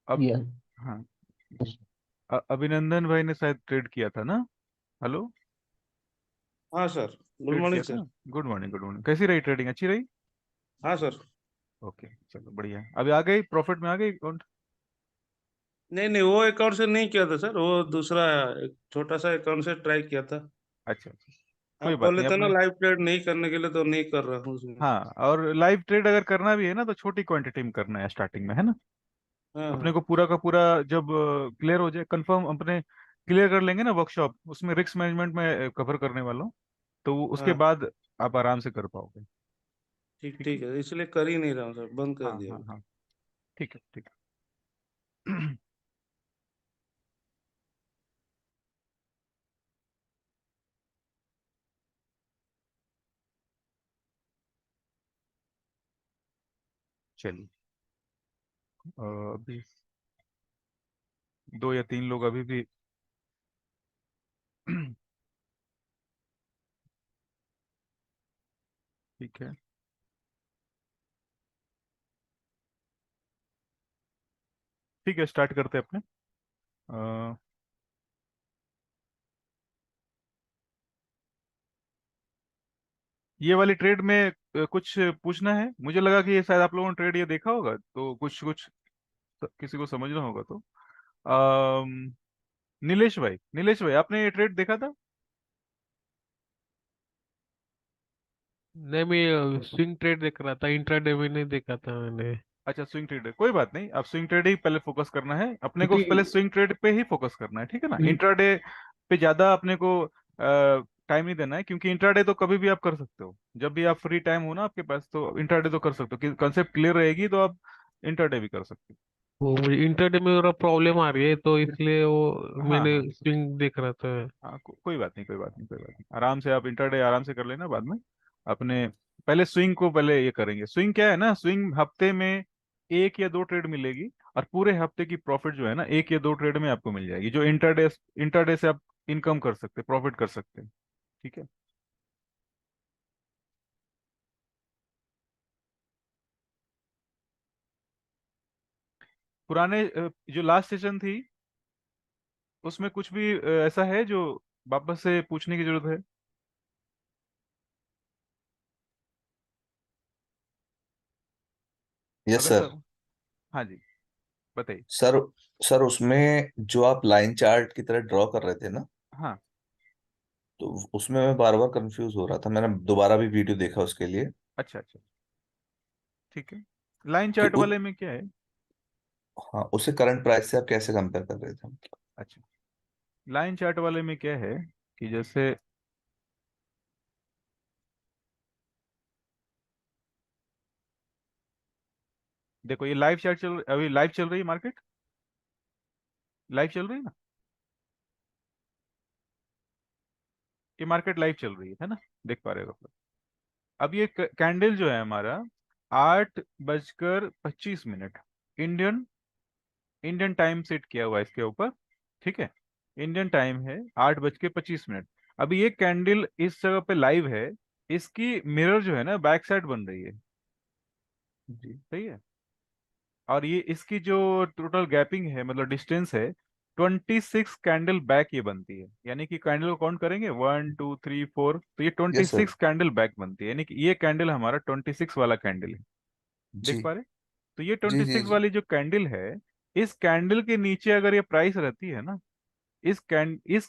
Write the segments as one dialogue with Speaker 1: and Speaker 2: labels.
Speaker 1: अब
Speaker 2: ये
Speaker 1: हाँ, अभिनंदन भाई ने शायद ट्रेड किया था ना। हेलो।
Speaker 3: हाँ सर, गुड
Speaker 1: ट्रेड
Speaker 3: मॉर्निंग
Speaker 1: किया
Speaker 3: सर।
Speaker 1: था। Good morning, good morning. कैसी रही ट्रेडिंग? अच्छी रही?
Speaker 3: हाँ सर।
Speaker 1: ओके, चलो बढ़िया। अभी आ गई, प्रॉफिट में आ गई अकाउंट?
Speaker 3: नहीं नहीं, वो अकाउंट से नहीं किया था सर, वो दूसरा एक छोटा सा अकाउंट से ट्राई किया था।
Speaker 1: अच्छा अच्छा, कोई
Speaker 3: आप
Speaker 1: बात
Speaker 3: बोले
Speaker 1: नहीं
Speaker 3: थे ना
Speaker 1: अपने।
Speaker 3: लाइव ट्रेड नहीं करने के लिए, तो नहीं कर रहा हूँ उसमें।
Speaker 1: हाँ, और लाइव ट्रेड अगर करना भी है ना तो छोटी क्वांटिटी में करना है स्टार्टिंग में, है ना।
Speaker 3: हाँ
Speaker 1: अपने
Speaker 3: हाँ
Speaker 1: को पूरा का पूरा जब क्लियर हो जाए, कंफर्म अपने क्लियर कर लेंगे ना वर्कशॉप, उसमें रिस्क मैनेजमेंट में कवर करने वाला हूँ, तो उसके
Speaker 3: हाँ।
Speaker 1: बाद आप आराम से कर पाओगे।
Speaker 3: ठीक
Speaker 1: ठीक है।
Speaker 3: ठीक है, इसलिए कर ही नहीं रहा हूँ सर, बंद कर
Speaker 1: हाँ
Speaker 3: दिया
Speaker 1: हाँ
Speaker 3: अभी।
Speaker 1: हाँ, ठीक है ठीक है। चलिए, अभी दो या तीन लोग अभी भी। ठीक है, ठीक है, स्टार्ट करते हैं अपने। अ, ये वाली ट्रेड में कुछ पूछना है? मुझे लगा कि ये शायद आप लोगों ने ट्रेड ये देखा होगा, तो कुछ कुछ किसी को समझना होगा तो। अम, नीलेश भाई आपने ये ट्रेड देखा था?
Speaker 2: नहीं, मैं स्विंग ट्रेड देख रहा था, इंट्राडे में नहीं देखा था मैंने।
Speaker 1: अच्छा, स्विंग ट्रेड है, कोई बात नहीं, आप स्विंग ट्रेड ही पहले फोकस करना है अपने को,
Speaker 2: क्योंकि
Speaker 1: पहले स्विंग ट्रेड पे ही फोकस करना है, ठीक है ना। इंट्राडे पे ज्यादा अपने को टाइम नहीं देना है, क्योंकि इंट्राडे तो कभी भी आप कर सकते हो, जब भी आप फ्री टाइम हो ना आपके पास, तो इंट्राडे तो कर सकते हो कि कंसेप्ट क्लियर रहेगी तो आप इंट्राडे भी कर सकते
Speaker 2: वो मुझे इंटरडे में थोड़ा प्रॉब्लम आ रही है, तो इसलिए वो
Speaker 1: हो। हाँ
Speaker 2: मैंने
Speaker 1: हाँ
Speaker 2: स्विंग देख रहा था।
Speaker 1: हाँ, कोई बात नहीं, कोई बात नहीं, कोई बात नहीं, आराम से आप इंटरडे आराम से कर लेना बाद में। अपने पहले स्विंग को पहले ये करेंगे। स्विंग क्या है ना, स्विंग हफ्ते में एक या दो ट्रेड मिलेगी, और पूरे हफ्ते की प्रॉफिट जो है ना एक या दो ट्रेड में आपको मिल जाएगी, जो इंटरडे इंटरडे से आप इनकम कर सकते हैं, प्रॉफिट कर सकते हैं। ठीक है। पुराने जो लास्ट सेशन थी उसमें कुछ भी ऐसा है जो वापस से पूछने की जरूरत है?
Speaker 4: यस
Speaker 1: अगर
Speaker 4: सर।
Speaker 1: सब, हाँ जी, बताइए।
Speaker 4: सर सर उसमें जो आप लाइन चार्ट की तरह ड्रॉ कर रहे थे ना,
Speaker 1: हाँ,
Speaker 4: तो उसमें मैं बार बार कंफ्यूज हो रहा था। मैंने दोबारा भी वीडियो देखा उसके लिए
Speaker 1: अच्छा अच्छा, ठीक है। लाइन
Speaker 4: कि
Speaker 1: चार्ट वाले में क्या है?
Speaker 4: हाँ, उसे करंट प्राइस से आप कैसे कंपेयर कर रहे थे?
Speaker 1: अच्छा, लाइन चार्ट वाले में क्या है कि जैसे देखो, ये लाइव चार्ट अभी लाइव चल रही है मार्केट, लाइव चल रही है ना, ये मार्केट लाइव चल रही है ना, देख पा रहे हो आप लोग। अब ये कैंडल जो है हमारा 8:25 इंडियन इंडियन टाइम सेट किया हुआ है इसके ऊपर, ठीक है। इंडियन टाइम है 8:25। अभी ये कैंडल इस जगह पे लाइव है, इसकी मिरर जो है ना बैक साइड बन रही है, जी सही है। और ये इसकी जो टोटल गैपिंग है, मतलब डिस्टेंस है, 26 कैंडल बैक ये बनती है, यानी कि कैंडल को काउंट करेंगे 1 2 3 4, तो ये twenty
Speaker 4: yes sir.
Speaker 1: Six candle back बनती है, यानी कि ये कैंडल हमारा 26 वाला कैंडल है। देख
Speaker 4: जी
Speaker 1: पा रहे? तो ये
Speaker 4: जी
Speaker 1: ट्वेंटी
Speaker 4: जी
Speaker 1: सिक्स
Speaker 4: जी।
Speaker 1: वाली जो कैंडल है, इस कैंडल के नीचे अगर ये प्राइस रहती है ना, इस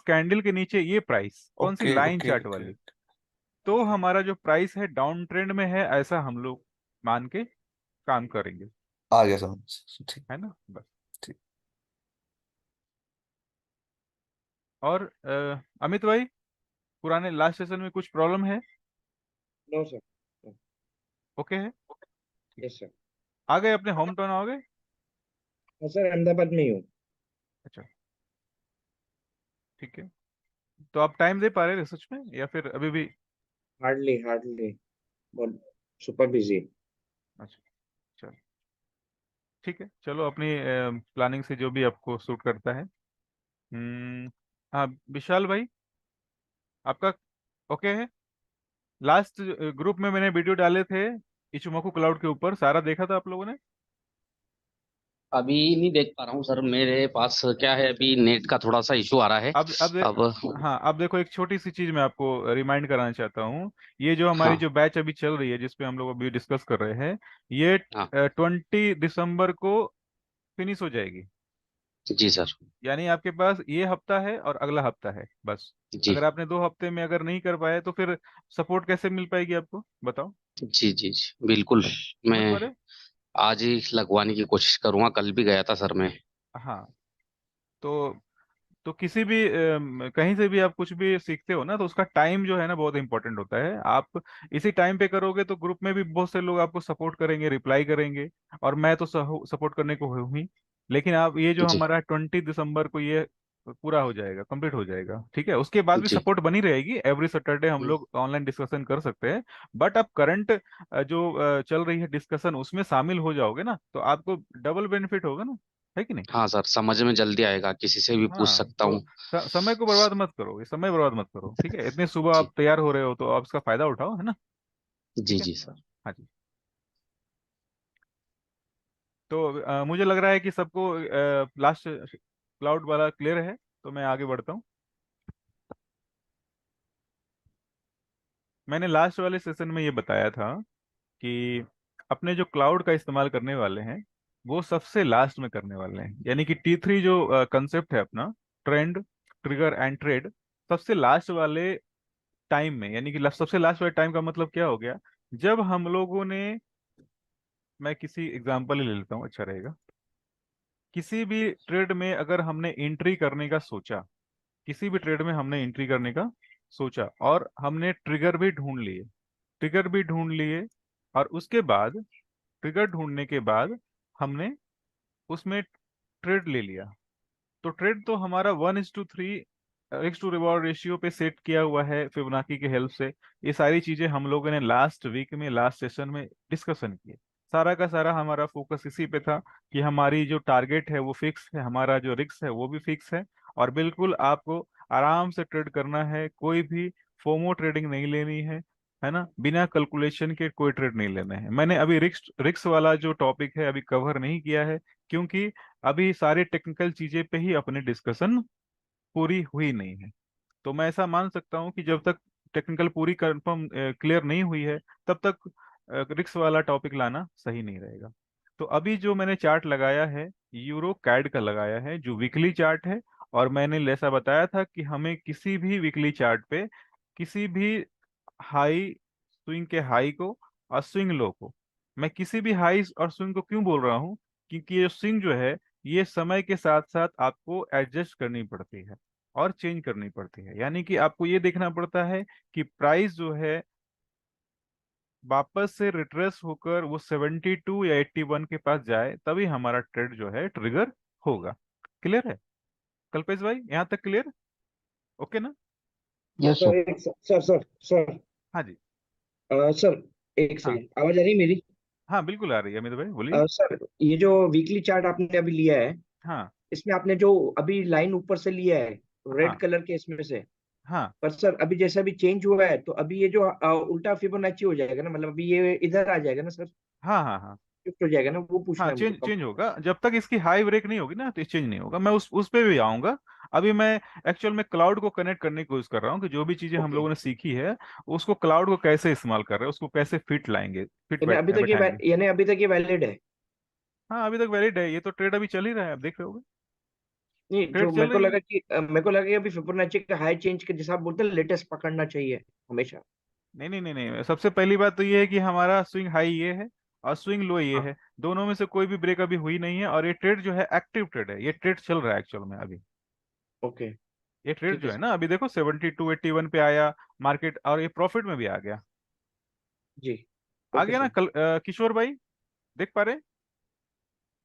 Speaker 1: कैंडल के नीचे ये प्राइस कौन सी,
Speaker 4: okay
Speaker 1: line
Speaker 4: okay
Speaker 1: chart
Speaker 4: okay.
Speaker 1: वाली, तो हमारा जो प्राइस है डाउन ट्रेंड में है, ऐसा हम लोग मान के काम करेंगे,
Speaker 4: आ गया समझ, ठीक
Speaker 1: है ना, बस।
Speaker 4: ठीक।
Speaker 1: और अमित भाई, पुराने लास्ट सेशन में कुछ प्रॉब्लम है?
Speaker 3: No sir.
Speaker 1: ओके है? ठीक।
Speaker 3: Yes sir.
Speaker 1: आ गए अपने होम टाउन, आ गए?
Speaker 3: हाँ सर, अहमदाबाद में ही हूँ।
Speaker 1: अच्छा, ठीक है। तो आप टाइम दे पा रहे हैं सच में, या फिर अभी भी?
Speaker 3: हार्डली हार्डली, बहुत सुपर बिजी।
Speaker 1: अच्छा, चलो, ठीक है, चलो अपनी प्लानिंग से जो भी आपको सूट करता है। हाँ, विशाल भाई, आपका ओके है? लास्ट ग्रुप में मैंने वीडियो डाले थे इचुमोकू क्लाउड के ऊपर, सारा देखा था आप लोगों ने?
Speaker 5: अभी नहीं देख पा रहा हूँ सर, मेरे पास क्या है, अभी नेट का थोड़ा सा इशू आ रहा है।
Speaker 1: अब
Speaker 5: अब
Speaker 1: हाँ, अब देखो एक छोटी सी चीज मैं आपको रिमाइंड कराना चाहता हूँ। ये जो हमारी
Speaker 5: हाँ
Speaker 1: जो बैच अभी चल रही है, जिसपे हम लोग अभी डिस्कस कर रहे हैं, ये
Speaker 5: हाँ
Speaker 1: 20 दिसंबर को फिनिश हो जाएगी।
Speaker 5: जी सर।
Speaker 1: यानी आपके पास ये हफ्ता है और अगला हफ्ता है बस।
Speaker 5: जी
Speaker 1: अगर आपने 2 हफ्ते में अगर नहीं कर पाए तो फिर सपोर्ट कैसे मिल पाएगी आपको, बताओ।
Speaker 5: जी जी जी बिल्कुल।
Speaker 1: समझ पा
Speaker 5: मैं
Speaker 1: रहे हो?
Speaker 5: आज ही लगवाने की कोशिश करूंगा, कल भी गया था सर मैं।
Speaker 1: हाँ। तो किसी भी कहीं से भी आप कुछ भी सीखते हो ना, तो उसका टाइम जो है ना बहुत इंपॉर्टेंट होता है। आप इसी टाइम पे करोगे तो ग्रुप में भी बहुत से लोग आपको सपोर्ट करेंगे, रिप्लाई करेंगे। और मैं तो सपोर्ट करने को हूँ ही। लेकिन आप ये जो
Speaker 5: जी
Speaker 1: हमारा 20 दिसंबर को ये पूरा हो जाएगा, कंप्लीट हो जाएगा, ठीक है। उसके बाद भी
Speaker 5: जी
Speaker 1: सपोर्ट बनी रहेगी, एवरी सैटरडे हम लोग ऑनलाइन डिस्कशन कर सकते हैं। बट आप करंट जो चल रही है डिस्कशन उसमें शामिल हो जाओगे ना, तो आपको डबल बेनिफिट होगा ना, है कि नहीं?
Speaker 5: हाँ सर, समझ में जल्दी आएगा, किसी से भी पूछ
Speaker 1: हाँ,
Speaker 5: सकता
Speaker 1: तो
Speaker 5: हूँ।
Speaker 1: समय को बर्बाद मत करो, ये समय बर्बाद मत करो, ठीक है। इतने सुबह आप
Speaker 5: जी
Speaker 1: तैयार हो रहे हो तो आप इसका फायदा उठाओ, है ना?
Speaker 5: जी
Speaker 1: ठीक है।
Speaker 5: जी सर।
Speaker 1: हाँ जी। तो मुझे लग रहा है कि सबको लास्ट क्लाउड वाला क्लियर है, तो मैं आगे बढ़ता हूँ। मैंने लास्ट वाले सेशन में ये बताया था कि अपने जो क्लाउड का इस्तेमाल करने वाले हैं वो सबसे लास्ट में करने वाले हैं। यानी कि T3 जो कंसेप्ट है अपना, ट्रेंड, ट्रिगर एंड ट्रेड, सबसे लास्ट वाले टाइम में। यानी कि सबसे लास्ट वाले टाइम का मतलब क्या हो गया? जब हम लोगों ने, मैं किसी एग्जांपल ही ले लेता हूँ, अच्छा रहेगा। किसी भी ट्रेड में अगर हमने एंट्री करने का सोचा, किसी भी ट्रेड में हमने एंट्री करने का सोचा और हमने ट्रिगर भी ढूंढ लिए, ट्रिगर भी ढूंढ लिए, और उसके बाद ट्रिगर ढूंढने के बाद हमने उसमें ट्रेड ले लिया। तो ट्रेड तो हमारा 1:3 रिस्क टू रिवॉर्ड रेशियो पे सेट किया हुआ है फिबोनाची की हेल्प से। ये सारी चीजें हम लोगों ने लास्ट वीक में, लास्ट सेशन में डिस्कशन किए। सारा का सारा हमारा फोकस इसी पे था कि हमारी जो टारगेट है वो फिक्स है, हमारा जो रिस्क है वो भी फिक्स है। और बिल्कुल आपको आराम से ट्रेड करना है, कोई भी फोमो ट्रेडिंग नहीं लेनी है ना। बिना कैलकुलेशन के कोई ट्रेड नहीं लेना है। मैंने अभी रिस्क रिस्क वाला जो टॉपिक है अभी कवर नहीं किया है, क्योंकि अभी सारे टेक्निकल चीजें पे ही अपने डिस्कशन पूरी हुई नहीं है। तो मैं ऐसा मान सकता हूँ कि जब तक टेक्निकल पूरी कंफर्म क्लियर नहीं हुई है, तब तक रिक्स वाला टॉपिक लाना सही नहीं रहेगा। तो अभी जो मैंने चार्ट लगाया है, यूरो कैड का लगाया है, जो वीकली चार्ट है। और मैंने जैसा बताया था कि हमें किसी भी वीकली चार्ट पे किसी भी हाई स्विंग के हाई को और स्विंग लो को, मैं किसी भी हाई और स्विंग को क्यों बोल रहा हूँ? क्योंकि ये स्विंग जो है ये समय के साथ साथ आपको एडजस्ट करनी पड़ती है और चेंज करनी पड़ती है। यानी कि आपको ये देखना पड़ता है कि प्राइस जो है वापस से रिट्रेस होकर वो 72 या 81 के पास जाए, तभी हमारा ट्रेड जो है ट्रिगर होगा। क्लियर है कल्पेश भाई, यहाँ तक क्लियर? ओके ना?
Speaker 2: Yes
Speaker 6: sir
Speaker 2: sir.
Speaker 6: एक सर सर सर
Speaker 1: हाँ जी।
Speaker 6: सर एक
Speaker 1: हाँ
Speaker 6: सेकंड, आवाज आ रही है मेरी?
Speaker 1: हाँ, बिल्कुल आ रही है अमित भाई, बोलिए।
Speaker 6: सर ये जो वीकली चार्ट आपने अभी लिया है,
Speaker 1: हाँ
Speaker 6: इसमें आपने जो अभी लाइन ऊपर से लिया है रेड
Speaker 1: हाँ
Speaker 6: कलर के इसमें से,
Speaker 1: हाँ
Speaker 6: पर सर अभी जैसा भी चेंज हुआ है तो अभी ये जो उल्टा फिबोनाची हो जाएगा ना, मतलब अभी ये इधर आ जाएगा ना सर,
Speaker 1: हाँ हाँ हाँ
Speaker 6: शिफ्ट हो जाएगा ना, वो पूछना
Speaker 1: हाँ,
Speaker 6: है मुझे
Speaker 1: चेंज
Speaker 6: कब।
Speaker 1: चेंज होगा जब तक इसकी हाई ब्रेक नहीं होगी ना, तो चेंज नहीं होगा। मैं उस पे भी आऊंगा। अभी मैं एक्चुअल में क्लाउड को कनेक्ट करने की कोशिश कर रहा हूँ कि जो भी चीजें हम
Speaker 6: ओके,
Speaker 1: लोगों ने सीखी है उसको क्लाउड को कैसे इस्तेमाल कर रहे हैं, उसको कैसे फिट लाएंगे, फिट बैठाएंगे।
Speaker 6: यानी अभी तक ये वैलिड है?
Speaker 1: हाँ, अभी तक वैलिड है, ये तो ट्रेड अभी चल ही रहा है, आप देख रहे होगे।
Speaker 6: नहीं,
Speaker 1: ट्रेड
Speaker 6: जो
Speaker 1: चल रही है।
Speaker 6: मेरे को लगा कि अभी फिबोनाची का हाई चेंज के जैसा आप बोलते हैं, लेटेस्ट पकड़ना चाहिए हमेशा।
Speaker 1: नहीं नहीं नहीं नहीं, सबसे पहली बात तो ये है कि हमारा स्विंग हाई ये है और स्विंग लो ये
Speaker 6: हाँ,
Speaker 1: है। दोनों में से कोई भी ब्रेक अभी हुई नहीं है, और ये ट्रेड जो है एक्टिव ट्रेड है, ये ट्रेड चल रहा है एक्चुअल में अभी।
Speaker 6: ओके,
Speaker 1: ये ट्रेड
Speaker 6: ठीक है
Speaker 1: जो है
Speaker 6: सर।
Speaker 1: ना, अभी देखो 72 81 पे आया मार्केट, और ये प्रॉफिट में भी आ गया।
Speaker 6: जी,
Speaker 1: आ
Speaker 6: ओके
Speaker 1: गया ना
Speaker 6: सर।
Speaker 1: किशोर भाई, देख पा रहे हैं?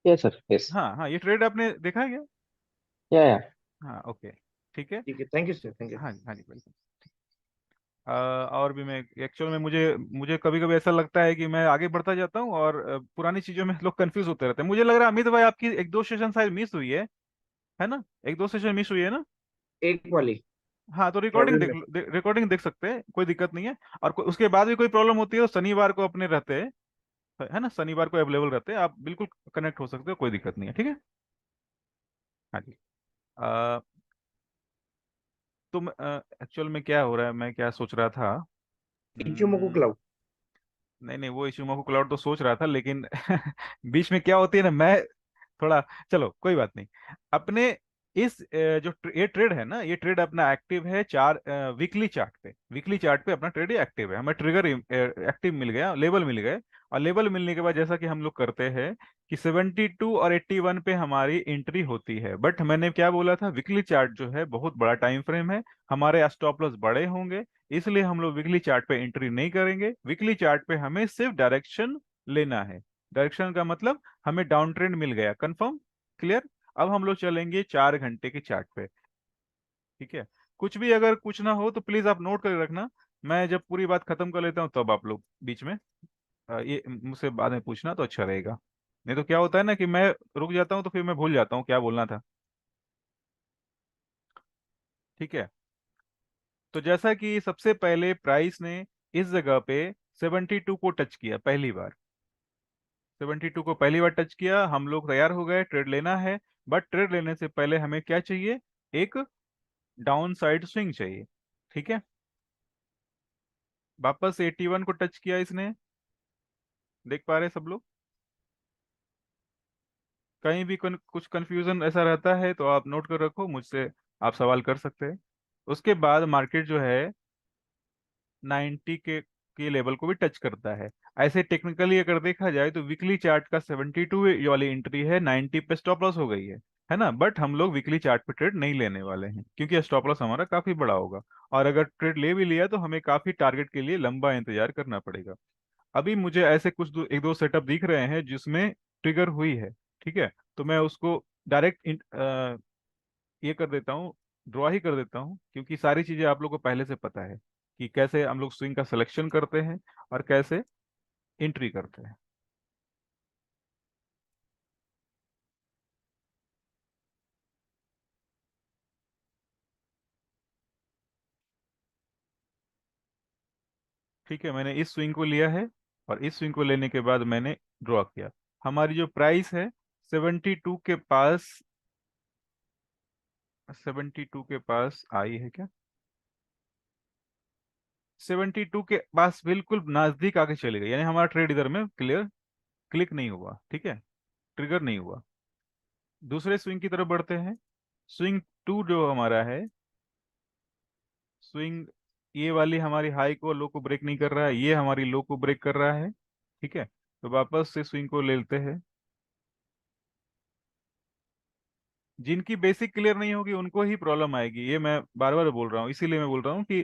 Speaker 2: Yes sir yes.
Speaker 1: हाँ हाँ, ये ट्रेड आपने देखा है क्या?
Speaker 2: या
Speaker 1: हाँ, ओके, ठीक है।
Speaker 6: ठीक है, thank you sir, thank you.
Speaker 1: हाँ जी, हाँ जी, बिल्कुल। और भी मैं एक्चुअल में, मुझे मुझे कभी कभी ऐसा लगता है कि मैं आगे बढ़ता जाता हूँ और पुरानी चीजों में लोग कंफ्यूज होते रहते हैं। मुझे लग रहा है अमित भाई आपकी एक दो सेशन शायद मिस हुई है ना? एक दो सेशन मिस हुई है ना?
Speaker 6: एक वाली
Speaker 1: हाँ, तो रिकॉर्डिंग
Speaker 6: प्रॉब्लम
Speaker 1: देख
Speaker 6: है।
Speaker 1: रिकॉर्डिंग देख सकते हैं, कोई दिक्कत नहीं है। और उसके बाद भी कोई प्रॉब्लम होती है तो शनिवार को अपने रहते हैं, है ना, शनिवार को अवेलेबल रहते हैं, आप बिल्कुल कनेक्ट हो सकते हो, कोई दिक्कत नहीं है, ठीक है। हाँ जी। अ, तो एक्चुअल में क्या हो रहा है, मैं क्या सोच रहा था।
Speaker 6: इचुमोकू
Speaker 1: हम्म,
Speaker 6: क्लाउड।
Speaker 1: नहीं नहीं, वो इशू को क्लाउड तो सोच रहा था, लेकिन बीच में क्या होती है ना, मैं थोड़ा, चलो कोई बात नहीं। अपने इस ये ट्रेड है ना, ये ट्रेड अपना एक्टिव है चार वीकली चार्ट पे। वीकली चार्ट पे अपना ट्रेड एक्टिव है, हमें ट्रिगर एक्टिव मिल गया, लेवल मिल गए। और लेवल मिलने के बाद जैसा कि हम लोग करते हैं कि 72 और 81 पे हमारी एंट्री होती है। बट मैंने क्या बोला था, वीकली चार्ट जो है बहुत बड़ा टाइम फ्रेम है, हमारे स्टॉप लॉस बड़े होंगे, इसलिए हम लोग वीकली चार्ट पे एंट्री नहीं करेंगे। वीकली चार्ट पे हमें सिर्फ डायरेक्शन लेना है। डायरेक्शन का मतलब हमें डाउन ट्रेंड मिल गया, कंफर्म, क्लियर। अब हम लोग चलेंगे 4 घंटे के चार्ट पे, ठीक है। कुछ भी अगर कुछ ना हो तो प्लीज आप नोट कर रखना, मैं जब पूरी बात खत्म कर लेता हूँ तब आप लोग बीच में ये मुझसे बाद में पूछना तो अच्छा रहेगा। नहीं तो क्या होता है ना कि मैं रुक जाता हूँ तो फिर मैं भूल जाता हूँ क्या बोलना था, ठीक है। तो जैसा कि सबसे पहले प्राइस ने इस जगह पे 72 को टच किया पहली बार, 72 को पहली बार टच किया, हम लोग तैयार हो गए, ट्रेड लेना है। बट ट्रेड लेने से पहले हमें क्या चाहिए, एक डाउन साइड स्विंग चाहिए, ठीक है। वापस 81 को टच किया इसने, देख पा रहे सब लोग। कहीं भी कुछ कंफ्यूजन ऐसा रहता है तो आप नोट कर रखो, मुझसे आप सवाल कर सकते हैं। उसके बाद मार्केट जो है 90 के लेवल को भी टच करता है। ऐसे टेक्निकली अगर देखा जाए तो वीकली चार्ट का 72 वाली एंट्री है, 90 पे स्टॉप लॉस हो गई है ना। बट हम लोग वीकली चार्ट पे ट्रेड नहीं लेने वाले हैं, क्योंकि स्टॉप लॉस हमारा काफी बड़ा होगा। और अगर ट्रेड ले भी लिया तो हमें काफी टारगेट के लिए लंबा इंतजार करना पड़ेगा। अभी मुझे ऐसे कुछ एक दो सेटअप दिख रहे हैं जिसमें ट्रिगर हुई है, ठीक है। तो मैं उसको डायरेक्ट ये कर देता हूँ, ड्रॉ ही कर देता हूँ, क्योंकि सारी चीजें आप लोग को पहले से पता है कि कैसे हम लोग स्विंग का सिलेक्शन करते हैं और कैसे एंट्री करते हैं। ठीक है, मैंने इस स्विंग को लिया है और इस स्विंग को लेने के बाद मैंने ड्रॉ किया। हमारी जो प्राइस है 72 के पास, 72 के पास आई है क्या, 72 के पास बिल्कुल नजदीक आके चले गए, यानी हमारा ट्रेड इधर में क्लियर क्लिक नहीं हुआ, ठीक है, ट्रिगर नहीं हुआ। दूसरे स्विंग की तरफ बढ़ते हैं। स्विंग टू जो हमारा है, स्विंग ये वाली हमारी हाई को लो को ब्रेक नहीं कर रहा है, ये हमारी लो को ब्रेक कर रहा है, ठीक है। तो वापस से स्विंग को ले लेते हैं। जिनकी बेसिक क्लियर नहीं होगी उनको ही प्रॉब्लम आएगी, ये मैं बार बार बोल रहा हूँ, इसीलिए मैं बोल रहा हूँ कि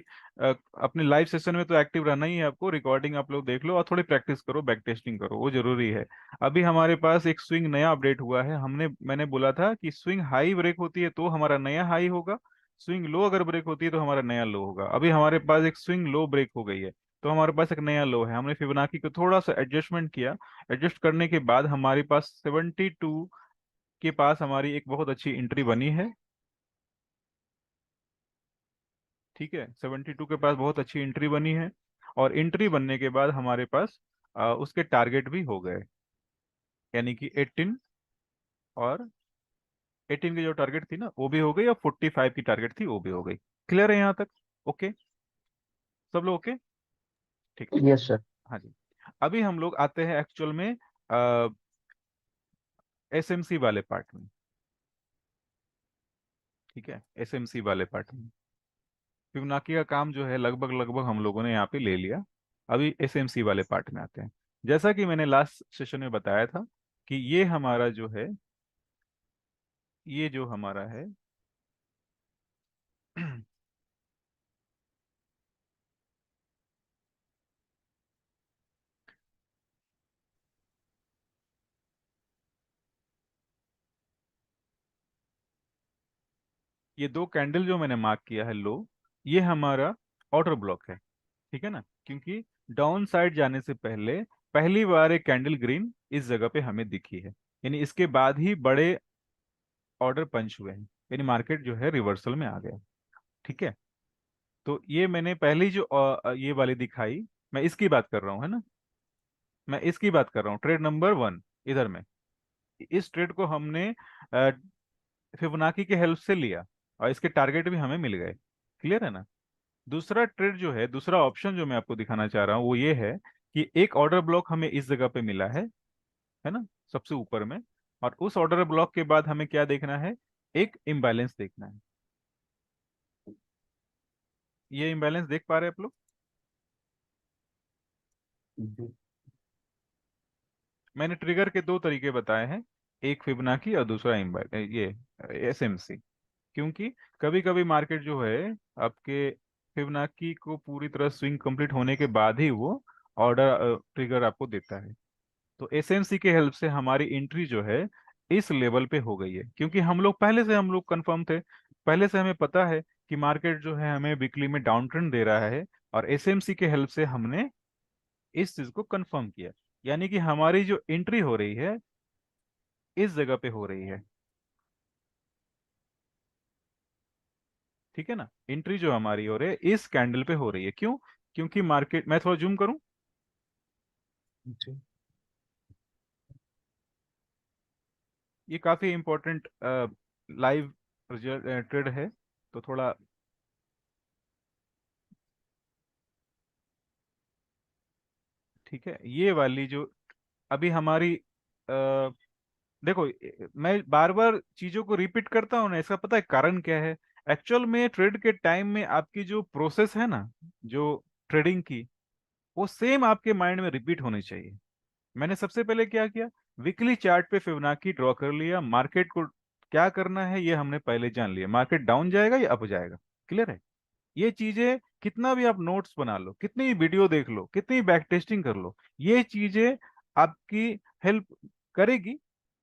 Speaker 1: अपने लाइव सेशन में तो एक्टिव रहना ही है आपको, रिकॉर्डिंग आप लोग देख लो और थोड़ी प्रैक्टिस करो, बैक टेस्टिंग करो, वो जरूरी है। अभी हमारे पास एक स्विंग नया अपडेट हुआ है, मैंने बोला था कि स्विंग हाई ब्रेक होती है तो हमारा नया हाई होगा, स्विंग लो अगर ब्रेक होती है तो हमारा नया लो होगा। अभी हमारे पास एक स्विंग लो ब्रेक हो गई है, तो हमारे पास एक नया लो है। हमने फिबोनाची को थोड़ा सा एडजस्टमेंट किया, एडजस्ट करने के बाद हमारे पास 72 के पास हमारी एक बहुत अच्छी एंट्री बनी है, ठीक है। 72 के पास बहुत अच्छी एंट्री बनी है, और एंट्री बनने के बाद हमारे पास उसके टारगेट भी हो गए, यानी कि 18, और 18 की जो टारगेट थी ना वो भी हो गई, और 45 की टारगेट थी वो भी हो गई। क्लियर है यहाँ तक, ओके, सब लोग ओके, ठीक है।
Speaker 6: Yes sir.
Speaker 1: हाँ जी। अभी हम लोग आते हैं एक्चुअल में एसएमसी वाले पार्ट में, ठीक है, एसएमसी वाले पार्ट में फिबोनाची का काम जो है लगभग लगभग हम लोगों ने यहाँ पे ले लिया। अभी एसएमसी वाले पार्ट में आते हैं। जैसा कि मैंने लास्ट सेशन में बताया था कि ये हमारा जो है, ये जो हमारा है ये दो कैंडल जो मैंने मार्क किया है लो, ये हमारा ऑर्डर ब्लॉक है, ठीक है ना। क्योंकि डाउन साइड जाने से पहले पहली बार एक कैंडल ग्रीन इस जगह पे हमें दिखी है, यानी इसके बाद ही बड़े ऑर्डर पंच हुए हैं, यानी मार्केट जो है रिवर्सल में आ गया, ठीक है। तो ये मैंने पहली जो ये वाली दिखाई, मैं इसकी बात कर रहा हूँ, है ना। मैं इसकी बात कर रहा हूँ, ट्रेड नंबर 1 इधर में। इस ट्रेड को हमने फिबोनाची के हेल्प से लिया और इसके टारगेट भी हमें मिल गए। क्लियर है ना? दूसरा ट्रेड जो है, दूसरा ऑप्शन जो मैं आपको दिखाना चाह रहा हूँ वो ये है कि एक ऑर्डर ब्लॉक हमें इस जगह पे मिला है ना, सबसे ऊपर में। और उस ऑर्डर ब्लॉक के बाद हमें क्या देखना है? एक इम्बैलेंस देखना है। ये इम्बैलेंस देख पा रहे हैं आप लोग? मैंने ट्रिगर के दो तरीके बताए हैं, एक फिबोनाची और दूसरा ये एसएमसी। क्योंकि कभी कभी मार्केट जो है आपके फिबोनाची को पूरी तरह स्विंग कंप्लीट होने के बाद ही वो ऑर्डर ट्रिगर आपको देता है। तो एसएमसी के हेल्प से हमारी एंट्री जो है इस लेवल पे हो गई है, क्योंकि हम लोग कंफर्म थे, पहले से हमें पता है कि मार्केट जो है हमें वीकली में डाउन ट्रेंड दे रहा है। और एसएमसी के हेल्प से हमने इस चीज को कंफर्म किया, यानी कि हमारी जो एंट्री हो रही है इस जगह पे हो रही है। ठीक है ना? एंट्री जो हमारी हो रही है इस कैंडल पे हो रही है। क्यों? क्योंकि मार्केट, मैं थोड़ा जूम करूं, ये काफी इंपॉर्टेंट लाइव ट्रेड है, तो थोड़ा ठीक है। ये वाली जो अभी हमारी देखो, मैं बार बार चीजों को रिपीट करता हूँ ना, इसका पता है कारण क्या है? एक्चुअल में ट्रेड के टाइम में आपकी जो प्रोसेस है ना, जो ट्रेडिंग की, वो सेम आपके माइंड में रिपीट होनी चाहिए। मैंने सबसे पहले क्या किया? वीकली चार्ट पे फिबोनाची ड्रॉ कर लिया। मार्केट को क्या करना है ये हमने पहले जान लिया, मार्केट डाउन जाएगा या अप जाएगा। क्लियर है? ये चीजें कितना भी आप नोट्स बना लो, कितनी भी वीडियो देख लो, कितनी बैक टेस्टिंग कर लो, ये चीजें आपकी हेल्प करेगी।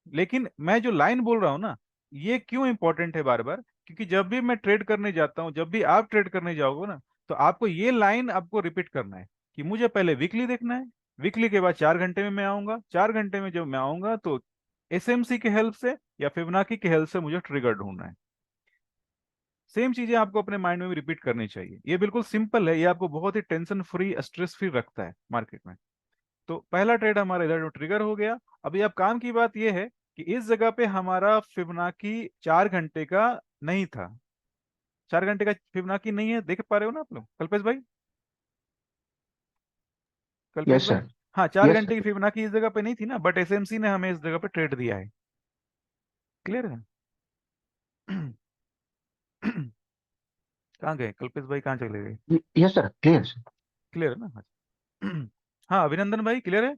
Speaker 1: लेकिन मैं जो लाइन बोल रहा हूँ ना, ये क्यों इंपॉर्टेंट है बार बार? क्योंकि जब भी मैं ट्रेड करने जाता हूँ, जब भी आप ट्रेड करने जाओगे ना, तो आपको ये लाइन आपको रिपीट करना है कि मुझे पहले वीकली देखना है, वीकली के बाद 4 घंटे में मैं आऊंगा, 4 घंटे में जब मैं आऊंगा तो एसएमसी के हेल्प से या फिबोनाची के हेल्प से मुझे ट्रिगर ढूंढना है। सेम चीजें आपको अपने माइंड में भी रिपीट करनी चाहिए। ये बिल्कुल सिंपल है, ये आपको बहुत ही टेंशन फ्री, स्ट्रेस फ्री रखता है मार्केट में। तो पहला ट्रेड हमारा इधर ट्रिगर हो गया। अभी अब काम की बात यह है कि इस जगह पे हमारा फिबोनाची 4 घंटे का नहीं था। 4 घंटे का फिबोनाची नहीं है, देख पा रहे हो ना आप लोग? कल्पेश भाई, कल्पेश
Speaker 6: यस
Speaker 1: भाई।
Speaker 6: सर।
Speaker 1: हाँ, चार
Speaker 6: यस
Speaker 1: घंटे की फिबोनाची इस जगह पे नहीं थी ना, बट एसएमसी ने हमें इस जगह पे ट्रेड दिया है। क्लियर है? कहाँ गए कल्पेश भाई, कहाँ चले गए?
Speaker 6: Sir. Yes sir, clear sir.
Speaker 1: Clear है ना? हाँ अभिनंदन भाई, क्लियर है?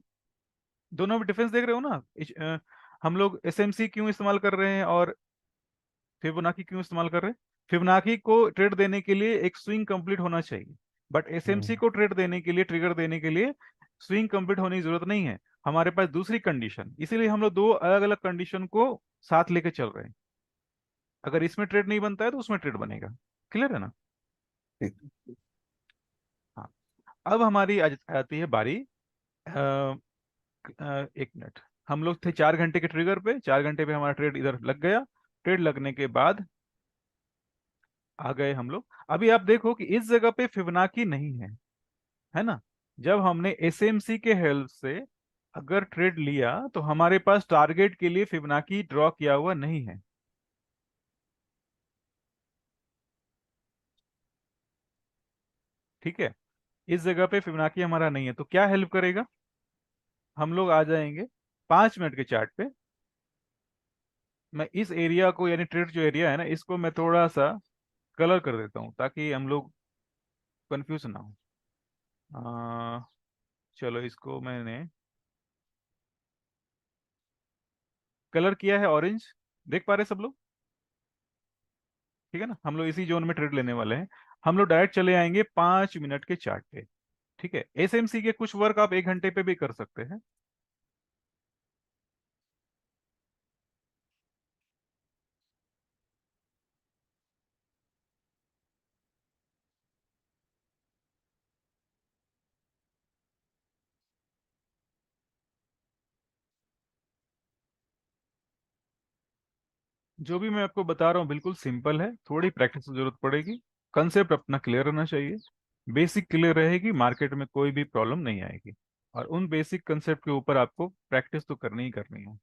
Speaker 1: दोनों में डिफरेंस देख रहे हो ना? हम लोग एसएमसी क्यों इस्तेमाल कर रहे हैं और फिबोनाची क्यों इस्तेमाल कर रहे हैं? फिबोनाची को ट्रेड देने के लिए एक स्विंग कंप्लीट होना चाहिए, बट एसएमसी को ट्रेड देने के लिए, ट्रिगर देने के लिए स्विंग कंप्लीट होने की जरूरत नहीं है। हमारे पास दूसरी कंडीशन, इसीलिए हम लोग दो अलग अलग कंडीशन को साथ लेके चल रहे हैं। अगर इसमें ट्रेड नहीं बनता है तो उसमें ट्रेड बनेगा। क्लियर है ना?
Speaker 4: ठीक।
Speaker 1: हाँ। अब हमारी आती है बारी। एक मिनट। हम लोग थे 4 घंटे के ट्रिगर पे, 4 घंटे पे हमारा ट्रेड इधर लग गया। ट्रेड लगने के बाद आ गए हम लोग। अभी आप देखो कि इस जगह पे फिबोनाची नहीं है ना? जब हमने एसएमसी के हेल्प से अगर ट्रेड लिया तो हमारे पास टारगेट के लिए फिबोनाची ड्रॉ किया हुआ नहीं है। ठीक है? इस जगह पे फिबोनाची हमारा नहीं है, तो क्या हेल्प करेगा? हम लोग आ जाएंगे 5 मिनट के चार्ट पे। मैं इस एरिया को, यानी ट्रेड जो एरिया है ना, इसको मैं थोड़ा सा कलर कर देता हूँ ताकि हम लोग कंफ्यूज ना हो। आ, चलो इसको मैंने कलर किया है ऑरेंज। देख पा रहे सब लोग? ठीक है ना? हम लोग इसी जोन में ट्रेड लेने वाले हैं। हम लोग डायरेक्ट चले आएंगे 5 मिनट के चार्ट पे। ठीक है? एसएमसी के कुछ वर्क आप 1 घंटे पे भी कर सकते हैं। जो भी मैं आपको बता रहा हूँ बिल्कुल सिंपल है, थोड़ी प्रैक्टिस की जरूरत पड़ेगी। कंसेप्ट अपना क्लियर रहना चाहिए। बेसिक क्लियर रहेगी, मार्केट में कोई भी प्रॉब्लम नहीं आएगी। और उन बेसिक कंसेप्ट के ऊपर आपको प्रैक्टिस तो करनी ही करनी है।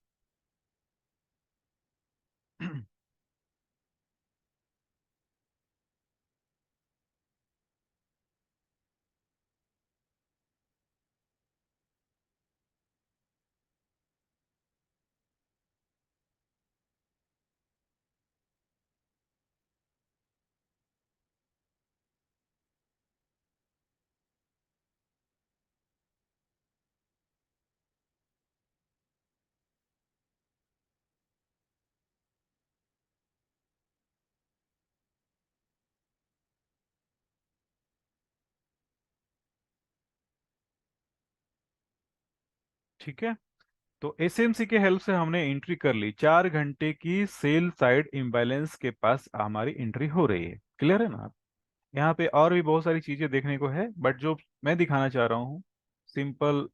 Speaker 1: ठीक है, तो एसएमसी के हेल्प से हमने एंट्री कर ली, 4 घंटे की सेल साइड इम्बैलेंस के पास हमारी एंट्री हो रही है। क्लियर है ना? यहाँ पे और भी बहुत सारी चीजें देखने को है, बट जो मैं दिखाना चाह रहा हूँ सिंपल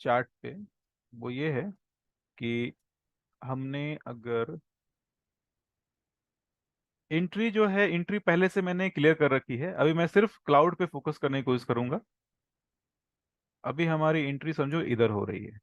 Speaker 1: चार्ट पे, वो ये है कि हमने अगर एंट्री जो है, एंट्री पहले से मैंने क्लियर कर रखी है, अभी मैं सिर्फ क्लाउड पे फोकस करने की कोशिश करूंगा। अभी हमारी एंट्री समझो इधर हो रही है।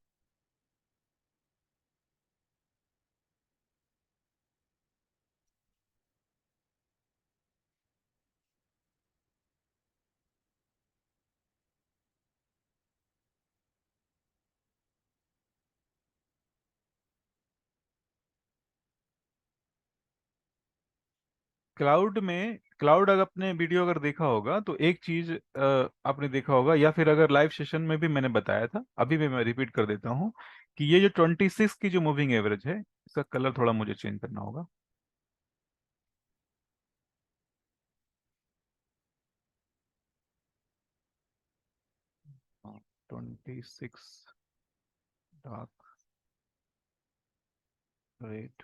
Speaker 1: क्लाउड अगर आपने वीडियो अगर देखा होगा तो एक चीज आपने देखा होगा, या फिर अगर लाइव सेशन में भी मैंने बताया था, अभी भी मैं रिपीट कर देता हूँ कि ये जो 26 की जो मूविंग एवरेज है, इसका कलर थोड़ा मुझे चेंज करना होगा। हाँ, 26 डार्क रेड।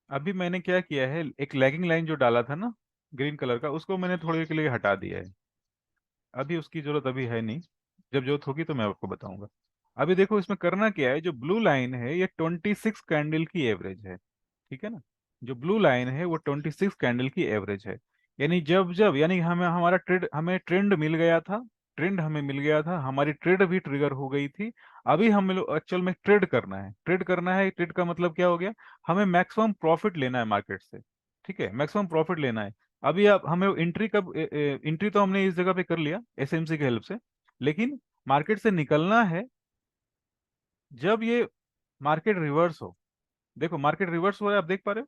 Speaker 1: अभी मैंने क्या किया है, एक लैगिंग लाइन जो डाला था ना ग्रीन कलर का, उसको मैंने थोड़ी देर के लिए हटा दिया है। अभी उसकी जरूरत अभी है नहीं, जब जरूरत होगी तो मैं आपको बताऊंगा। अभी देखो इसमें करना क्या है, जो ब्लू लाइन है ये 26 कैंडल की एवरेज है। ठीक है ना? जो ब्लू लाइन है वो 26 कैंडल की एवरेज है। यानी जब जब यानी हमें हमारा ट्रेड हमें ट्रेंड मिल गया था, ट्रेंड हमें मिल गया था, हमारी ट्रेड भी ट्रिगर हो गई थी। अभी हमें एक्चुअल में ट्रेड करना है, ट्रेड करना है। ट्रेड का मतलब क्या हो गया, हमें मैक्सिमम प्रॉफिट लेना है मार्केट से। ठीक है, मैक्सिमम प्रॉफिट लेना है। अभी आप हमें एंट्री कब एंट्री तो हमने इस जगह पे कर लिया एसएमसी के हेल्प से, लेकिन मार्केट से निकलना है जब ये मार्केट रिवर्स हो। देखो मार्केट रिवर्स हो रहा है, आप देख पा रहे हो?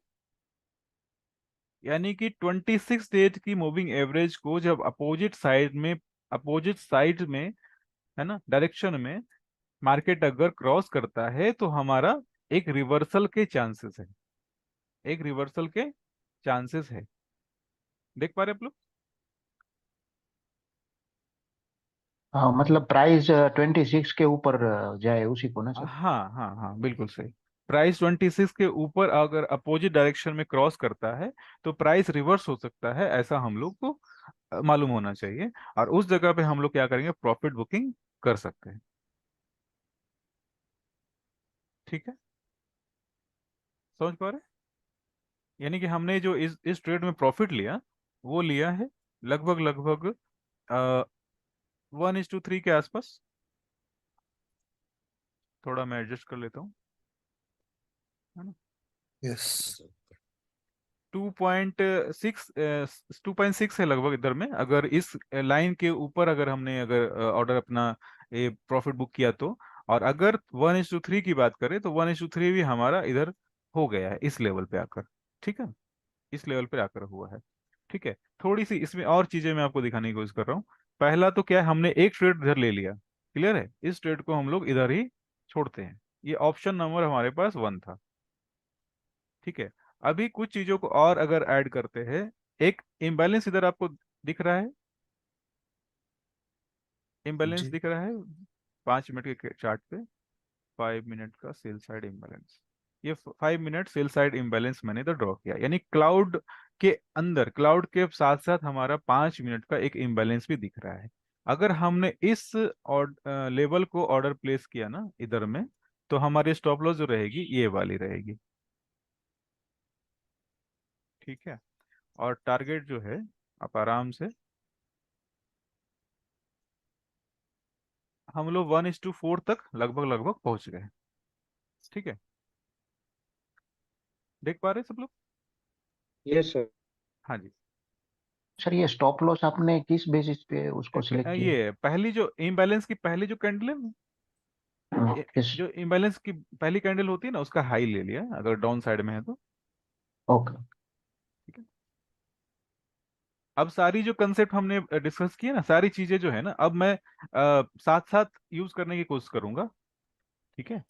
Speaker 1: यानी कि 26 डेज की मूविंग एवरेज को जब अपोजिट साइड में है ना, डायरेक्शन में मार्केट अगर क्रॉस करता है तो हमारा एक रिवर्सल के चांसेस है, एक रिवर्सल के चांसेस है। देख पा रहे हैं आप लोग?
Speaker 6: हाँ मतलब प्राइस 26 के ऊपर जाए उसी को ना सर?
Speaker 1: हाँ हाँ हाँ, बिल्कुल सही। प्राइस 26 के ऊपर अगर अपोजिट डायरेक्शन में क्रॉस करता है तो प्राइस रिवर्स हो सकता है, ऐसा हम लोग को मालूम होना चाहिए। और उस जगह पे हम लोग क्या करेंगे, प्रॉफिट बुकिंग कर सकते हैं। ठीक है, समझ पा रहे हैं? यानी कि हमने जो इस ट्रेड में प्रॉफिट लिया, वो लिया है लगभग लगभग 1:3 के आसपास। थोड़ा मैं एडजस्ट कर लेता हूँ, है ना?
Speaker 4: यस।
Speaker 1: 2.6 2.6 है लगभग इधर में। अगर इस लाइन के ऊपर अगर हमने अगर ऑर्डर अपना ये प्रॉफिट बुक किया तो, और अगर 1:3 की बात करें तो 1:3 भी हमारा इधर हो गया है इस लेवल पे आकर। ठीक है, इस लेवल पे आकर हुआ है। ठीक है, थोड़ी सी इसमें और चीजें मैं आपको दिखाने की कोशिश कर रहा हूँ। पहला तो क्या है, हमने एक ट्रेड इधर ले लिया, क्लियर है? इस ट्रेड को हम लोग इधर ही छोड़ते हैं। ये ऑप्शन नंबर हमारे पास 1 था। ठीक है, अभी कुछ चीजों को और अगर ऐड करते हैं, एक इम्बैलेंस इधर आपको दिख रहा है, इम्बैलेंस
Speaker 4: जी।
Speaker 1: दिख रहा है 5 मिनट के चार्ट पे, 5 मिनट का सेल साइड इम्बैलेंस। ये 5 मिनट सेल साइड इम्बैलेंस मैंने इधर ड्रॉ किया, यानी क्लाउड के अंदर, क्लाउड के साथ साथ हमारा 5 मिनट का एक इम्बैलेंस भी दिख रहा है। अगर हमने इस लेवल को ऑर्डर प्लेस किया ना इधर में, तो हमारी स्टॉप लॉस जो रहेगी ये वाली रहेगी, ठीक है। और टारगेट जो है आप आराम से, हम लोग 1:4 तक लगभग लगभग पहुंच गए, ठीक है। देख पा रहे हैं सब लोग?
Speaker 6: Yes sir.
Speaker 1: हाँ जी।
Speaker 7: सर ये स्टॉप लॉस आपने किस बेसिस पे उसको सिलेक्ट किया?
Speaker 1: ये पहली जो इम्बैलेंस की पहली जो कैंडल है ना,
Speaker 7: किस?
Speaker 1: जो इम्बैलेंस की पहली कैंडल होती है ना, उसका हाई ले लिया अगर डाउन साइड में है तो,
Speaker 7: ओके।
Speaker 1: ठीक है। अब सारी जो कंसेप्ट हमने डिस्कस किए ना, सारी चीजें जो है ना, अब मैं साथ साथ यूज करने की कोशिश करूंगा, ठीक है।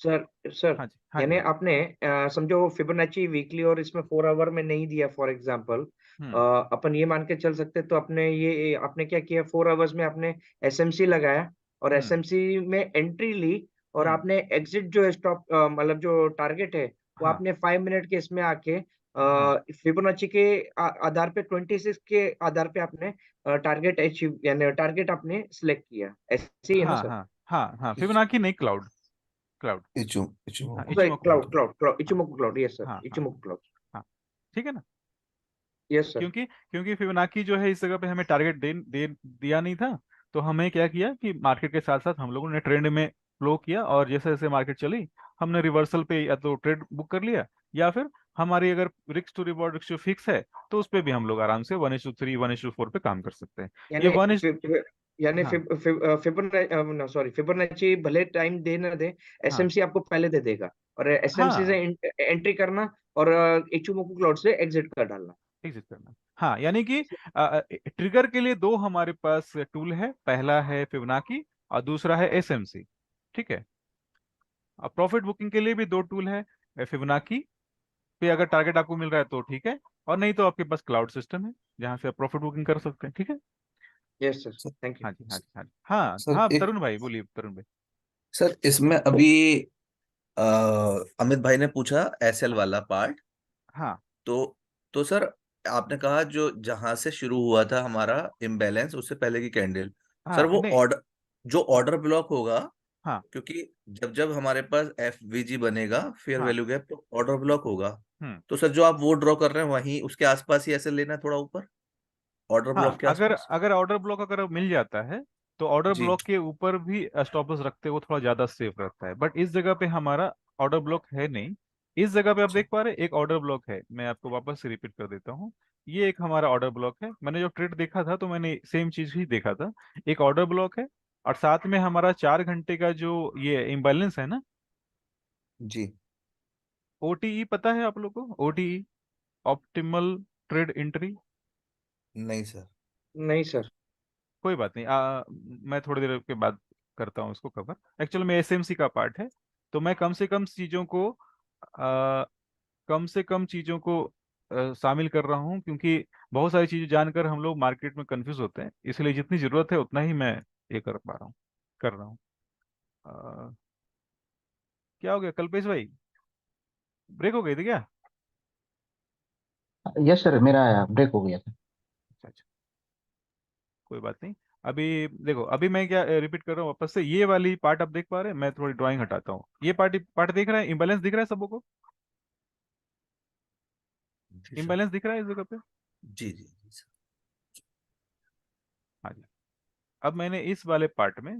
Speaker 6: सर सर
Speaker 1: हाँ जी, हाँ जी,
Speaker 6: यानी
Speaker 1: हाँ जी।
Speaker 6: आपने समझो फिबोनाची वीकली और इसमें 4 आवर में नहीं दिया फॉर एग्जांपल,
Speaker 1: हम्म।
Speaker 6: अपन ये मान के चल सकते, तो अपने ये आपने क्या किया, 4 आवर्स में आपने एसएमसी लगाया और
Speaker 1: हम्म।
Speaker 6: एसएमसी में एंट्री ली, और
Speaker 1: हम्म।
Speaker 6: आपने एग्जिट जो है स्टॉप मतलब जो टारगेट है वो
Speaker 1: हाँ,
Speaker 6: आपने 5 मिनट के इसमें आके
Speaker 1: हाँ,
Speaker 6: फिबोनाची के आधार पे 26 के आधार पे आपने टारगेट अचीव यानी टारगेट आपने सिलेक्ट किया, ऐसे ही है ना
Speaker 1: हाँ,
Speaker 6: सर?
Speaker 1: हाँ, हाँ, हाँ,
Speaker 4: इच,
Speaker 1: फिबोनाची नहीं, क्लाउड, क्लाउड। हाँ,
Speaker 4: इचुमोको।
Speaker 6: सॉरी,
Speaker 1: इचिमोको
Speaker 6: क्लाउड
Speaker 1: मोटो।
Speaker 6: क्लाउड क्लाउड
Speaker 1: हाँ,
Speaker 6: इचिमोको क्लाउड, यस सर,
Speaker 1: हाँ, हाँ,
Speaker 6: इचिमोको क्लाउड।
Speaker 1: हाँ, ठीक है ना।
Speaker 6: Yes sir.
Speaker 1: क्योंकि क्योंकि फिबोनाची जो है इस जगह पे हमें टारगेट दिया नहीं था, तो हमें क्या किया कि मार्केट के साथ साथ हम लोगों ने ट्रेंड में फ्लो किया, और जैसे जैसे मार्केट चली हमने रिवर्सल पे या तो ट्रेड बुक कर लिया, या फिर हमारी अगर risk to reward ratio fix है तो उस पे भी हम लोग आराम से 1:3 1:4 पे काम कर सकते हैं। ये
Speaker 6: यानी
Speaker 1: वन इज
Speaker 6: यानी
Speaker 1: हाँ,
Speaker 6: फिबोनाची सॉरी, फिबोनाची भले टाइम दे ना दे,
Speaker 1: हाँ,
Speaker 6: एसएमसी आपको पहले दे देगा, और एसएमसी से
Speaker 1: हाँ,
Speaker 6: एंट्री करना और इचिमोको क्लाउड से एग्जिट कर डालना।
Speaker 1: एग्जिट करना। हाँ, यानी कि ट्रिगर के लिए दो हमारे पास टूल है, पहला है फिबोनाची और दूसरा है एसएमसी, ठीक है। अब प्रॉफिट बुकिंग के लिए भी दो टूल है, फिबोनाची पे अगर टारगेट आपको मिल रहा है तो ठीक है, और नहीं तो आपके पास क्लाउड सिस्टम है जहां से आप प्रॉफिट बुकिंग कर सकते हैं, ठीक है।
Speaker 6: Yes sir,
Speaker 4: sir,
Speaker 6: thank you.
Speaker 1: हाँ जी, हाँ जी, हाँ जी, हाँ,
Speaker 4: सर
Speaker 1: हाँ,
Speaker 4: एक
Speaker 1: तरुण भाई बोलिए, तरुण भाई।
Speaker 4: सर इसमें अभी अ, अमित भाई ने पूछा एसएल वाला पार्ट।
Speaker 1: हाँ,
Speaker 4: तो सर आपने कहा जो जहां से शुरू हुआ था हमारा इम्बैलेंस उससे पहले की कैंडल, सर
Speaker 1: हाँ,
Speaker 4: वो
Speaker 1: नहीं,
Speaker 4: ऑर्डर, जो ऑर्डर ब्लॉक होगा,
Speaker 1: हाँ,
Speaker 4: क्योंकि जब जब हमारे पास एफवीजी बनेगा फेयर
Speaker 1: हाँ,
Speaker 4: वैल्यू गैप तो ऑर्डर ब्लॉक होगा।
Speaker 1: हम्म,
Speaker 4: तो सर जो आप वो ड्रॉ कर रहे हैं वहीं उसके आसपास ही ऐसे लेना है, थोड़ा ऊपर ऑर्डर
Speaker 1: हाँ,
Speaker 4: ब्लॉक के
Speaker 1: अगर
Speaker 4: आसपास।
Speaker 1: अगर ऑर्डर ब्लॉक अगर मिल जाता है तो ऑर्डर
Speaker 4: जी
Speaker 1: ब्लॉक के ऊपर भी स्टॉप लॉस रखते हुए थोड़ा ज्यादा सेफ रहता है, बट इस जगह पे हमारा ऑर्डर ब्लॉक है नहीं। इस जगह पे आप
Speaker 4: अच्छा।
Speaker 1: देख पा रहे हैं, एक ऑर्डर ब्लॉक है, मैं आपको वापस से रिपीट कर देता हूँ। ये एक हमारा ऑर्डर ब्लॉक है, मैंने जो ट्रेड देखा था तो मैंने सेम चीज ही देखा था। एक ऑर्डर ब्लॉक है, और साथ में हमारा 4 घंटे का जो ये इम्बैलेंस है ना,
Speaker 4: जी
Speaker 1: ओटीई पता है आप लोगों को? ओटीई, ऑप्टिमल ट्रेड एंट्री।
Speaker 4: नहीं सर।
Speaker 6: नहीं सर।
Speaker 1: कोई बात नहीं, मैं थोड़ी देर के बाद करता हूँ इसको कवर। एक्चुअल में एसएमसी का पार्ट है, तो मैं कम से कम चीज़ों को शामिल कर रहा हूँ, क्योंकि बहुत सारी चीज़ें जानकर हम लोग मार्केट में कंफ्यूज होते हैं, इसलिए जितनी ज़रूरत है उतना ही मैं ये कर पा रहा हूँ, कर रहा हूँ। अ, क्या हो गया कल्पेश भाई, ब्रेक हो गई थी क्या?
Speaker 7: यस सर, मेरा ब्रेक हो गया था।
Speaker 1: अच्छा, अच्छा, कोई बात नहीं। अभी देखो, अभी मैं क्या रिपीट कर रहा हूँ वापस से, ये वाली पार्ट आप देख पा रहे हैं, मैं थोड़ी ड्राइंग हटाता हूँ, ये पार्ट पार्ट देख रहे हैं, इम्बैलेंस दिख रहा है सबको?
Speaker 4: जी सर।
Speaker 1: इम्बैलेंस दिख रहा है इस जगह पे?
Speaker 4: जी सर।
Speaker 1: हाँ जी। अब मैंने इस वाले पार्ट में,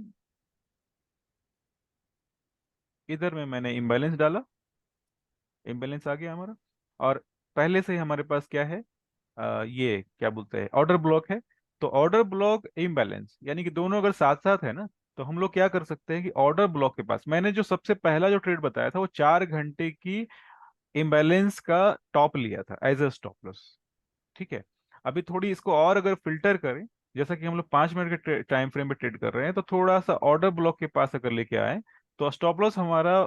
Speaker 1: इधर में मैंने इम्बैलेंस डाला, इम्बैलेंस आ गया हमारा, और पहले से ही हमारे पास क्या है, ये क्या बोलते हैं, ऑर्डर ब्लॉक है। तो ऑर्डर ब्लॉक इम्बैलेंस यानी कि दोनों अगर साथ साथ है ना, तो हम लोग क्या कर सकते हैं कि ऑर्डर ब्लॉक के पास मैंने जो सबसे पहला जो ट्रेड बताया था वो 4 घंटे की इम्बैलेंस का टॉप लिया था एज अ स्टॉप लॉस, ठीक है। अभी थोड़ी इसको और अगर फिल्टर करें, जैसा कि हम लोग 5 मिनट के टाइम फ्रेम पे ट्रेड कर रहे हैं, तो थोड़ा सा ऑर्डर ब्लॉक के पास अगर लेके आए, तो स्टॉप लॉस हमारा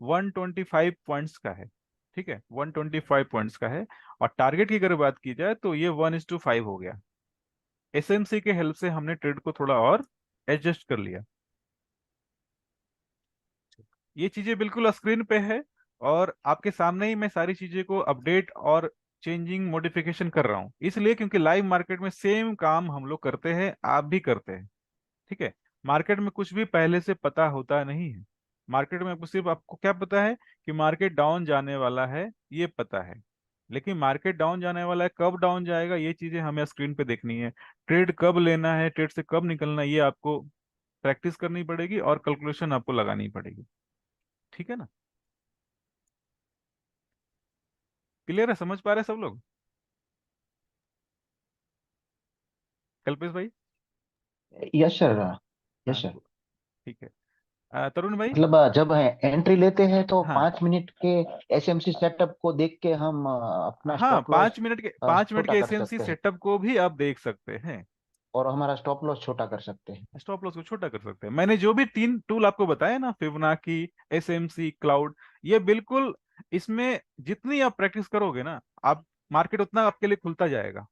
Speaker 1: 125 पॉइंट्स का है, ठीक है, 125 पॉइंट्स का है। और टारगेट की अगर बात की जाए तो ये 1:5 हो गया। एसएमसी के हेल्प से हमने ट्रेड को थोड़ा और एडजस्ट कर लिया। ये चीजें बिल्कुल स्क्रीन पे है, और आपके सामने ही मैं सारी चीजें को अपडेट और चेंजिंग मॉडिफिकेशन कर रहा हूँ, इसलिए क्योंकि लाइव मार्केट में सेम काम हम लोग करते हैं, आप भी करते हैं। ठीक है। मार्केट में कुछ भी पहले से पता होता नहीं है। मार्केट में आपको सिर्फ आपको क्या पता है कि मार्केट डाउन जाने वाला है, ये पता है। लेकिन मार्केट डाउन जाने वाला है, कब डाउन जाएगा ये चीजें हमें स्क्रीन पे देखनी है। ट्रेड कब लेना है, ट्रेड से कब निकलना है, ये आपको प्रैक्टिस करनी पड़ेगी और कैलकुलेशन आपको लगानी पड़ेगी। ठीक है ना? क्लियर है? समझ पा रहे हैं सब लोग? कल्पेश भाई?
Speaker 7: यस सर, यस
Speaker 1: हाँ,
Speaker 7: सर।
Speaker 1: ठीक है। तरुण भाई?
Speaker 7: मतलब जब एंट्री लेते हैं तो
Speaker 1: हाँ
Speaker 7: 5 मिनट के एसएमसी सेटअप को देख के हम अपना
Speaker 1: हाँ,
Speaker 7: स्टॉप लॉस
Speaker 1: 5 मिनट
Speaker 7: छोटा
Speaker 1: के
Speaker 7: कर
Speaker 1: एसएमसी
Speaker 7: सकते हैं
Speaker 1: सेटअप को भी आप देख सकते हैं।
Speaker 7: और हमारा स्टॉप लॉस छोटा कर सकते हैं।
Speaker 1: स्टॉप लॉस को छोटा कर सकते हैं। मैंने जो भी 3 टूल आपको बताया ना, फिबोनाची, एसएमसी, क्लाउड, ये बिल्कुल, इसमें जितनी आप प्रैक्टिस करोगे ना, आप मार्केट उतना आपके लिए खुलता जाएगा।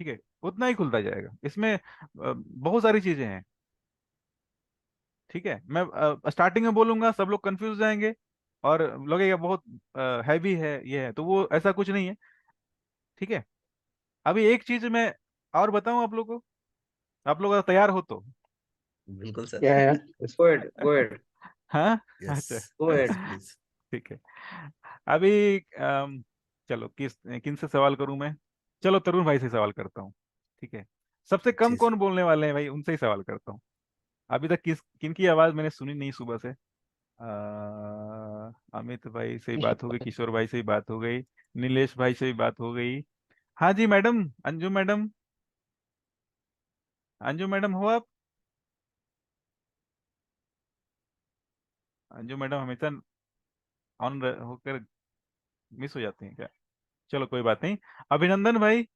Speaker 1: ठीक है, उतना ही खुलता जाएगा। इसमें बहुत सारी चीजें हैं। ठीक है, मैं स्टार्टिंग में बोलूंगा, सब लोग कंफ्यूज हो जाएंगे और लगेगा बहुत हैवी है, ये है, तो वो ऐसा कुछ नहीं है। ठीक है। अभी एक चीज मैं और बताऊं आप लोगों को, आप लोग अगर तैयार हो तो।
Speaker 4: बिल्कुल sir.
Speaker 6: Yeah, yeah. Go ahead, go ahead,
Speaker 1: हाँ,
Speaker 4: यस,
Speaker 1: अच्छा,
Speaker 6: go
Speaker 4: यस
Speaker 6: ahead.
Speaker 4: प्लीज।
Speaker 1: ठीक है। अभी चलो किन से सवाल करूं मैं? चलो तरुण भाई से सवाल करता हूँ। ठीक है। सबसे कम
Speaker 4: जी
Speaker 1: कौन
Speaker 4: सर।
Speaker 1: बोलने वाले हैं भाई, उनसे ही सवाल करता हूँ। अभी तक किन की आवाज मैंने सुनी नहीं सुबह से। अमित भाई से ही बात हो गई, किशोर भाई से ही बात हो गई, नीलेश भाई से ही बात हो गई। हाँ जी madam, Anju madam, Anju madam हो आप? अंजू मैडम हमेशा ऑन होकर मिस हो जाती हैं क्या? चलो कोई बात नहीं। अभिनंदन भाई?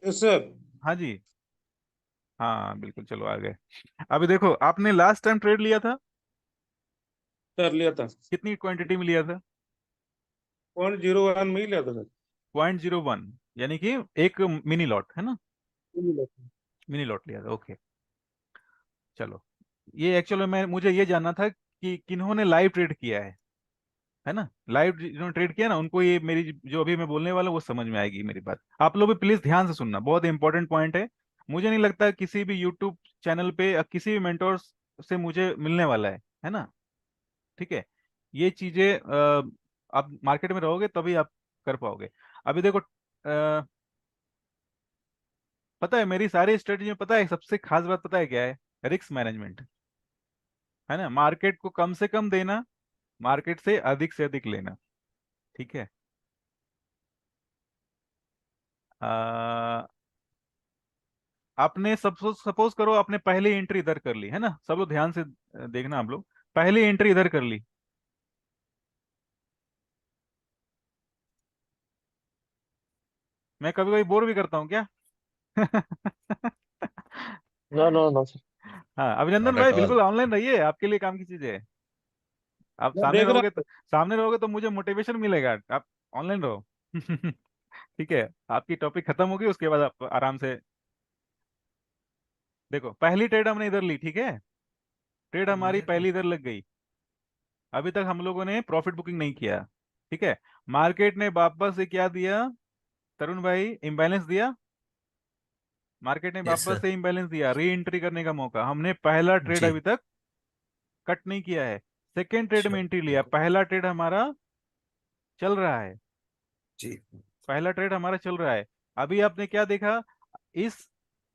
Speaker 3: Yes sir.
Speaker 1: हाँ जी, हाँ बिल्कुल, चलो आ गए। अभी देखो, आपने लास्ट टाइम ट्रेड लिया था,
Speaker 3: सर लिया था।
Speaker 1: कितनी क्वांटिटी में लिया था?
Speaker 3: 0.01 में ही लिया था सर।
Speaker 1: 0.01, यानी कि एक मिनी लॉट है ना? मिनी लॉट लिया था, ओके। चलो, ये एक्चुअली मैं मुझे ये जानना था कि किन्होंने लाइव ट्रेड किया है ना? लाइव जिन्होंने ट्रेड किया ना, उनको ये मेरी जो अभी मैं बोलने वाला हूँ वो समझ में आएगी मेरी बात। आप लोग भी प्लीज ध्यान से सुनना, बहुत इंपॉर्टेंट पॉइंट है। मुझे नहीं लगता किसी भी यूट्यूब चैनल पे या किसी भी मेंटोर से मुझे मिलने वाला है ना? ठीक है। ये चीजें आप मार्केट में रहोगे तभी आप कर पाओगे। अभी देखो, पता है मेरी सारी स्ट्रेटजी में, पता है सबसे खास बात पता है क्या है? रिस्क मैनेजमेंट, है ना? मार्केट को कम से कम देना, मार्केट से अधिक लेना। ठीक है। आपने सपोज सपोज करो, आपने पहली एंट्री इधर कर ली है ना, सब लोग ध्यान से देखना आप लोग। पहली एंट्री इधर कर ली, मैं कभी कभी बोर भी करता हूँ क्या?
Speaker 2: No no no sir.
Speaker 1: हाँ अभिनंदन
Speaker 4: नॉट
Speaker 1: भाई,
Speaker 4: एट ऑल।
Speaker 1: बिल्कुल ऑनलाइन रहिए, आपके लिए काम की चीज है। आप
Speaker 3: मैं देख रहा
Speaker 1: सामने रहोगे तो मुझे मोटिवेशन मिलेगा। आप ऑनलाइन रहो। ठीक है, आपकी टॉपिक खत्म होगी, उसके बाद आप आराम से देखो। पहली ट्रेड हमने इधर ली, ठीक है, ट्रेड हमारी पहली इधर लग गई। अभी तक हम लोगों ने प्रॉफिट बुकिंग नहीं किया। ठीक है। मार्केट ने वापस से क्या दिया तरुण भाई? इम्बैलेंस दिया। मार्केट ने
Speaker 4: यस
Speaker 1: वापस
Speaker 4: सर।
Speaker 1: से इम्बैलेंस दिया, री एंट्री करने का मौका। हमने पहला ट्रेड
Speaker 4: जी
Speaker 1: अभी तक कट नहीं किया है, सेकेंड ट्रेड में
Speaker 4: श्योर।
Speaker 1: एंट्री लिया, पहला ट्रेड हमारा चल रहा है।
Speaker 4: जी
Speaker 1: पहला ट्रेड हमारा चल रहा है। अभी आपने क्या देखा? इस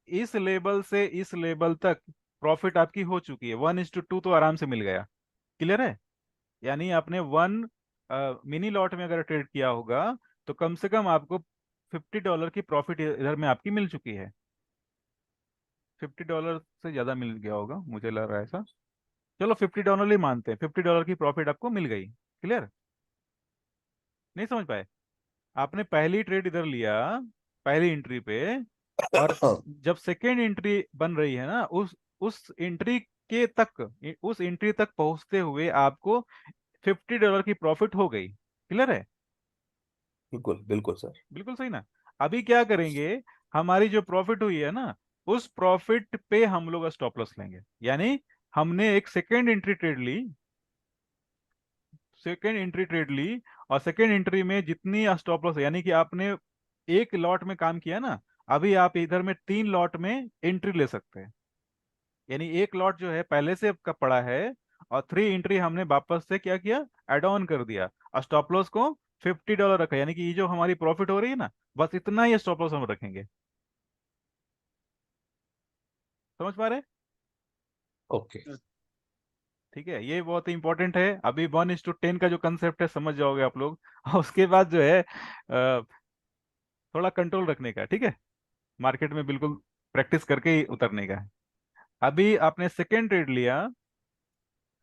Speaker 1: इस लेवल से इस लेवल तक प्रॉफिट आपकी हो चुकी है, 1:2 तो आराम से मिल गया। क्लियर है? यानी आपने वन मिनी लॉट में अगर ट्रेड किया होगा तो कम से कम आपको $50 की प्रॉफिट इधर में आपकी मिल चुकी है। $50 से ज्यादा मिल गया होगा, मुझे लग रहा है ऐसा। चलो $50 ही मानते हैं, $50 की प्रॉफिट आपको मिल गई। क्लियर? नहीं समझ पाए? आपने पहली ट्रेड इधर लिया, पहली एंट्री पे, और जब सेकेंड एंट्री बन रही है ना, उस एंट्री के तक, उस एंट्री तक पहुंचते हुए आपको $50 की प्रॉफिट हो गई। क्लियर है?
Speaker 4: बिल्कुल बिल्कुल सर।
Speaker 1: बिल्कुल सही ना? अभी क्या करेंगे, हमारी जो प्रॉफिट हुई है ना, उस प्रॉफिट पे हम लोग स्टॉप लॉस लेंगे। यानी हमने एक सेकेंड एंट्री ट्रेड ली, सेकेंड एंट्री ट्रेड ली और सेकेंड एंट्री में जितनी स्टॉप लॉस, यानी कि आपने एक लॉट में काम किया ना, अभी आप इधर में 3 लॉट में एंट्री ले सकते हैं। यानी एक लॉट जो है पहले से आपका पड़ा है और 3 एंट्री हमने वापस से क्या किया, एड ऑन कर दिया और स्टॉप लॉस को $50 रखा। यानी कि ये जो हमारी प्रॉफिट हो रही है ना, बस इतना ही स्टॉप लॉस हम रखेंगे। समझ पा रहे हैं?
Speaker 2: ओके।
Speaker 1: ठीक है, ये बहुत ही इंपॉर्टेंट है। अभी 1:10 का जो कंसेप्ट है समझ जाओगे आप लोग और उसके बाद जो है थोड़ा कंट्रोल रखने का, ठीक है, मार्केट में बिल्कुल प्रैक्टिस करके ही उतरने का है। अभी आपने सेकेंड ट्रेड लिया,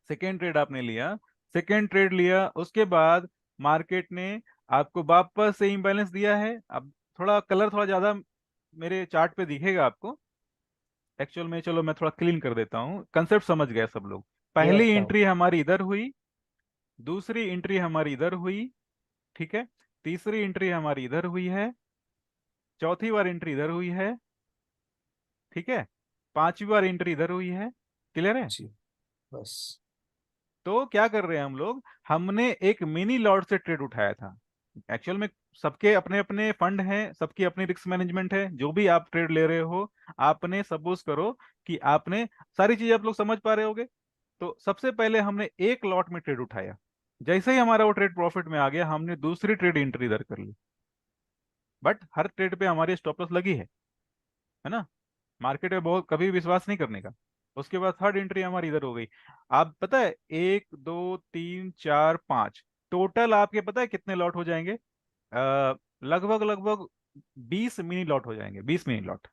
Speaker 1: सेकेंड ट्रेड आपने लिया, सेकेंड ट्रेड लिया, उसके बाद मार्केट ने आपको वापस से इम्बैलेंस दिया है। अब थोड़ा कलर थोड़ा ज्यादा मेरे चार्ट पे दिखेगा आपको एक्चुअल में, चलो मैं थोड़ा क्लीन कर देता हूँ, कंसेप्ट समझ गए सब लोग। पहली
Speaker 7: यस
Speaker 1: एंट्री हमारी इधर हुई, दूसरी एंट्री हमारी इधर हुई, ठीक है, तीसरी एंट्री हमारी इधर हुई है, चौथी बार एंट्री इधर हुई है, ठीक है, पांचवी बार एंट्री इधर हुई है। क्लियर है?
Speaker 4: जी बस।
Speaker 1: तो क्या कर रहे हैं हम लोग, हमने एक मिनी लॉट से ट्रेड उठाया था। एक्चुअल में सबके अपने अपने फंड हैं, सबकी अपनी रिस्क मैनेजमेंट है। जो भी आप ट्रेड ले रहे हो, आपने सपोज करो कि आपने सारी चीजें आप लोग समझ पा रहे होगे। तो सबसे पहले हमने एक लॉट में ट्रेड उठाया, जैसे ही हमारा वो ट्रेड प्रॉफिट में आ गया, हमने दूसरी ट्रेड एंट्री इधर कर ली। बट हर ट्रेड पे हमारी स्टॉप लॉस लगी है ना। मार्केट में बहुत कभी विश्वास नहीं करने का। उसके बाद थर्ड एंट्री हमारी इधर हो गई। आप पता है 1 2 3 4 5 टोटल आपके पता है कितने लॉट हो जाएंगे? लगभग लगभग 20 मिनी लॉट हो जाएंगे, 20 मिनी लॉट।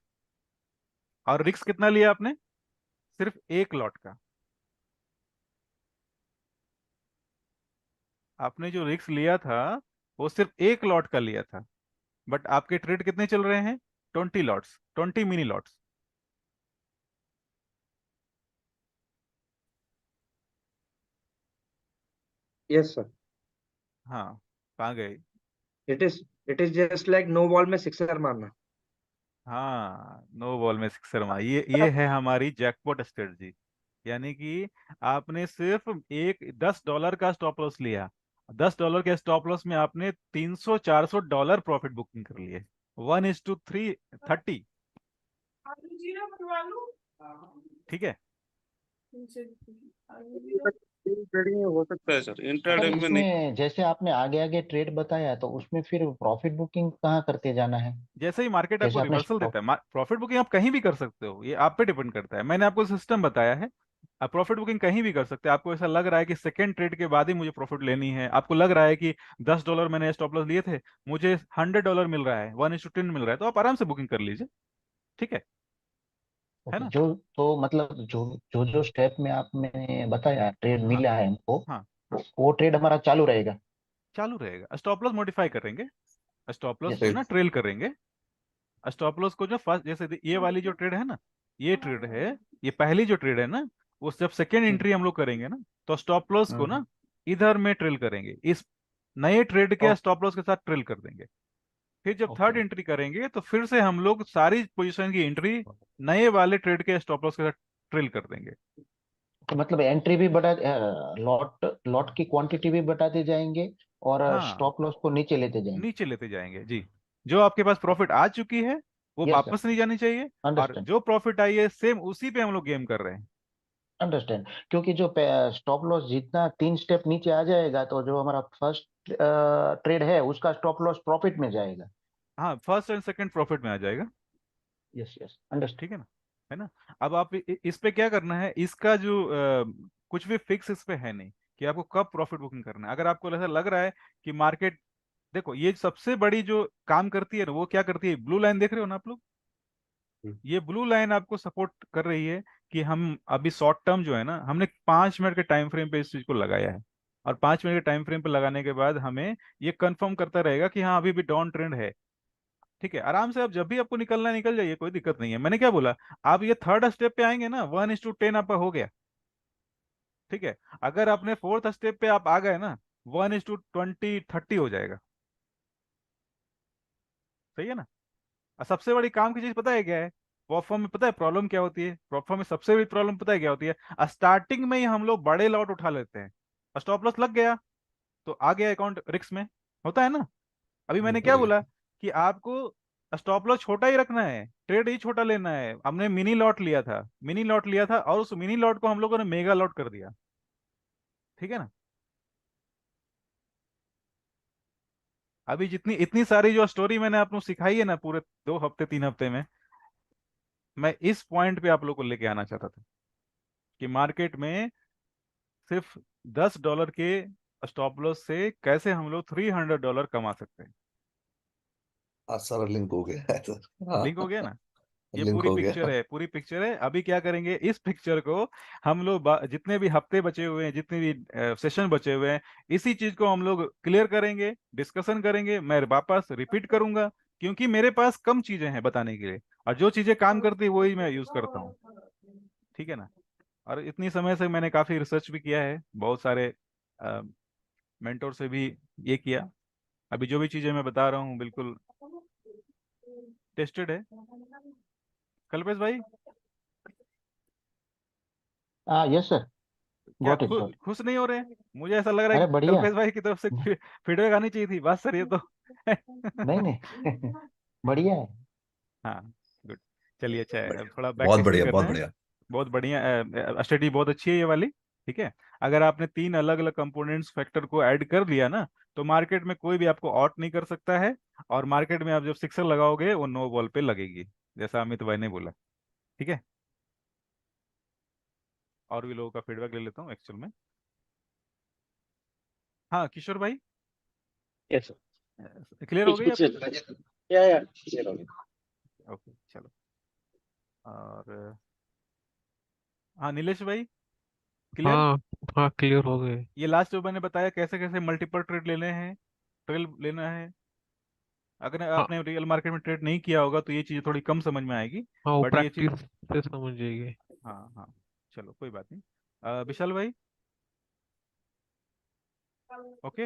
Speaker 1: और रिस्क कितना लिया आपने? सिर्फ एक लॉट का। आपने जो रिस्क लिया था वो सिर्फ एक लॉट का लिया था, बट आपके ट्रेड कितने चल रहे हैं? 20 lots, 20 mini lots.
Speaker 6: Yes sir.
Speaker 1: हाँ, कहाँ गए?
Speaker 6: It is just like no ball में सिक्सर मारना।
Speaker 1: हाँ, नो बॉल में सिक्सर मार, ये है हमारी जैकपॉट स्ट्रेटजी। यानी कि आपने सिर्फ एक $10 का स्टॉप लॉस लिया, $10 के स्टॉप लॉस में आपने $300-400 प्रॉफिट बुकिंग कर लिए। 1:330। ठीक है।
Speaker 3: ट्रेडिंग में हो सकता है सर, इंट्राडे
Speaker 7: सर
Speaker 3: में नहीं।
Speaker 7: इसमें जैसे आपने आगे आगे ट्रेड बताया तो उसमें फिर प्रॉफिट बुकिंग कहाँ करते जाना है?
Speaker 1: जैसे ही मार्केट
Speaker 7: जैसे
Speaker 1: आपको
Speaker 7: आपने
Speaker 1: रिवर्सल देता है, प्रॉफिट बुकिंग आप कहीं भी कर सकते हो, ये आप पे डिपेंड करता है। मैंने आपको सिस्टम बताया है, आप प्रॉफिट बुकिंग कहीं भी कर सकते हैं। आपको ऐसा लग रहा है कि सेकंड ट्रेड के बाद ही मुझे प्रॉफिट लेनी है, आपको लग रहा है कि $10 मैंने स्टॉप लॉस लिए थे, मुझे $100 मिल रहा है, 1:10 मिल रहा है, तो आप आराम से बुकिंग कर लीजिए। ठीक है
Speaker 7: ओके
Speaker 1: ना।
Speaker 7: जो तो मतलब जो जो जो स्टेप में आपने बताया ट्रेड
Speaker 1: हाँ
Speaker 7: मिला है हमको,
Speaker 1: हाँ,
Speaker 7: वो ट्रेड हमारा चालू रहेगा।
Speaker 1: चालू रहेगा। स्टॉप लॉस मॉडिफाई करेंगे, स्टॉप लॉस
Speaker 7: यस।
Speaker 1: को ना ट्रेल करेंगे। स्टॉप लॉस को जो फर्स्ट, जैसे ये वाली जो ट्रेड है ना, ये ट्रेड है, ये पहली जो ट्रेड है ना, वो जब सेकेंड एंट्री हम लोग करेंगे ना, तो स्टॉप लॉस को ना इधर में ट्रेल करेंगे, इस नए ट्रेड के स्टॉप लॉस के साथ ट्रेल कर देंगे। फिर जब थर्ड
Speaker 7: ओके।
Speaker 1: एंट्री करेंगे तो फिर से हम लोग सारी पोजीशन की एंट्री नए वाले ट्रेड के स्टॉप लॉस के साथ ट्रेल कर देंगे।
Speaker 7: तो मतलब एंट्री भी बढ़ा, लॉट लॉट की क्वांटिटी भी बढ़ाते जाएंगे और
Speaker 1: हाँ,
Speaker 7: स्टॉप लॉस को नीचे लेते जाएंगे।
Speaker 1: नीचे लेते जाएंगे जी। जो आपके पास प्रॉफिट आ चुकी है वो
Speaker 7: यस सर।
Speaker 1: वापस नहीं जानी चाहिए, और
Speaker 7: अंडरस्टैंड।
Speaker 1: जो प्रॉफिट आई है सेम उसी पे हम लोग गेम कर रहे हैं।
Speaker 7: अंडरस्टैंड क्योंकि जो स्टॉप लॉस जितना 3 स्टेप नीचे आ जाएगा तो जो हमारा फर्स्ट ट्रेड है उसका स्टॉप लॉस प्रॉफिट में जाएगा।
Speaker 1: हाँ, फर्स्ट एंड सेकंड प्रॉफिट में आ जाएगा।
Speaker 7: Yes yes understand.
Speaker 1: ठीक है ना, है ना। अब आप इस पे क्या करना है, इसका जो कुछ भी फिक्स इस पे है नहीं कि आपको कब प्रॉफिट बुकिंग करना है। अगर आपको ऐसा लग रहा है कि मार्केट, देखो ये सबसे बड़ी जो काम करती है ना, वो क्या करती है, ब्लू लाइन देख रहे हो ना आप लोग, ये ब्लू लाइन आपको सपोर्ट कर रही है कि हम अभी शॉर्ट टर्म जो है ना, हमने 5 मिनट के टाइम फ्रेम पे इस चीज को लगाया है, और 5 मिनट के टाइम फ्रेम पे लगाने के बाद हमें ये कंफर्म करता रहेगा कि हाँ अभी भी डाउन ट्रेंड है। ठीक है, आराम से आप जब भी आपको निकलना है निकल जाइए, कोई दिक्कत नहीं है। मैंने क्या बोला, आप ये थर्ड स्टेप पे आएंगे ना, 1:10 आपका हो गया। ठीक है, अगर अपने फोर्थ स्टेप पे आप आ गए ना, 1:20 30 हो जाएगा। सही है ना। और सबसे बड़ी काम की चीज पता है क्या है, प्लेटफॉर्म में पता है प्रॉब्लम क्या होती है? प्लेटफॉर्म में सबसे बड़ी प्रॉब्लम पता है क्या होती है? स्टार्टिंग में ही हम लोग बड़े लॉट उठा लेते हैं, स्टॉप लॉस लग गया, तो आ गया अकाउंट रिस्क में, होता है ना। अभी मैंने क्या
Speaker 4: बिल्कुल
Speaker 1: बोला कि आपको स्टॉप लॉस छोटा ही रखना है, ट्रेड ही छोटा लेना है। हमने मिनी लॉट लिया था, मिनी लॉट लिया था, और उस मिनी लॉट को हम लोगों ने मेगा लॉट कर दिया, ठीक है ना। अभी जितनी इतनी सारी जो स्टोरी मैंने आपको सिखाई है ना पूरे 2 हफ्ते 3 हफ्ते में, मैं इस पॉइंट पे आप लोग को लेके आना चाहता था कि मार्केट में सिर्फ $10 के स्टॉप लॉस से कैसे हम लोग $300 कमा सकते हैं।
Speaker 4: आज सारा लिंक हो गया है तो।
Speaker 1: लिंक हो
Speaker 4: हाँ,
Speaker 1: गया ना। ये
Speaker 4: लिंक
Speaker 1: पूरी
Speaker 4: हो
Speaker 1: पिक्चर
Speaker 4: गया।
Speaker 1: है, पूरी पिक्चर है। अभी क्या करेंगे, इस पिक्चर को हम लोग जितने भी हफ्ते बचे हुए हैं, जितने भी सेशन बचे हुए हैं, इसी चीज को हम लोग क्लियर करेंगे, डिस्कशन करेंगे। मैं वापस रिपीट करूंगा क्योंकि मेरे पास कम चीजें हैं बताने के लिए, और जो चीजें काम करती है वही मैं यूज करता हूँ, ठीक है ना। और इतनी समय से मैंने काफी रिसर्च भी किया है, बहुत सारे मेंटोर से भी ये किया। अभी जो भी चीजें मैं बता रहा हूँ बिल्कुल टेस्टेड है। कल्पेश भाई,
Speaker 7: यस सर,
Speaker 1: क्या
Speaker 7: गॉट इट सर।
Speaker 1: खुश नहीं हो रहे हैं? मुझे ऐसा लग रहा है
Speaker 7: अरे
Speaker 1: कि
Speaker 7: बढ़िया।
Speaker 1: कल्पेश भाई की तरफ से फीडबैक आनी चाहिए थी, बात सर ये तो।
Speaker 7: नहीं नहीं बढ़िया है।
Speaker 1: हाँ, गुड। चलिए, अच्छा है, अब
Speaker 4: बढ़िया,
Speaker 1: थोड़ा बैक
Speaker 4: बहुत
Speaker 1: टेस्टिंग
Speaker 4: बढ़िया,
Speaker 1: करना
Speaker 4: बहुत
Speaker 1: है।
Speaker 4: बढ़िया।
Speaker 1: बहुत बढ़िया, स्टडी बहुत अच्छी है ये वाली, ठीक है। अगर आपने 3 अलग अलग कंपोनेंट्स फैक्टर को ऐड कर लिया ना, तो मार्केट में कोई भी आपको आउट नहीं कर सकता है। और मार्केट में आप जब सिक्सर लगाओगे वो नो बॉल पे लगेगी, जैसा अमित भाई ने बोला, ठीक है। और भी लोगों का फीडबैक ले लेता हूँ एक्चुअल में। हाँ किशोर भाई,
Speaker 5: यस सर।
Speaker 1: क्लियर हो
Speaker 5: कुछ
Speaker 1: गई
Speaker 5: कुछ
Speaker 1: आपकी?
Speaker 5: या clear हो गया।
Speaker 1: ओके, चलो। और हाँ नीलेश भाई, क्लियर।
Speaker 2: हाँ हाँ, क्लियर हो गए।
Speaker 1: ये लास्ट जो मैंने बताया कैसे कैसे मल्टीपल ट्रेड लेने हैं, ट्रेल लेना है। अगर
Speaker 2: हाँ
Speaker 1: आपने रियल मार्केट में ट्रेड नहीं किया होगा तो ये चीज़ थोड़ी कम समझ में आएगी,
Speaker 2: हाँ, वो
Speaker 1: बट ये चीज़।
Speaker 2: प्रैक्टिस से समझ जाइए।
Speaker 1: हाँ हाँ, चलो कोई बात नहीं। विशाल भाई, ओके।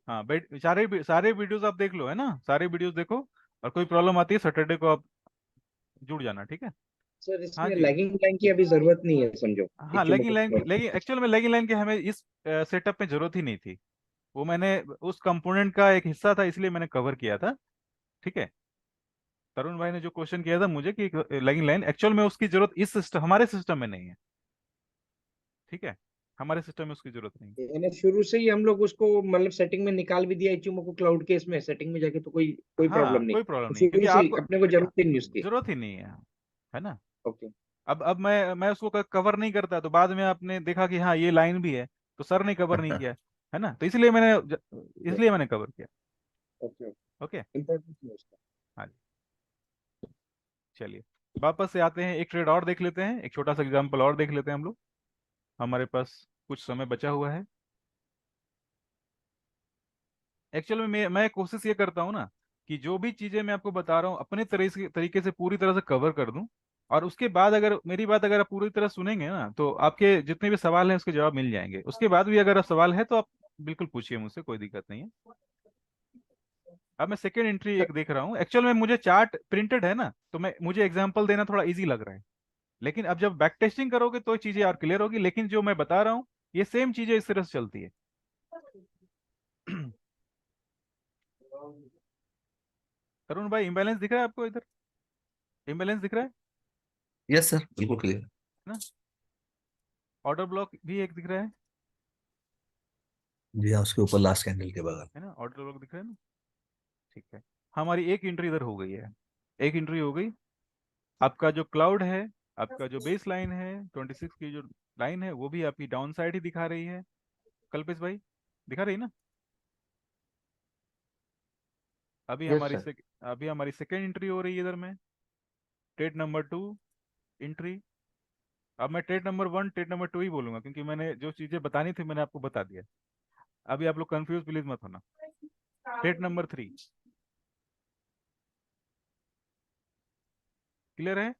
Speaker 1: हाँ, सारे सारे वीडियोस आप देख लो, है ना, सारे वीडियोस देखो। और कोई प्रॉब्लम आती है सैटरडे को आप जुड़ जाना, ठीक है।
Speaker 6: सर
Speaker 1: हाँ
Speaker 6: इसमें
Speaker 1: जी।
Speaker 6: लैगिंग लाइन की अभी जरूरत नहीं है समझो।
Speaker 1: हाँ, लेगिंग
Speaker 6: इचुमोको
Speaker 1: लाइन,
Speaker 6: क्लाउड
Speaker 1: लेकिन एक्चुअल में लेगिंग लाइन की हमें इस सेटअप में जरूरत ही नहीं थी। वो मैंने उस कंपोनेंट का एक हिस्सा था इसलिए मैंने कवर किया था, ठीक है। तरुण भाई ने जो क्वेश्चन किया था मुझे कि लैगिंग लाइन, एक्चुअल में उसकी जरूरत इस सिस्टम, हमारे सिस्टम में नहीं है, ठीक है। हमारे सिस्टम में उसकी जरूरत नहीं है।
Speaker 6: यानी शुरू से ही हम लोग उसको मतलब सेटिंग में निकाल भी दिया इचुमोको क्लाउड के, इसमें सेटिंग में जाके तो कोई कोई प्रॉब्लम
Speaker 1: हाँ,
Speaker 6: नहीं।
Speaker 1: कोई प्रॉब्लम
Speaker 6: तो
Speaker 1: नहीं है क्योंकि
Speaker 6: शुरू से ही
Speaker 1: आपको
Speaker 6: अपने को जरूरत ही नहीं उसकी।
Speaker 1: जरूरत ही नहीं है ना।
Speaker 6: ओके।
Speaker 1: अब मैं उसको कवर नहीं करता तो बाद में आपने देखा कि हाँ ये लाइन भी है, तो सर ने कवर नहीं किया, है ना। तो इसलिए मैंने कवर किया।
Speaker 6: ओके।
Speaker 1: ओके।
Speaker 6: इम्पोर्टेंट है उसका।
Speaker 1: हाँ जी, चलिए वापस से आते हैं, एक ट्रेड और देख लेते हैं, एक छोटा सा एग्जांपल और देख लेते हैं हम लोग। हमारे पास कुछ समय बचा हुआ है। एक्चुअल में मैं कोशिश ये करता हूँ ना कि जो भी चीजें मैं आपको बता रहा हूँ अपने तरीके से पूरी तरह से कवर कर दूं। और उसके बाद अगर मेरी बात अगर आप पूरी तरह सुनेंगे ना तो आपके जितने भी सवाल हैं उसके जवाब मिल जाएंगे। उसके बाद भी अगर आप सवाल है तो आप बिल्कुल पूछिए मुझसे, कोई दिक्कत नहीं है। अब मैं सेकेंड एंट्री एक देख रहा हूँ, एक्चुअल में मुझे चार्ट प्रिंटेड है ना, तो मुझे एग्जाम्पल देना थोड़ा इजी लग रहा है। लेकिन अब जब बैक टेस्टिंग करोगे तो चीजें और क्लियर होगी, लेकिन जो मैं बता रहा हूँ ये सेम चीजें इस तरह से चलती है। तरुण भाई, इम्बैलेंस दिख रहा है आपको इधर? इम्बैलेंस दिख रहा है
Speaker 4: यस सर, बिल्कुल क्लियर।
Speaker 1: ना। ऑर्डर ब्लॉक भी एक दिख रहा
Speaker 4: जी हाँ, उसके ऊपर लास्ट कैंडल के बगल।
Speaker 1: है ना, ऑर्डर ब्लॉक दिख रहा है ना, ठीक है। हमारी एक एंट्री इधर हो गई है, एक एंट्री हो गई। आपका जो क्लाउड है, आपका जो बेस लाइन है 26 की जो लाइन है वो भी आपकी डाउन साइड ही दिखा रही है। कल्पेश भाई, दिखा रही है ना।
Speaker 7: Yes sir.
Speaker 1: अभी हमारी सेकेंड एंट्री हो रही है इधर में, ट्रेड नंबर 2 एंट्री। अब मैं ट्रेड नंबर 1 ट्रेड नंबर 2 ही बोलूंगा क्योंकि मैंने जो चीजें बतानी थी मैंने आपको बता दिया। अभी आप लोग कंफ्यूज प्लीज मत होना। ट्रेड नंबर 3 क्लियर है।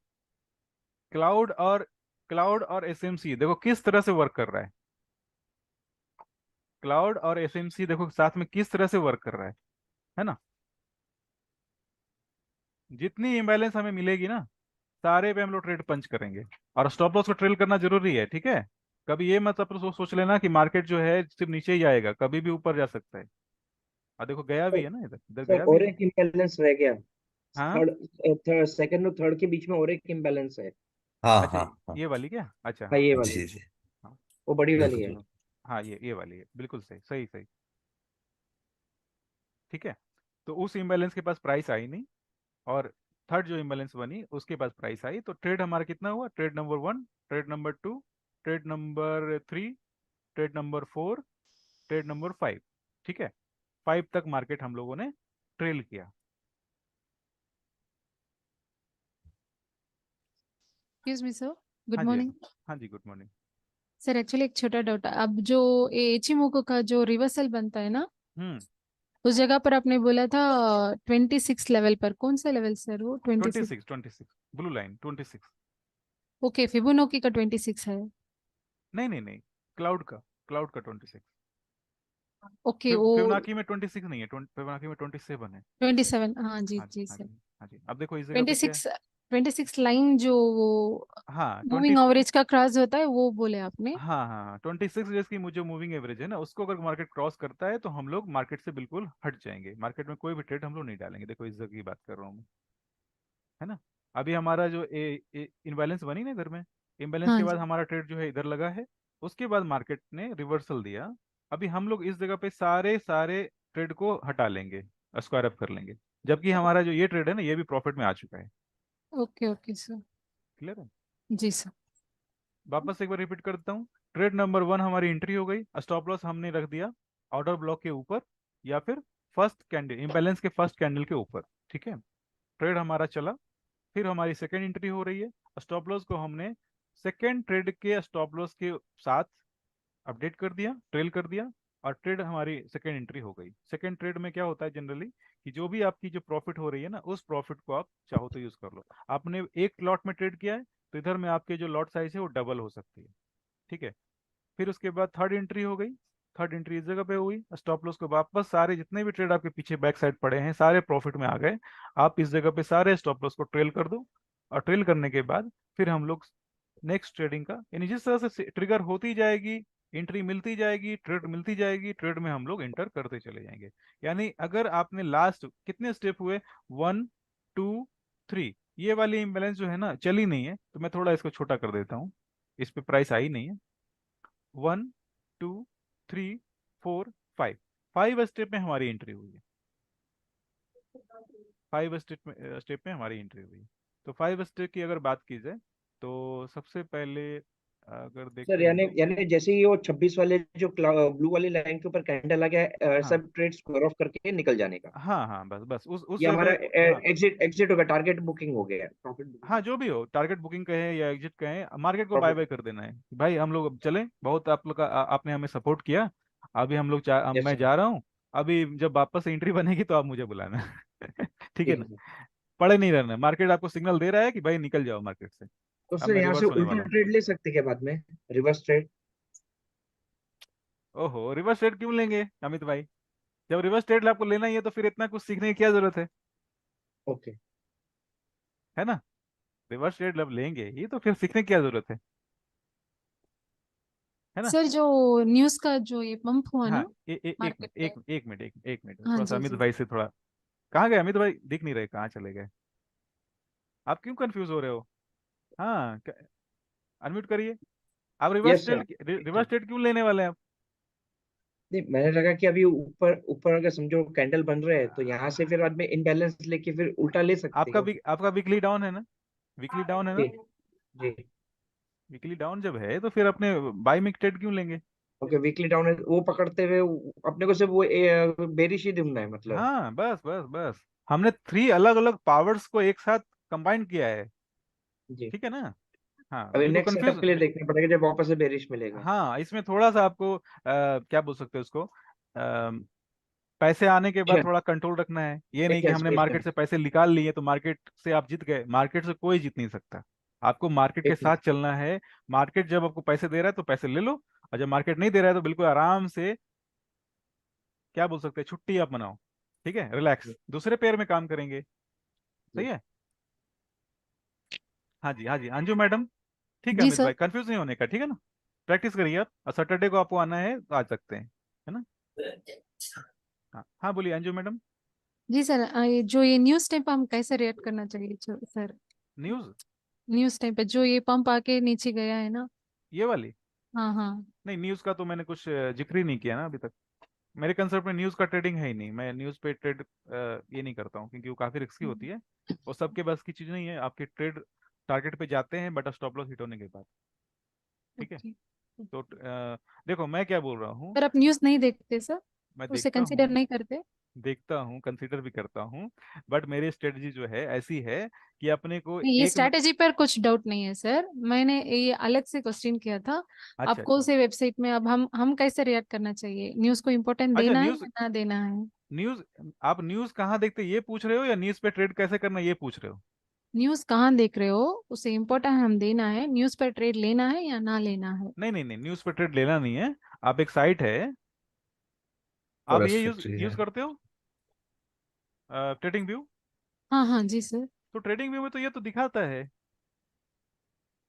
Speaker 1: क्लाउड और एसएमसी देखो किस तरह से वर्क कर रहा है। क्लाउड और एसएमसी देखो साथ में किस तरह से वर्क कर रहा है ना। जितनी इम्बैलेंस हमें मिलेगी ना सारे पे हम लोग ट्रेड पंच करेंगे। और स्टॉप लॉस को ट्रेल करना जरूरी है, ठीक है। कभी ये मत अपना सोच लेना कि मार्केट जो है सिर्फ नीचे ही आएगा, कभी भी ऊपर जा सकता है। देखो गया भी
Speaker 6: सर
Speaker 1: है ना, इधर इधर
Speaker 6: सर
Speaker 1: गया भी
Speaker 6: और
Speaker 1: है।
Speaker 6: एक इम्बैलेंस रह गया।
Speaker 1: हाँ
Speaker 6: थर्ड सेकंड और थर्ड के बीच में और एक इम्बैलेंस है।
Speaker 4: हाँ
Speaker 1: अच्छा,
Speaker 4: हाँ हाँ।
Speaker 1: ये वाली क्या? अच्छा
Speaker 6: हाँ, ये वाली,
Speaker 4: जी जी।
Speaker 1: हाँ,
Speaker 6: वो बड़ी वाली
Speaker 4: बिल्कुल
Speaker 6: है।
Speaker 4: बिल्कुल।
Speaker 1: हाँ ये वाली है, बिल्कुल सही सही सही। ठीक है, तो उस इम्बैलेंस के पास प्राइस आई नहीं, और थर्ड जो इम्बैलेंस बनी उसके पास प्राइस आई, तो ट्रेड हमारा कितना हुआ? Trade number 1, trade number 2, trade number 3, trade number 4, trade number 5। ठीक है, 5 तक मार्केट हम लोगों ने ट्रेल किया।
Speaker 8: एक्सक्यूज मी सर, गुड
Speaker 1: हाँ जी, हाँ
Speaker 8: मॉर्निंग।
Speaker 1: जी, हाँ जी, गुड मॉर्निंग।
Speaker 8: सर एक्चुअली एक छोटा डाउट है, अब जो एचिमोको का जो रिवर्सल बनता है ना,
Speaker 1: हम्म।
Speaker 8: उस जगह पर आपने बोला था 26 लेवल पर, कौन सा लेवल सर वो? 26?
Speaker 1: 26, 26, ब्लू लाइन 26।
Speaker 8: ओके, फिबोनाची का 26 है।
Speaker 1: नहीं नहीं नहीं, क्लाउड का 26।
Speaker 8: ओके वो
Speaker 1: फिबोनाची में 26 नहीं है, फिबोनाची में 27 है।
Speaker 8: 27, हाँ जी
Speaker 1: हाँ जी,
Speaker 8: जी
Speaker 1: हाँ
Speaker 8: सर।
Speaker 1: जी, हाँ जी। अब देखो इस जगह पे क्या है।
Speaker 8: 26, 26 लाइन जो वो
Speaker 1: हाँ 20।
Speaker 8: मूविंग एवरेज का क्रॉस होता है, वो बोले आपने।
Speaker 1: हाँ हाँ हाँ, 26 डेज की मुझे मूविंग एवरेज है ना, उसको अगर मार्केट क्रॉस करता है तो हम लोग मार्केट से बिल्कुल हट जाएंगे, मार्केट में कोई भी ट्रेड हम लोग नहीं डालेंगे। देखो इस जगह की बात कर रहा हूँ मैं, है ना। अभी हमारा जो इनबैलेंस बनी ना इधर में, इम्बैलेंस
Speaker 8: हाँ
Speaker 1: के बाद
Speaker 8: जी।
Speaker 1: हमारा ट्रेड जो है इधर लगा है, उसके बाद मार्केट ने रिवर्सल दिया। अभी हम लोग इस जगह पे सारे सारे ट्रेड को हटा लेंगे, स्क्वायर अप कर लेंगे, जबकि हमारा जो ये ट्रेड है ना ये भी प्रॉफिट में आ चुका है।
Speaker 8: Okay okay sir.
Speaker 1: क्लियर है?
Speaker 8: जी सर।
Speaker 1: वापस एक बार रिपीट करता हूँ। ट्रेड नंबर 1 हमारी एंट्री हो गई, स्टॉप लॉस हमने रख दिया ऑर्डर ब्लॉक के ऊपर, या फिर फर्स्ट कैंडल इम्बैलेंस के फर्स्ट कैंडल के ऊपर। ठीक है, ट्रेड हमारा चला। फिर हमारी सेकेंड एंट्री हो रही है, स्टॉप लॉस को हमने सेकेंड ट्रेड के स्टॉप लॉस के साथ अपडेट कर दिया, ट्रेल कर दिया, और ट्रेड हमारी सेकेंड एंट्री हो गई। सेकेंड ट्रेड में क्या होता है जनरली, कि जो भी आपकी जो प्रॉफिट हो रही है ना, उस प्रॉफिट को आप चाहो तो यूज कर लो। आपने एक लॉट में ट्रेड किया है, तो इधर में आपके जो लॉट साइज है वो डबल हो सकती है। ठीक है, फिर उसके बाद थर्ड एंट्री हो गई, थर्ड एंट्री इस जगह पे हुई, स्टॉप लॉस को वापस सारे जितने भी ट्रेड आपके पीछे बैक साइड पड़े हैं सारे प्रॉफिट में आ गए। आप इस जगह पे सारे स्टॉप लॉस को ट्रेल कर दो, और ट्रेल करने के बाद फिर हम लोग नेक्स्ट ट्रेडिंग का, यानी जिस तरह से ट्रिगर होती जाएगी, एंट्री मिलती जाएगी, ट्रेड मिलती जाएगी, ट्रेड में हम लोग एंटर करते चले जाएंगे। यानी अगर आपने लास्ट कितने स्टेप हुए, 1, 2, 3, ये वाली इम्बैलेंस जो है ना चली नहीं है, तो मैं थोड़ा इसको छोटा कर देता हूँ, इस पे प्राइस आई नहीं है। 1, 2, 3, 4, 5, 5 स्टेप में हमारी एंट्री हुई है, 5 स्टेप में हमारी एंट्री हुई है। तो 5 स्टेप की अगर बात की जाए, तो सबसे पहले अगर
Speaker 6: सर
Speaker 1: देखें
Speaker 6: यानी
Speaker 1: तो,
Speaker 6: यानी जैसे ही वो 26 वाले जो ब्लू वाली लाइन के ऊपर कैंडल आ गया
Speaker 1: हाँ
Speaker 6: सब ट्रेड स्क्वायर ऑफ करके निकल जाने का।
Speaker 1: हाँ हाँ, बस बस उस
Speaker 6: ये
Speaker 1: जगह
Speaker 6: हमारा
Speaker 1: पे। हाँ
Speaker 6: एग्जिट एग्जिट होगा, टारगेट बुकिंग हो गया, प्रॉफिट बुकिंग
Speaker 1: हाँ,
Speaker 6: हो
Speaker 1: जो भी हो, टारगेट बुकिंग कहें या एग्जिट कहें, मार्केट को बाय
Speaker 6: प्रॉफिट।
Speaker 1: बाय कर देना है कि भाई हम लोग अब चले, बहुत आप लोग का आपने हमें सपोर्ट किया, अभी हम लोग अब
Speaker 6: यस
Speaker 1: मैं
Speaker 6: सर।
Speaker 1: जा रहा हूँ। अभी जब वापस एंट्री बनेगी तो आप मुझे बुलाना। ठीक है
Speaker 6: ठीक है
Speaker 1: ना,
Speaker 6: सर।
Speaker 1: पड़े नहीं रहना, मार्केट आपको सिग्नल दे रहा है कि भाई निकल जाओ मार्केट से,
Speaker 6: तो
Speaker 1: अब
Speaker 6: सर
Speaker 1: मैं
Speaker 6: यहाँ से
Speaker 1: रिवर्स होने
Speaker 6: उल्टा
Speaker 1: वाला हूँ।
Speaker 6: ट्रेड ले सकते क्या बाद में, रिवर्स ट्रेड?
Speaker 1: ओहो, रिवर्स ट्रेड क्यों लेंगे अमित भाई? जब रिवर्स ट्रेड आपको लेना ही है तो फिर इतना कुछ सीखने की क्या जरूरत
Speaker 6: ओके।
Speaker 1: है ना। रिवर्स ट्रेड जब लेंगे ही तो फिर सीखने की क्या जरूरत है ना।
Speaker 8: सर जो न्यूज का जो ये पंप हुआ
Speaker 1: हाँ,
Speaker 8: ना
Speaker 1: एक
Speaker 8: मार्केट
Speaker 1: मिनट,
Speaker 8: में।
Speaker 1: एक मिनट,
Speaker 8: हाँ
Speaker 1: थोड़ा सा
Speaker 8: जी
Speaker 1: अमित
Speaker 8: जी।
Speaker 1: भाई से थोड़ा, कहाँ गए अमित भाई? दिख नहीं रहे, कहाँ चले गए? आप क्यों कंफ्यूज हो रहे हो? हाँ, अनम्यूट करिए। आप
Speaker 6: यस सर।
Speaker 1: रिवर्स ट्रेड क्यों लेने वाले हैं आप?
Speaker 6: नहीं, मैंने लगा कि अभी ऊपर ऊपर अगर समझो कैंडल बन रहे हैं तो यहाँ से फिर बाद में इनबैलेंस लेके फिर उल्टा ले सकते हो।
Speaker 1: आपका वीकली डाउन है ना, वीकली डाउन है ना।
Speaker 6: जी जी।
Speaker 1: वीकली डाउन जब है तो फिर अपने बाई में ट्रेड क्यों लेंगे?
Speaker 6: ओके, वीकली डाउन है वो पकड़ते हुए अपने को सिर्फ वो बेरिश ही ढूंढना है मतलब।
Speaker 1: हाँ बस बस बस, हमने 3 अलग अलग पावर्स को एक साथ कंबाइन किया है।
Speaker 6: जी।
Speaker 1: ठीक है ना। हाँ,
Speaker 6: अभी
Speaker 1: बिल्कुल
Speaker 6: नेक्स्ट सेटअप
Speaker 1: कंफ्यूज।
Speaker 6: के लिए देखना पड़ेगा जब वापस से बेरिश मिलेगा।
Speaker 1: हाँ, इसमें थोड़ा सा आपको क्या बोल सकते हैं उसको, पैसे आने के बाद थोड़ा कंट्रोल रखना है। ये नहीं कि
Speaker 6: पेशेंस
Speaker 1: हमने मार्केट से
Speaker 6: पेशेंस।
Speaker 1: पैसे निकाल लिए तो मार्केट से आप जीत गए, मार्केट से कोई जीत नहीं सकता। आपको मार्केट के साथ चलना है। मार्केट जब आपको पैसे दे रहा है तो पैसे ले लो, और जब मार्केट नहीं दे रहा है तो बिल्कुल आराम से, क्या बोल सकते हैं, छुट्टी आप मनाओ। ठीक है, रिलैक्स, दूसरे पेयर में काम करेंगे। सही है। हाँ जी, हाँ जी, अंजू मैडम। ठीक है
Speaker 8: जी
Speaker 1: अमित
Speaker 8: सर।
Speaker 1: भाई, कंफ्यूज नहीं होने का, ठीक है ना। प्रैक्टिस करिए आप, और सैटरडे को आपको आना है तो आ सकते हैं, है ना। हाँ हाँ, बोलिए अंजू मैडम।
Speaker 8: जी सर, ये न्यूज टाइम पे हम कैसे रिएक्ट करना चाहिए सर?
Speaker 1: न्यूज
Speaker 8: न्यूज टाइम पे जो ये पंप आके नीचे गया है ना।
Speaker 1: ये वाली,
Speaker 8: हाँ हाँ।
Speaker 1: नहीं न्यूज का तो मैंने कुछ जिक्र ही नहीं किया ना अभी तक। मेरे कंसेप्ट में न्यूज का ट्रेडिंग है ही नहीं, मैं न्यूज पे ट्रेड ये नहीं करता हूँ, क्योंकि वो काफी रिस्की होती है और सबके बस की चीज नहीं है। आपके ट्रेड टारगेट पे जाते हैं बट स्टॉप लॉस हिट होने के बाद, ठीक है।
Speaker 8: ओके।
Speaker 1: तो देखो मैं क्या बोल रहा हूँ,
Speaker 8: पर आप न्यूज नहीं देखते सर?
Speaker 1: मैं
Speaker 8: उसे
Speaker 1: देखता
Speaker 8: कंसिडर
Speaker 1: हूँ,
Speaker 8: नहीं करते?
Speaker 1: देखता हूँ, कंसीडर भी करता हूँ, बट मेरी स्ट्रेटजी जो है ऐसी है कि अपने को
Speaker 8: नहीं, ये
Speaker 1: एक
Speaker 8: स्ट्रैटेजी पर कुछ डाउट नहीं है सर, मैंने ये अलग से क्वेश्चन किया था। आप
Speaker 1: अच्छा
Speaker 8: कौन
Speaker 1: अच्छा
Speaker 8: से वेबसाइट में, अब हम कैसे रिएक्ट करना चाहिए? न्यूज को इम्पोर्टेंट
Speaker 1: अच्छा।
Speaker 8: देना है
Speaker 1: न्यूज
Speaker 8: या ना देना है?
Speaker 1: न्यूज आप न्यूज कहाँ देखते ये पूछ रहे हो, या न्यूज पे ट्रेड कैसे करना ये पूछ रहे हो?
Speaker 8: न्यूज कहाँ देख रहे हो, उसे इम्पोर्टेंट हम देना है, न्यूज पर ट्रेड लेना है या ना लेना है?
Speaker 1: नहीं नहीं नहीं, न्यूज पे ट्रेड लेना नहीं है। आप एक साइट है, आप
Speaker 4: फॉरेक्स
Speaker 1: ये यूज
Speaker 4: फैक्ट्री
Speaker 1: यूज
Speaker 4: है।
Speaker 1: करते हो, ट्रेडिंग व्यू।
Speaker 8: हाँ हाँ जी सर।
Speaker 1: तो ट्रेडिंग व्यू में तो ये तो दिखाता है,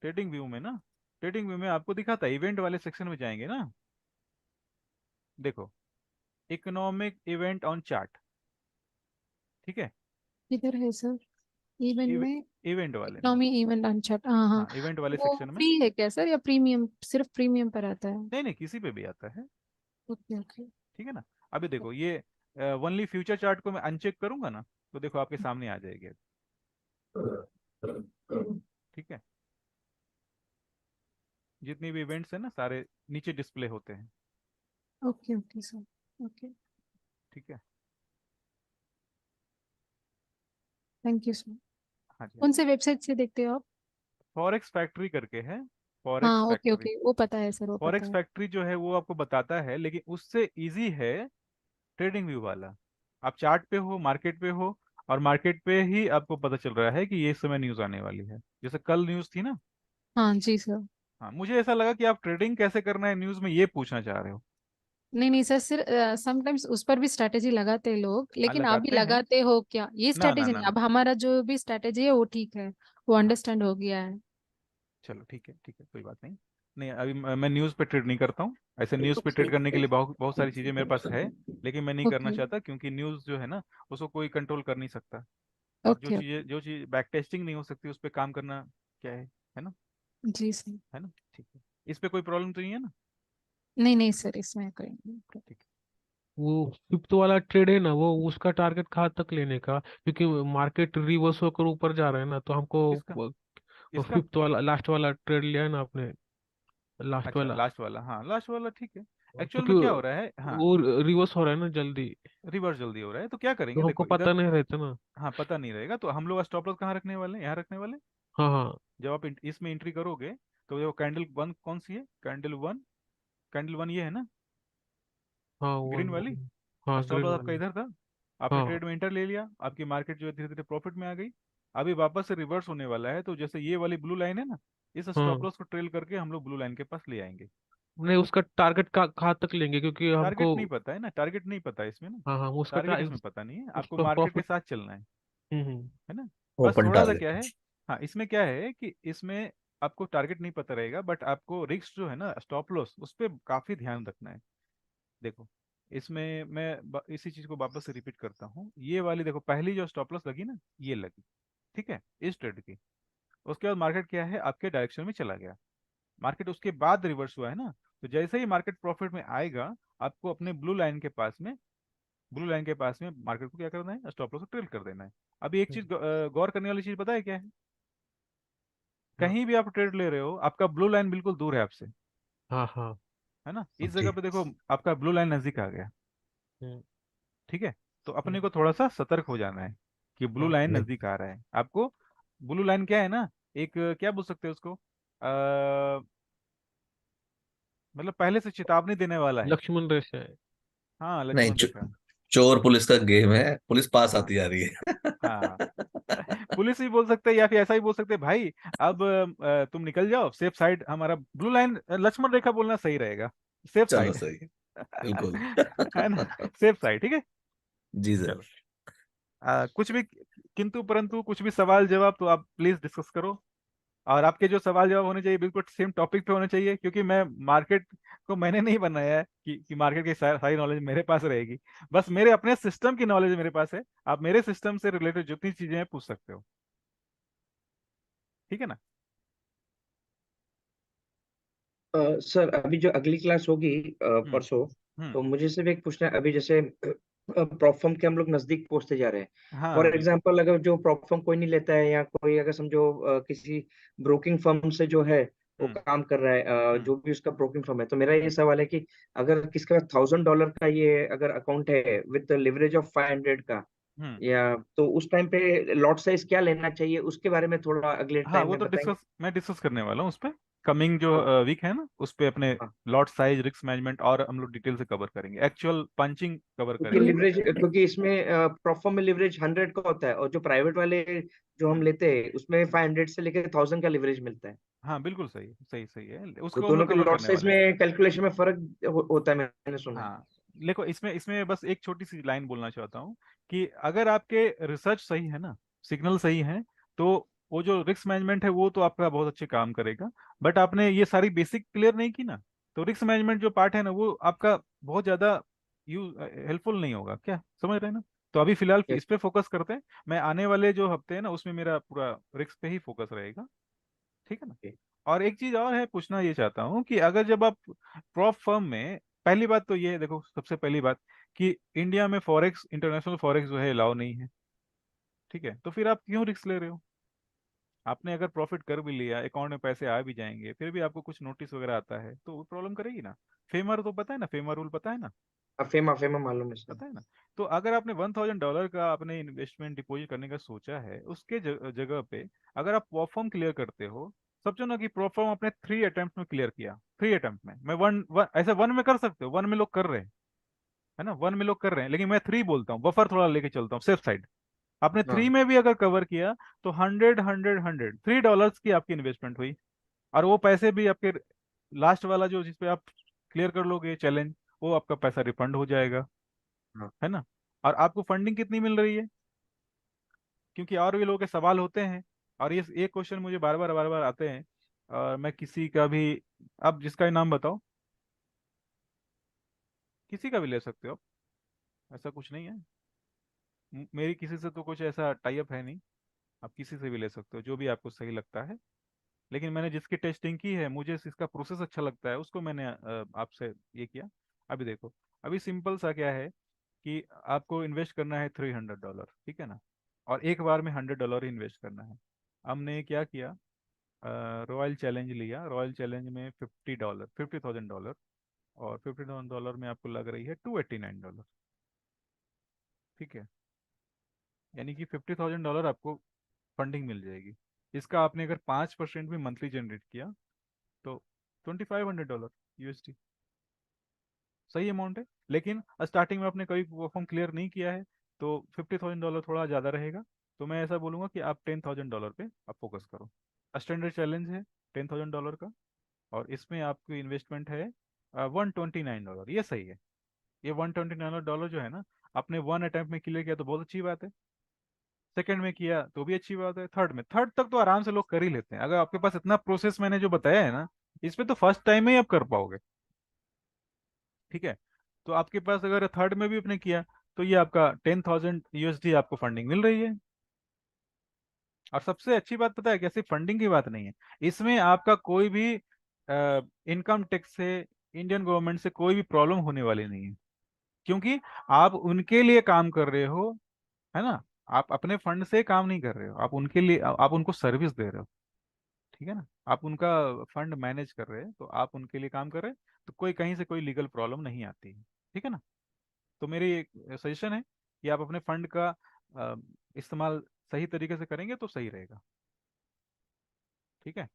Speaker 1: ट्रेडिंग व्यू में ना, ट्रेडिंग व्यू में आपको दिखाता है, इवेंट वाले सेक्शन में जाएंगे ना, देखो इकोनॉमिक इवेंट ऑन चार्ट, ठीक है।
Speaker 8: किधर है सर? इवेंट में?
Speaker 1: इवेंट वाले में,
Speaker 8: इकोनॉमी इवेंट अनचार्ट, हाँ हाँ।
Speaker 1: हाँ इवेंट वाले
Speaker 8: वो
Speaker 1: सेक्शन में।
Speaker 8: फ्री है क्या सर या प्रीमियम, सिर्फ प्रीमियम पर आता है?
Speaker 1: नहीं नहीं, किसी पे भी आता है,
Speaker 8: ओके ओके।
Speaker 1: ठीक है ना। अभी देखो ये ओनली फ्यूचर चार्ट को मैं अनचेक करूंगा ना, तो देखो आपके सामने आ जाएगी, ठीक है। जितनी भी इवेंट्स है ना सारे नीचे डिस्प्ले होते हैं,
Speaker 8: ओके ओके सर। ओके।
Speaker 1: ठीक है।
Speaker 8: Thank you sir.
Speaker 1: हाँ जी,
Speaker 8: कौन से वेबसाइट से देखते हो आप?
Speaker 1: फॉरेक्स फैक्ट्री करके है, फॉरेक्स
Speaker 8: हाँ ओके
Speaker 1: फैक्ट्री।
Speaker 8: ओके, वो पता है सर, वो पता
Speaker 1: फॉरेक्स
Speaker 8: है।
Speaker 1: फैक्ट्री जो है वो आपको बताता है, लेकिन उससे इजी है ट्रेडिंग व्यू वाला। आप चार्ट पे हो, मार्केट पे हो, और मार्केट पे ही आपको पता चल रहा है कि ये इस समय न्यूज आने वाली है, जैसे कल न्यूज थी ना।
Speaker 8: हाँ जी सर।
Speaker 1: हाँ, मुझे ऐसा लगा कि आप ट्रेडिंग कैसे करना है न्यूज में ये पूछना चाह रहे हो।
Speaker 8: नहीं नहीं सर, सिर्फ समटाइम्स उस पर भी स्ट्रैटेजी लगाते हैं लोग,
Speaker 1: हाँ
Speaker 8: लेकिन आप भी
Speaker 1: लगाते हैं,
Speaker 8: लगाते हो क्या? ये
Speaker 1: ना ना
Speaker 8: स्ट्रैटेजी
Speaker 1: ना
Speaker 8: नहीं,
Speaker 1: ना।
Speaker 8: अब हमारा जो भी स्ट्रैटेजी है वो ठीक है, वो
Speaker 1: हाँ
Speaker 8: अंडरस्टैंड हो गया है।
Speaker 1: चलो ठीक है कोई बात नहीं। नहीं अभी मैं न्यूज़ पे ट्रेड नहीं करता हूँ, ऐसे न्यूज़ पे ट्रेड करने के लिए बहुत बहुत सारी चीज़ें मेरे पास है, लेकिन मैं नहीं करना
Speaker 8: ओके
Speaker 1: चाहता, क्योंकि न्यूज़ जो है ना उसको कोई कंट्रोल कर नहीं सकता। और
Speaker 8: ओके।
Speaker 1: जो चीज़ बैक टेस्टिंग नहीं हो सकती उस पर काम करना क्या है ना,
Speaker 8: जी सर।
Speaker 1: है ना, ठीक है। इस पे कोई प्रॉब्लम तो नहीं है ना,
Speaker 8: नहीं नहीं सर, इसमें कोई नहीं।
Speaker 1: ठीक
Speaker 2: वो फिफ्थ वाला ट्रेड है ना, वो उसका टारगेट कहाँ तक लेने का? क्योंकि मार्केट रिवर्स होकर ऊपर जा रहा है ना, तो हमको
Speaker 1: है। किसका? किसका?
Speaker 2: फिफ्थ वाला लास्ट वाला ट्रेड लिया है ना आपने, लास्ट
Speaker 1: अच्छा
Speaker 2: वाला।
Speaker 1: लास्ट वाला, हाँ लास्ट वाला ठीक है। एक्चुअल
Speaker 2: क्योंकि
Speaker 1: में क्या हो रहा है, हाँ
Speaker 2: वो रिवर्स हो रहा है ना जल्दी,
Speaker 1: रिवर्स जल्दी हो रहा है, तो क्या
Speaker 2: तो
Speaker 1: करेंगे
Speaker 2: हमको
Speaker 1: देखो
Speaker 2: पता
Speaker 1: इधर।
Speaker 2: नहीं रहता ना।
Speaker 1: हाँ पता नहीं रहेगा, तो हम लोग स्टॉप लॉस कहाँ रखने वाले हैं, यहाँ रखने वाले हैं।
Speaker 2: हाँ हाँ
Speaker 1: जब आप इसमें एंट्री करोगे तो देखो कैंडल वन कौन सी है, कैंडल वन, कैंडल वन ये है ना,
Speaker 2: हाँ
Speaker 1: ग्रीन वाली।
Speaker 2: हाँ
Speaker 1: स्टॉप
Speaker 2: ग्रीन
Speaker 1: लॉस आपका
Speaker 2: वाली।
Speaker 1: इधर था, आपने
Speaker 2: हाँ
Speaker 1: ट्रेड में एंटर ले लिया, आपकी मार्केट जो है धीरे धीरे प्रॉफिट में आ गई। अभी वापस से रिवर्स होने वाला है, तो जैसे ये वाली ब्लू लाइन है ना, इस स्टॉप
Speaker 2: हाँ।
Speaker 1: लॉस को ट्रेल करके हम लोग ब्लू लाइन के पास ले आएंगे।
Speaker 2: नहीं, उसका टारगेट कहाँ तक लेंगे? क्योंकि हमको,
Speaker 1: टारगेट नहीं पता है ना, टारगेट नहीं पता है इसमें ना,
Speaker 2: हाँ हाँ उसका
Speaker 1: टारगेट इसमें पता नहीं है, आपको
Speaker 2: उसका
Speaker 1: मार्केट के
Speaker 2: प्रॉफिट।
Speaker 1: साथ चलना
Speaker 2: हम्म।
Speaker 1: है ना। बस
Speaker 4: ओपन
Speaker 1: थोड़ा सा क्या
Speaker 4: टारगेट।
Speaker 1: है, हाँ इसमें क्या है कि इसमें आपको टारगेट नहीं पता रहेगा, बट आपको रिस्क जो है ना स्टॉप लॉस उस पर काफी ध्यान रखना है। देखो इसमें मैं इसी चीज को वापस से रिपीट करता हूँ, ये वाली देखो पहली जो स्टॉप लॉस लगी ना, ये लगी, ठीक है, इस ट्रेड की। उसके बाद मार्केट क्या है आपके डायरेक्शन में चला गया, मार्केट उसके बाद रिवर्स हुआ है ना, तो जैसे ही मार्केट प्रॉफिट में आएगा, आपको अपने ब्लू लाइन के पास में, ब्लू लाइन के पास में मार्केट को क्या करना है, स्टॉप लॉस को ट्रेल कर देना है। अभी एक चीज गौर करने वाली चीज पता है क्या है,
Speaker 2: हाँ
Speaker 1: कहीं भी आप ट्रेड ले रहे हो आपका ब्लू लाइन बिल्कुल दूर है आपसे,
Speaker 2: हाँ हाँ।
Speaker 1: है ना, इस
Speaker 4: ओके।
Speaker 1: जगह पे देखो आपका ब्लू लाइन नजदीक आ गया,
Speaker 2: हम्म,
Speaker 1: ठीक है। तो अपने
Speaker 2: हम्म,
Speaker 1: को थोड़ा सा सतर्क हो जाना है कि ब्लू
Speaker 2: हाँ
Speaker 1: लाइन
Speaker 4: नहीं,
Speaker 1: नजदीक आ रहा है आपको। ब्लू लाइन क्या है ना, एक क्या बोल सकते हैं उसको, मतलब पहले से चेतावनी देने वाला है।
Speaker 2: लक्ष्मण रेखा है।
Speaker 1: हाँ
Speaker 4: नहीं,
Speaker 1: लक्ष्मण रेखा।
Speaker 4: चोर पुलिस का गेम है, पुलिस पास
Speaker 1: हाँ
Speaker 4: आती जा रही
Speaker 1: हाँ,
Speaker 4: है।
Speaker 1: पुलिस भी बोल सकते हैं या फिर ऐसा ही बोल सकते हैं भाई, अब तुम निकल जाओ सेफ साइड, हमारा ब्लू लाइन लक्ष्मण रेखा बोलना सही रहेगा, सेफ
Speaker 4: चलो
Speaker 1: साइड।
Speaker 4: सही है, बिल्कुल।
Speaker 1: है ना, सेफ साइड, ठीक है।
Speaker 4: जी सर।
Speaker 1: चलो कुछ भी किंतु परंतु कुछ भी सवाल जवाब तो आप प्लीज डिस्कस करो। और आपके जो सवाल जवाब होने चाहिए बिल्कुल सेम टॉपिक पे होने चाहिए, क्योंकि मैं मार्केट को मैंने नहीं बनाया है कि मार्केट की सारी नॉलेज मेरे पास रहेगी। बस मेरे अपने सिस्टम की नॉलेज मेरे पास है, आप मेरे सिस्टम से रिलेटेड जितनी चीजें हैं पूछ सकते हो। ठीक है ना?
Speaker 6: सर अभी जो अगली क्लास होगी
Speaker 1: हम्म।
Speaker 6: परसों,
Speaker 1: हम्म।
Speaker 6: तो मुझे सिर्फ एक पूछना है। अभी जैसे प्रॉप के हम लोग नजदीक पहुंचते जा रहे हैं। फॉर
Speaker 1: हाँ।
Speaker 6: एग्जांपल, अगर जो प्रॉप कोई नहीं लेता है, या कोई अगर समझो किसी ब्रोकिंग फर्म से जो है वो
Speaker 1: हम्म।
Speaker 6: काम कर रहा है,
Speaker 1: हम्म।
Speaker 6: जो भी उसका ब्रोकिंग फर्म है, तो मेरा ये सवाल है कि अगर किसके पास $1000 का ये अगर अकाउंट है विद लिवरेज ऑफ 500 का,
Speaker 1: हम्म।
Speaker 6: या तो उस टाइम पे लॉट साइज क्या लेना चाहिए, उसके बारे में थोड़ा अगले
Speaker 1: हाँ,
Speaker 6: टाइम
Speaker 1: वो
Speaker 6: में
Speaker 1: तो
Speaker 6: बताएंगे।
Speaker 1: मैं डिस्कस करने वाला हूँ उस पर। कमिंग जो
Speaker 6: हाँ
Speaker 1: वीक है ना, उस पे अपने
Speaker 6: हाँ।
Speaker 1: लॉट साइज, रिस्क मैनेजमेंट और हम लोग डिटेल से कवर करेंगे, एक्चुअल पंचिंग कवर
Speaker 6: क्योंकि
Speaker 1: करेंगे।
Speaker 6: लिवरेज, क्योंकि इसमें प्रॉपर में लिवरेज 100 का होता है, और जो प्राइवेट वाले जो हम
Speaker 1: हम्म।
Speaker 6: लेते हैं उसमें 500 से लेकर 1000 का लिवरेज मिलता है।
Speaker 1: हाँ, बिल्कुल सही सही सही है,
Speaker 6: तो
Speaker 1: उसको हम
Speaker 6: दोनों
Speaker 1: लोग
Speaker 6: के
Speaker 1: कवर
Speaker 6: लॉट
Speaker 1: करने
Speaker 6: साइज
Speaker 1: वाले हैं।
Speaker 6: में कैलकुलेशन में फर्क होता है, मैंने सुना है।
Speaker 1: हाँ, देखो इसमें इसमें बस एक छोटी सी लाइन बोलना चाहता हूँ कि अगर आपके रिसर्च सही है ना, सिग्नल सही है, तो वो जो रिस्क मैनेजमेंट है वो तो आपका बहुत अच्छे काम करेगा। बट आपने ये सारी बेसिक क्लियर नहीं की ना, तो रिस्क मैनेजमेंट जो पार्ट है ना वो आपका बहुत ज्यादा यूज हेल्पफुल नहीं होगा, क्या समझ रहे हैं ना? तो अभी फिलहाल
Speaker 6: यस।
Speaker 1: इस पे फोकस करते हैं। मैं आने वाले जो हफ्ते हैं ना उसमें मेरा पूरा रिस्क पे ही फोकस रहेगा। ठीक है ना? और एक चीज और है, पूछना ये चाहता हूँ कि अगर जब आप प्रॉप फर्म में, पहली बात तो ये है, देखो सबसे पहली बात कि इंडिया में फॉरेक्स, इंटरनेशनल फॉरेक्स जो है अलाउ नहीं है। ठीक है, तो फिर आप क्यों रिस्क ले रहे हो? आपने अगर प्रॉफिट कर भी लिया, अकाउंट में पैसे आ भी जाएंगे, फिर भी आपको कुछ नोटिस वगैरह आता है तो वो प्रॉब्लम करेगी ना। फेमर तो पता है ना, फेमर रूल पता है ना?
Speaker 6: फेमा फेमा मालूम है सर।
Speaker 1: पता है ना? तो अगर आपने $1000 का अपने इन्वेस्टमेंट डिपॉजिट करने का सोचा है, उसके जगह पे अगर आप परफॉर्म क्लियर करते हो, समझो ना कि परफॉर्म आपने 3 अटेम्प्ट में क्लियर किया, 3 अटेम्प्ट में, मैं ऐसे 1 में कर सकते हो, 1 में लोग कर रहे हैं, है ना, 1 में लोग कर रहे हैं, लेकिन मैं 3 बोलता हूँ, बफर थोड़ा लेके चलता हूँ सेफ साइड। आपने 3
Speaker 6: हाँ
Speaker 1: में भी अगर कवर किया, तो 100 $3 की आपकी इन्वेस्टमेंट हुई, और वो पैसे भी आपके लास्ट वाला जो जिसपे आप क्लियर कर लोगे चैलेंज, वो आपका पैसा रिफंड हो जाएगा,
Speaker 6: हाँ।
Speaker 1: है ना? और आपको फंडिंग कितनी मिल रही है? क्योंकि और भी लोगों के सवाल होते हैं, और ये क्वेश्चन मुझे बार बार आते हैं, और मैं किसी का भी, अब जिसका भी नाम बताओ, किसी का भी ले सकते हो आप, ऐसा कुछ नहीं है। मेरी किसी से तो कुछ ऐसा टाई अप है नहीं, आप किसी से भी ले सकते हो जो भी आपको सही लगता है। लेकिन मैंने जिसकी टेस्टिंग की है, मुझे इसका प्रोसेस अच्छा लगता है, उसको मैंने आपसे ये किया। अभी देखो, अभी सिंपल सा क्या है कि आपको इन्वेस्ट करना है $300, ठीक है ना? और एक बार में $100 ही इन्वेस्ट करना है। हमने क्या किया, रॉयल चैलेंज लिया, रॉयल चैलेंज में $50, और $50 में आपको लग रही है $289। ठीक है, यानी कि $50,000 आपको फंडिंग मिल जाएगी। इसका आपने अगर 5% भी मंथली जनरेट किया, तो $2,500 USD, सही अमाउंट है। लेकिन स्टार्टिंग में आपने कभी परफॉर्म क्लियर नहीं किया है, तो $50,000 थोड़ा ज़्यादा रहेगा। तो मैं ऐसा बोलूंगा कि आप $10,000 पे आप फोकस करो। स्टैंडर्ड चैलेंज है $10,000 का, और इसमें आपकी इन्वेस्टमेंट है $129, ये सही है। ये $129 जो है ना, आपने 1 अटेम्प्ट में क्लियर किया तो बहुत अच्छी बात है, सेकंड में किया तो भी अच्छी बात है, थर्ड तक तो आराम से लोग कर ही लेते हैं। अगर आपके पास इतना प्रोसेस मैंने जो बताया है ना, इसमें तो फर्स्ट टाइम में ही आप कर पाओगे। ठीक है, तो आपके पास अगर थर्ड में भी आपने किया, तो ये आपका 10,000 USD आपको फंडिंग मिल रही है। और सबसे अच्छी बात पता है, कैसी फंडिंग की बात नहीं है, इसमें आपका कोई भी इनकम टैक्स से, इंडियन गवर्नमेंट से कोई भी प्रॉब्लम होने वाली नहीं है, क्योंकि आप उनके लिए काम कर रहे हो, है ना? आप अपने फंड से काम नहीं कर रहे हो, आप उनके लिए, आप उनको सर्विस दे रहे हो। ठीक है ना? आप उनका फंड मैनेज कर रहे हैं, तो आप उनके लिए काम कर रहे हैं, तो कोई कहीं से कोई लीगल प्रॉब्लम नहीं आती है। ठीक है ना? तो मेरी एक सजेशन है कि आप अपने फंड का अ, इस्तेमाल सही तरीके से करेंगे तो सही रहेगा। ठीक है,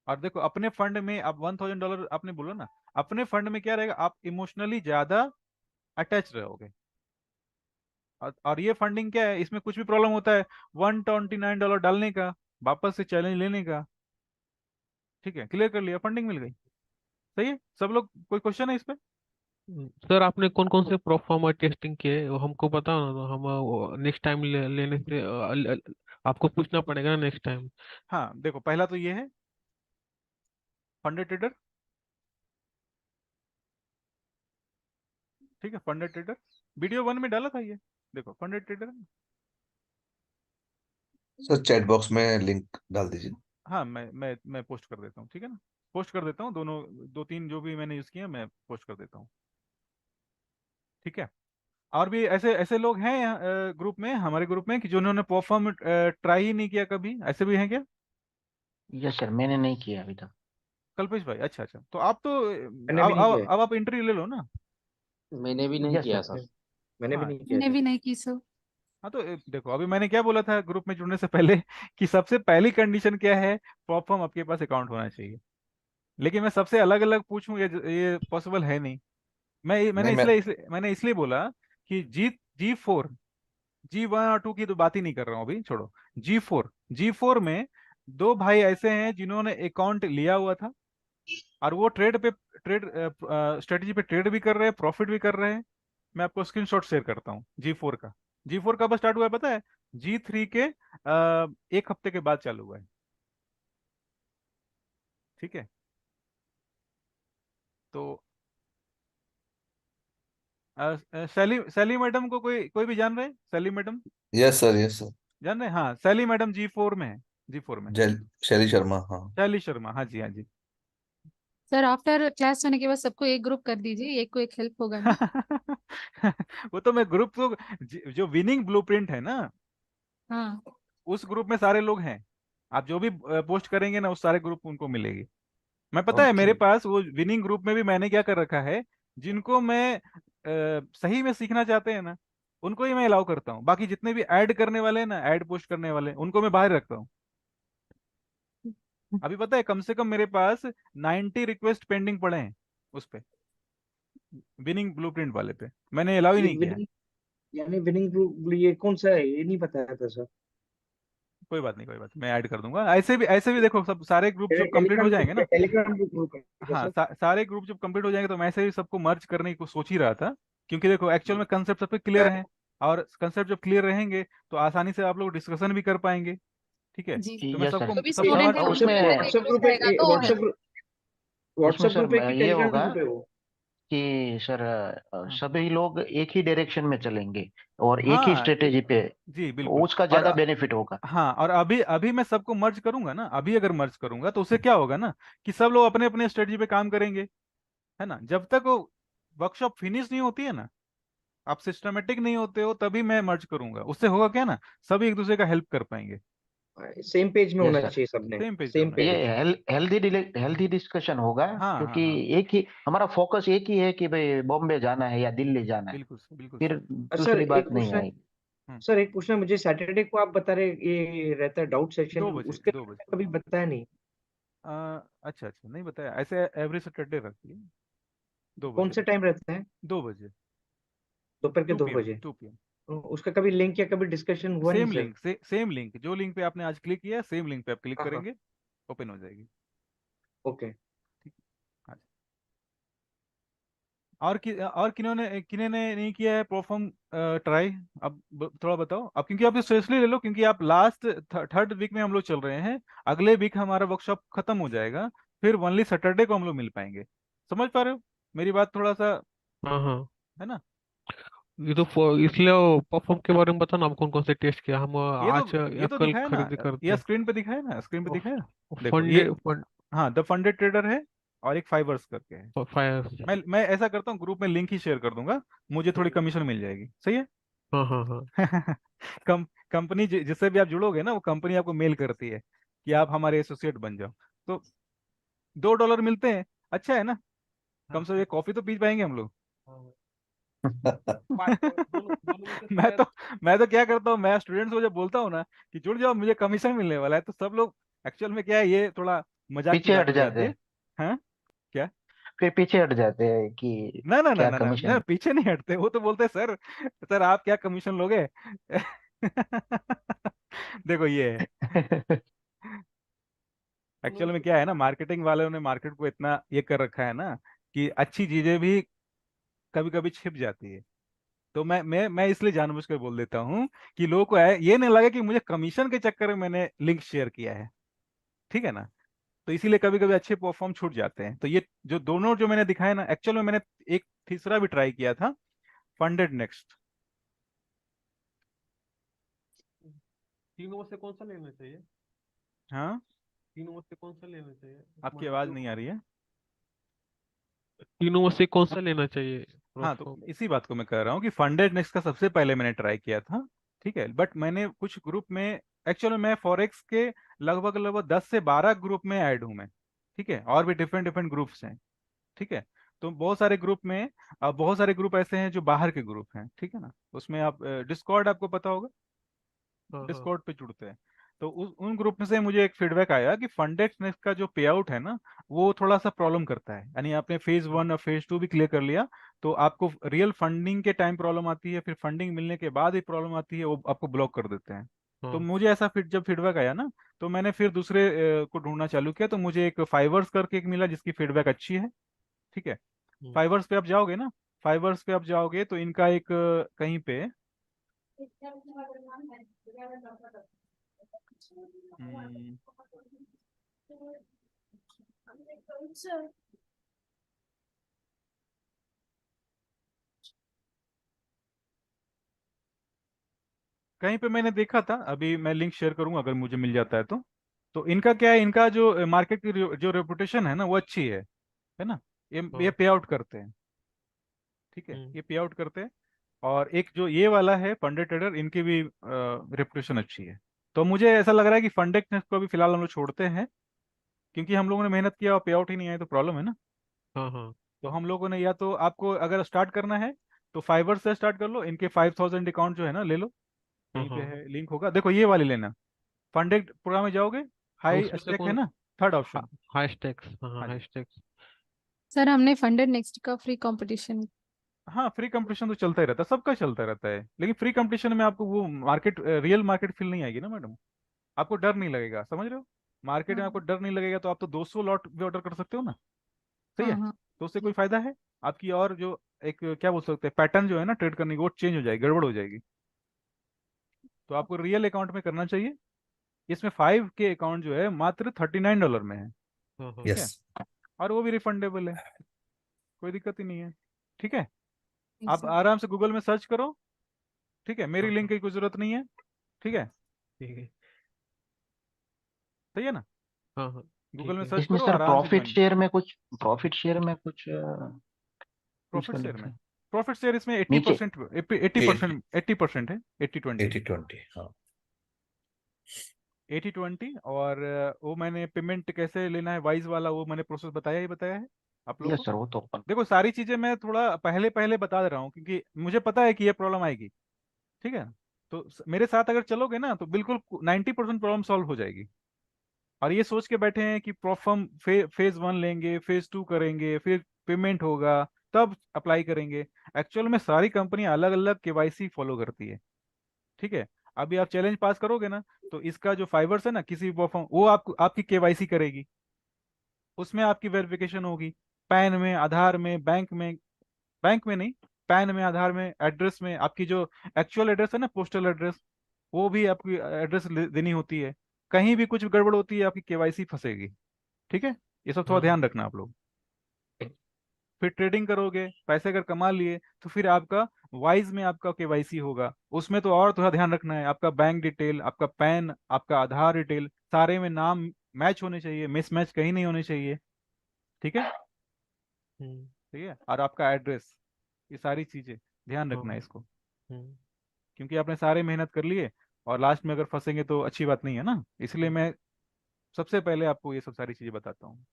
Speaker 1: और देखो अपने फंड में आप $1,000 आपने बोला ना, अपने फंड में क्या रहेगा, आप इमोशनली ज्यादा अटैच रहोगे। और ये फंडिंग क्या है, इसमें कुछ भी प्रॉब्लम होता है, $129 डालने का, वापस से चैलेंज लेने का, ठीक है, क्लियर कर लिया, फंडिंग मिल गई। सही है सब लोग, कोई क्वेश्चन है इस पे?
Speaker 2: सर आपने कौन कौन से प्रोफार्मा टेस्टिंग किए वो हमको बताओ ना, तो हम नेक्स्ट टाइम लेने से आपको पूछना पड़ेगा ना नेक्स्ट टाइम।
Speaker 1: हाँ देखो, पहला तो ये है फंडेड ट्रेडर, ठीक है, फंडेड ट्रेडर वीडियो 1 में डाला था ये, देखो funded trader.
Speaker 4: Sir chat box में लिंक डाल दीजिए।
Speaker 1: हाँ मैं पोस्ट कर देता हूँ, ठीक है ना, पोस्ट कर देता हूँ, दोनों 2-3 जो भी मैंने यूज किया मैं पोस्ट कर देता हूँ, ठीक है। और भी ऐसे ऐसे लोग हैं ग्रुप में, हमारे ग्रुप में, कि जिन्होंने परफॉर्म ट्राई ही नहीं किया कभी, ऐसे भी हैं क्या?
Speaker 7: यस सर, मैंने नहीं किया अभी तक।
Speaker 1: कल्पेश भाई, अच्छा अच्छा, तो आप तो
Speaker 6: मैंने
Speaker 1: अब
Speaker 6: भी नहीं
Speaker 1: अब
Speaker 6: किया
Speaker 1: अब आप इंटरव्यू ले लो ना।
Speaker 5: मैंने भी नहीं
Speaker 7: यस
Speaker 5: किया
Speaker 7: सर।
Speaker 5: सर।
Speaker 6: मैंने भी
Speaker 1: हाँ
Speaker 6: नहीं किया
Speaker 8: मैंने
Speaker 6: सर।
Speaker 8: भी नहीं की सर।
Speaker 1: हाँ, तो देखो अभी मैंने क्या बोला था ग्रुप में जुड़ने से पहले कि सबसे पहली कंडीशन क्या है, प्रॉपर आपके पास अकाउंट होना चाहिए। लेकिन मैं सबसे अलग अलग पूछूं, ये पॉसिबल है नहीं।
Speaker 4: नहीं मैं
Speaker 1: मैंने इसलिए बोला कि G4, G1 और 2 की तो बात ही नहीं कर रहा हूँ अभी, छोड़ो। जी फोर में दो भाई ऐसे हैं जिन्होंने अकाउंट लिया हुआ था, और वो ट्रेड स्ट्रेटजी पे ट्रेड भी कर रहे हैं, प्रॉफिट भी कर रहे हैं। मैं आपको स्क्रीनशॉट शेयर करता हूँ G4 का। G4 कब स्टार्ट हुआ है पता है? G3 के 1 हफ्ते के बाद चालू हुआ है, ठीक है। तो सैली सैली मैडम को कोई कोई भी जान रहे हैं? Sally madam
Speaker 4: yes sir, yes sir.
Speaker 1: जान रहे हैं? हाँ, सैली मैडम G4 में है, G4 में।
Speaker 4: जल शैली शर्मा, हाँ।
Speaker 1: शैली शर्मा, हाँ जी हाँ जी।
Speaker 8: सर आफ्टर क्लास होने के बाद सबको एक ग्रुप कर दीजिए, एक को एक हेल्प होगा ना।
Speaker 1: वो तो मैं ग्रुप तो, जो विनिंग ब्लूप्रिंट है ना,
Speaker 8: हाँ।
Speaker 1: उस ग्रुप में सारे लोग हैं। आप जो भी पोस्ट करेंगे ना, उस सारे ग्रुप उनको मिलेगी। मैं, पता है
Speaker 7: ओके।
Speaker 1: मेरे पास वो विनिंग ग्रुप में भी मैंने क्या कर रखा है, जिनको मैं सही में सीखना चाहते हैं ना, उनको ही मैं अलाउ करता हूँ। बाकी जितने भी ऐड करने वाले हैं ना, ऐड पोस्ट करने वाले, उनको मैं बाहर रखता हूँ। अभी पता है कम से कम मेरे पास 90 रिक्वेस्ट पेंडिंग पड़े हैं उस पे, विनिंग ब्लूप्रिंट वाले पे, मैंने अलाउ ही
Speaker 6: ये
Speaker 1: नहीं किया है।
Speaker 6: विनिंग, यानी विनिंग ग्रुप ये कौन सा है, ये नहीं बताया था सर।
Speaker 1: कोई बात नहीं, कोई बात नहीं, मैं ऐड कर दूंगा। ऐसे भी देखो, सब सारे ग्रुप जब कंप्लीट हो
Speaker 6: टेलीग्राम
Speaker 1: जाएंगे ना,
Speaker 6: टेलीग्राम ग्रुप है क्या
Speaker 1: हाँ
Speaker 6: सर?
Speaker 1: सारे ग्रुप जब कंप्लीट हो जाएंगे तो मैं ऐसे ही सबको मर्ज करने की सोच ही रहा था। क्योंकि देखो एक्चुअल में कंसेप्ट सबके क्लियर हैं, और कंसेप्ट जब क्लियर रहेंगे तो आसानी से आप लोग डिस्कशन भी कर पाएंगे, ठीक है।
Speaker 8: जी।
Speaker 1: तो मैं
Speaker 7: यस सर।
Speaker 1: सबको
Speaker 8: जो भी
Speaker 1: सबको
Speaker 8: स्टूडेंट
Speaker 1: मर्ज
Speaker 8: है
Speaker 1: कर
Speaker 8: उनके
Speaker 1: दूंगा।
Speaker 8: लिए एक
Speaker 7: उसमें
Speaker 6: व्हाट्सएप
Speaker 8: ग्रुप
Speaker 6: ग्रुप है,
Speaker 8: रहेगा तो
Speaker 6: व्हाट्सएप
Speaker 7: उसमें
Speaker 6: व्हाट्सएप
Speaker 7: सर
Speaker 6: ग्रुप है कि
Speaker 7: ये
Speaker 6: टेलीग्राम
Speaker 7: होगा
Speaker 6: ग्रुप है वो?
Speaker 7: कि सर
Speaker 1: हाँ
Speaker 7: सभी लोग एक ही डायरेक्शन में चलेंगे और एक ही
Speaker 1: हाँ,
Speaker 7: स्ट्रेटेजी पे,
Speaker 1: जी
Speaker 7: तो
Speaker 1: बिल्कुल।
Speaker 7: उसका
Speaker 1: और
Speaker 7: ज्यादा बेनिफिट होगा।
Speaker 1: हाँ, और अभी अभी मैं सबको मर्ज करूंगा ना, अभी अगर मर्ज करूंगा तो उससे क्या होगा ना, कि सब लोग अपने अपने स्ट्रेटजी पे काम करेंगे, है ना। जब तक वो वर्कशॉप फिनिश नहीं होती है ना, आप सिस्टमेटिक नहीं होते हो, तभी मैं मर्ज करूंगा। उससे होगा क्या ना, सभी एक दूसरे का हेल्प कर पाएंगे।
Speaker 6: सेम पेज में
Speaker 7: यस
Speaker 6: होना
Speaker 7: सर।
Speaker 6: चाहिए सबने,
Speaker 1: सेम पेज पे
Speaker 6: सेम
Speaker 1: होना
Speaker 7: ये
Speaker 1: चाहिए।
Speaker 6: पेज।
Speaker 7: हेल्दी डिस्कशन होगा,
Speaker 1: हाँ हाँ
Speaker 7: क्योंकि
Speaker 1: हाँ,
Speaker 7: एक ही हमारा फोकस एक ही है कि भाई बॉम्बे जाना है या दिल्ली जाना है,
Speaker 1: बिल्कुल बिल्कुल
Speaker 7: फिर
Speaker 1: सर।
Speaker 6: सर
Speaker 7: दूसरी
Speaker 6: एक
Speaker 7: बात नहीं
Speaker 6: पूछना है,
Speaker 7: आएगी।
Speaker 1: हम्म,
Speaker 6: सर एक पूछना है मुझे, सैटरडे को आप बता रहे ये रहता है डाउट सेक्शन,
Speaker 1: 2 बजे,
Speaker 6: उसके
Speaker 1: 2 बजे।
Speaker 6: बारे में कभी बताया नहीं।
Speaker 1: अच्छा अच्छा, नहीं बताया, ऐसे एवरी सैटरडे रखती है, दो
Speaker 6: कौन
Speaker 1: बजे
Speaker 6: सा टाइम रहता है?
Speaker 1: 2 बजे,
Speaker 6: दोपहर के
Speaker 1: टू
Speaker 6: 2
Speaker 1: पी एम
Speaker 6: बजे
Speaker 1: 2 PM।
Speaker 6: उसका कभी लिंक या कभी डिस्कशन हुआ नहीं
Speaker 1: same
Speaker 6: sir?
Speaker 1: Link same link, जो लिंक पे आपने आज क्लिक किया, सेम लिंक पे आप क्लिक
Speaker 6: हाँ हाँ।
Speaker 1: करेंगे, ओपन हो जाएगी।
Speaker 6: ओके।
Speaker 1: ठीक, हाँ। और किन्होंने किन्होंने नहीं किया है परफॉर्म ट्राई? अब थोड़ा बताओ अब, क्योंकि आप सीरियसली ले लो, क्योंकि आप लास्ट थर्ड वीक में हम लोग चल रहे हैं। अगले वीक हमारा वर्कशॉप खत्म हो जाएगा, फिर ओनली सैटरडे को हम लोग मिल पाएंगे। समझ पा रहे हो मेरी बात थोड़ा सा,
Speaker 2: हाँ हाँ।
Speaker 1: है ना?
Speaker 2: ये तो इसलिए परफॉर्म के बारे में बता ना, हम कौन कौन से टेस्ट किया हम आज
Speaker 1: ये
Speaker 2: या
Speaker 1: तो
Speaker 2: कल
Speaker 1: दिखाया ना,
Speaker 2: खरीदी
Speaker 1: या
Speaker 2: करते
Speaker 1: स्क्रीन पे दिखाया ना, स्क्रीन पे
Speaker 2: हैं।
Speaker 1: दिखाया। देखो ये,
Speaker 2: फंडे फंड
Speaker 1: हाँ द फंडेड ट्रेडर है, और एक फाइवर्स करके है।
Speaker 2: फायर।
Speaker 1: मैं ऐसा करता हूँ, ग्रुप में लिंक ही शेयर कर दूंगा, मुझे थोड़ी कमीशन मिल जाएगी, सही है।
Speaker 2: हाँ हाँ हाँ।
Speaker 1: कंपनी जिससे भी आप जुड़ोगे ना, वो कंपनी आपको मेल करती है कि आप हमारे एसोसिएट बन जाओ, तो $2 मिलते हैं, अच्छा है ना। कम से कम एक कॉफी तो पी पाएंगे हम लोग। मैं तो मैं तो क्या करता हूँ, मैं स्टूडेंट्स को जब बोलता हूँ ना कि जुड़ जाओ, मुझे कमीशन मिलने वाला है, तो सब लोग, एक्चुअल में क्या है, ये थोड़ा मजाक की
Speaker 7: पीछे
Speaker 1: बात
Speaker 7: हट
Speaker 1: हो
Speaker 7: जाते
Speaker 1: जाती है।
Speaker 7: हैं,
Speaker 1: हाँ, क्या?
Speaker 7: फिर पीछे हट जाते हैं कि
Speaker 1: ना ना ना
Speaker 7: क्या
Speaker 1: ना ना ना,
Speaker 7: कमीशन।
Speaker 1: पीछे नहीं हटते, वो तो बोलते हैं सर, सर आप क्या कमीशन लोगे? देखो ये है, एक्चुअल में क्या है ना, मार्केटिंग वालों ने मार्केट को इतना ये कर रखा है ना, कि अच्छी चीजें भी कभी कभी छिप जाती है। तो मैं इसलिए जानबूझकर बोल देता हूँ कि लोगों को ये नहीं लगे कि मुझे कमीशन के चक्कर में मैंने लिंक शेयर किया है, ठीक है ना। तो इसीलिए कभी कभी अच्छे परफॉर्म छूट जाते हैं। तो ये जो दोनों जो मैंने दिखाए ना, एक्चुअल में मैंने एक तीसरा भी ट्राई किया था, फंडेड नेक्स्ट।
Speaker 2: तीनों में से कौन सा लेना चाहिए?
Speaker 1: हाँ,
Speaker 2: तीनों में से कौन सा लेना चाहिए?
Speaker 1: आपकी आवाज नहीं आ रही है।
Speaker 2: तीनों में से कौन सा लेना चाहिए
Speaker 1: हाँ, तो
Speaker 2: प्रोफो?
Speaker 1: इसी बात को मैं कह रहा हूँ कि फंडेड नेक्स्ट का सबसे पहले मैंने ट्राई किया था, ठीक है। बट मैंने कुछ ग्रुप में, एक्चुअल में मैं फॉरेक्स के लगभग लगभग 10 से 12 ग्रुप में ऐड हूँ मैं, ठीक है। और भी डिफरेंट डिफरेंट ग्रुप्स हैं, ठीक है। तो बहुत सारे ग्रुप में, अब बहुत सारे ग्रुप ऐसे हैं जो बाहर के ग्रुप हैं, ठीक है ना। उसमें आप डिस्कॉर्ड आपको पता होगा,
Speaker 2: हाँ हाँ
Speaker 1: डिस्कॉर्ड पे जुड़ते हैं। तो उन ग्रुप में से मुझे एक फीडबैक आया कि फंडेड नेक्स्ट का जो पे आउट है ना, वो थोड़ा सा प्रॉब्लम करता है। यानी आपने फेज 1 और फेज 2 भी क्लियर कर लिया, तो आपको रियल फंडिंग के टाइम प्रॉब्लम आती है, फिर फंडिंग मिलने के बाद ही प्रॉब्लम आती है, वो आपको ब्लॉक कर देते हैं। तो
Speaker 2: हाँ।
Speaker 1: मुझे ऐसा फिर जब फीडबैक आया ना, तो मैंने फिर दूसरे को ढूंढना चालू किया। तो मुझे एक फाइवर्स करके एक मिला जिसकी फीडबैक अच्छी है, ठीक है।
Speaker 2: हम्म,
Speaker 1: फाइवर्स पे आप जाओगे ना, फाइवर्स पे आप जाओगे तो इनका एक कहीं पे हम्म, कहीं पे मैंने देखा था, अभी मैं लिंक शेयर करूंगा अगर मुझे मिल जाता है तो इनका क्या है, इनका जो मार्केट की जो रेपुटेशन है ना, वो अच्छी है ना। ये
Speaker 2: हाँ।
Speaker 1: पे आउट करते हैं, ठीक है,
Speaker 2: हम्म,
Speaker 1: ये पे आउट करते हैं। और एक जो ये वाला है फंडेड ट्रेडर, इनकी भी रेपुटेशन अच्छी है। तो मुझे ऐसा लग रहा है कि फंडेड को भी फिलहाल हम लोग छोड़ते हैं, क्योंकि हम लोगों ने मेहनत किया और पे आउट ही नहीं आया तो प्रॉब्लम है ना।
Speaker 2: हाँ हाँ
Speaker 1: तो हम लोगों ने, या तो आपको अगर स्टार्ट करना है तो फाइवर से स्टार्ट कर लो, इनके 5000 अकाउंट जो है ना ले लो,
Speaker 2: हाँ
Speaker 1: कहीं पे
Speaker 2: हाँ।
Speaker 1: है लिंक होगा, देखो ये वाली लेना। फंडेड प्रोग्राम में जाओगे,
Speaker 2: तो
Speaker 1: हाई
Speaker 2: उसमें से
Speaker 1: स्टेक है
Speaker 2: कौन?
Speaker 1: ना, थर्ड ऑप्शन।
Speaker 2: हैशटैग्स, हाँ हाँ
Speaker 1: हाँ जी।
Speaker 2: हैशटैग्स।
Speaker 8: सर हमने फंडेड नेक्स्ट का फ्री कंपटीशन।
Speaker 1: हाँ, फ्री कंपटीशन तो चलता ही रहता है, सबका चलता रहता है, लेकिन फ्री कंपटीशन में आपको वो मार्केट, रियल मार्केट फील नहीं आएगी ना मैडम। आपको डर नहीं लगेगा, समझ रहे हो। मार्केट में आपको डर नहीं लगेगा तो आप तो 200 लॉट भी ऑर्डर कर सकते हो ना, सही
Speaker 8: हाँ
Speaker 1: है।
Speaker 8: हाँ
Speaker 1: तो उससे कोई फायदा है? आपकी और जो एक क्या बोल सकते हैं पैटर्न जो है ना ट्रेड करने की, वो चेंज हो जाएगी, गड़बड़ हो जाएगी। तो आपको रियल अकाउंट में करना चाहिए। इसमें 5 के अकाउंट जो है मात्र $39 में है,
Speaker 2: हाँ हाँ।
Speaker 1: ठीक
Speaker 4: यस।
Speaker 1: है। और वो भी रिफंडेबल है, कोई दिक्कत ही नहीं है, ठीक है। आप
Speaker 8: सर।
Speaker 1: आराम से गूगल में सर्च करो, ठीक है, मेरी
Speaker 2: हाँ
Speaker 1: लिंक
Speaker 2: हाँ।
Speaker 1: की कोई जरूरत नहीं है, ठीक है।
Speaker 2: ठीक है।
Speaker 1: सही है ना।
Speaker 2: हाँ हाँ।
Speaker 1: गूगल
Speaker 2: ठीक
Speaker 1: में
Speaker 2: है।
Speaker 1: सर्च
Speaker 7: इसमें
Speaker 1: करो,
Speaker 7: सर
Speaker 1: आराम से ज्वाइन।
Speaker 7: प्रॉफिट शेयर में कुछ यूज
Speaker 1: प्रॉफिट
Speaker 7: करने
Speaker 1: शेयर
Speaker 7: का
Speaker 1: में,
Speaker 7: सर?
Speaker 1: प्रॉफिट शेयर इसमें एट्टी
Speaker 7: नीचे।
Speaker 1: परसेंट 80% 80% है, 80-20।
Speaker 4: 80-20, हाँ।
Speaker 1: 80-20। और वो मैंने पेमेंट कैसे लेना है वाइज वाला, वो मैंने प्रोसेस बताया ही बताया है आप लोगों
Speaker 7: यस
Speaker 1: को।
Speaker 7: सर, वो तो अपन।
Speaker 1: देखो सारी चीजें मैं थोड़ा पहले पहले बता दे रहा हूँ, क्योंकि मुझे पता है कि ये प्रॉब्लम आएगी, ठीक है। तो मेरे साथ अगर चलोगे ना तो बिल्कुल 90% प्रॉब्लम सॉल्व हो जाएगी। और ये सोच के बैठे हैं कि प्रॉफम फेज 1 लेंगे, फेज 2 करेंगे, फिर पेमेंट होगा, तब अप्लाई करेंगे। एक्चुअल में सारी कंपनी अलग अलग केवाईसी फॉलो करती है, ठीक है। अभी आप चैलेंज पास करोगे ना, तो इसका जो फाइवर्स है ना, किसी भी प्लेटफॉर्म, वो आपको आपकी केवाईसी करेगी, उसमें आपकी वेरिफिकेशन होगी, पैन में, आधार में, बैंक में नहीं, पैन में, आधार में, एड्रेस में, आपकी जो एक्चुअल एड्रेस है ना, पोस्टल एड्रेस, वो भी आपकी एड्रेस देनी होती है। कहीं भी कुछ गड़बड़ होती है आपकी केवाईसी फंसेगी, ठीक है। ये सब थोड़ा
Speaker 2: हाँ हाँ।
Speaker 1: ध्यान रखना आप लोग। फिर ट्रेडिंग करोगे, पैसे अगर कमा लिए, तो फिर आपका वाइज में आपका केवाईसी होगा, उसमें तो और थोड़ा ध्यान रखना है। आपका बैंक डिटेल, आपका पैन, आपका आधार डिटेल, सारे में नाम मैच होने चाहिए, मिसमैच कहीं नहीं होने चाहिए, ठीक है।
Speaker 2: हम्म,
Speaker 1: ठीक है, और आपका एड्रेस, ये सारी चीजें ध्यान
Speaker 2: हाँ
Speaker 1: रखना है
Speaker 2: हाँ।
Speaker 1: इसको,
Speaker 2: हम्म,
Speaker 1: क्योंकि आपने सारे मेहनत कर लिए और लास्ट में अगर फंसेंगे तो अच्छी बात नहीं है ना। इसलिए
Speaker 2: हम्म।
Speaker 1: मैं सबसे पहले आपको ये सब सारी चीजें बताता हूँ,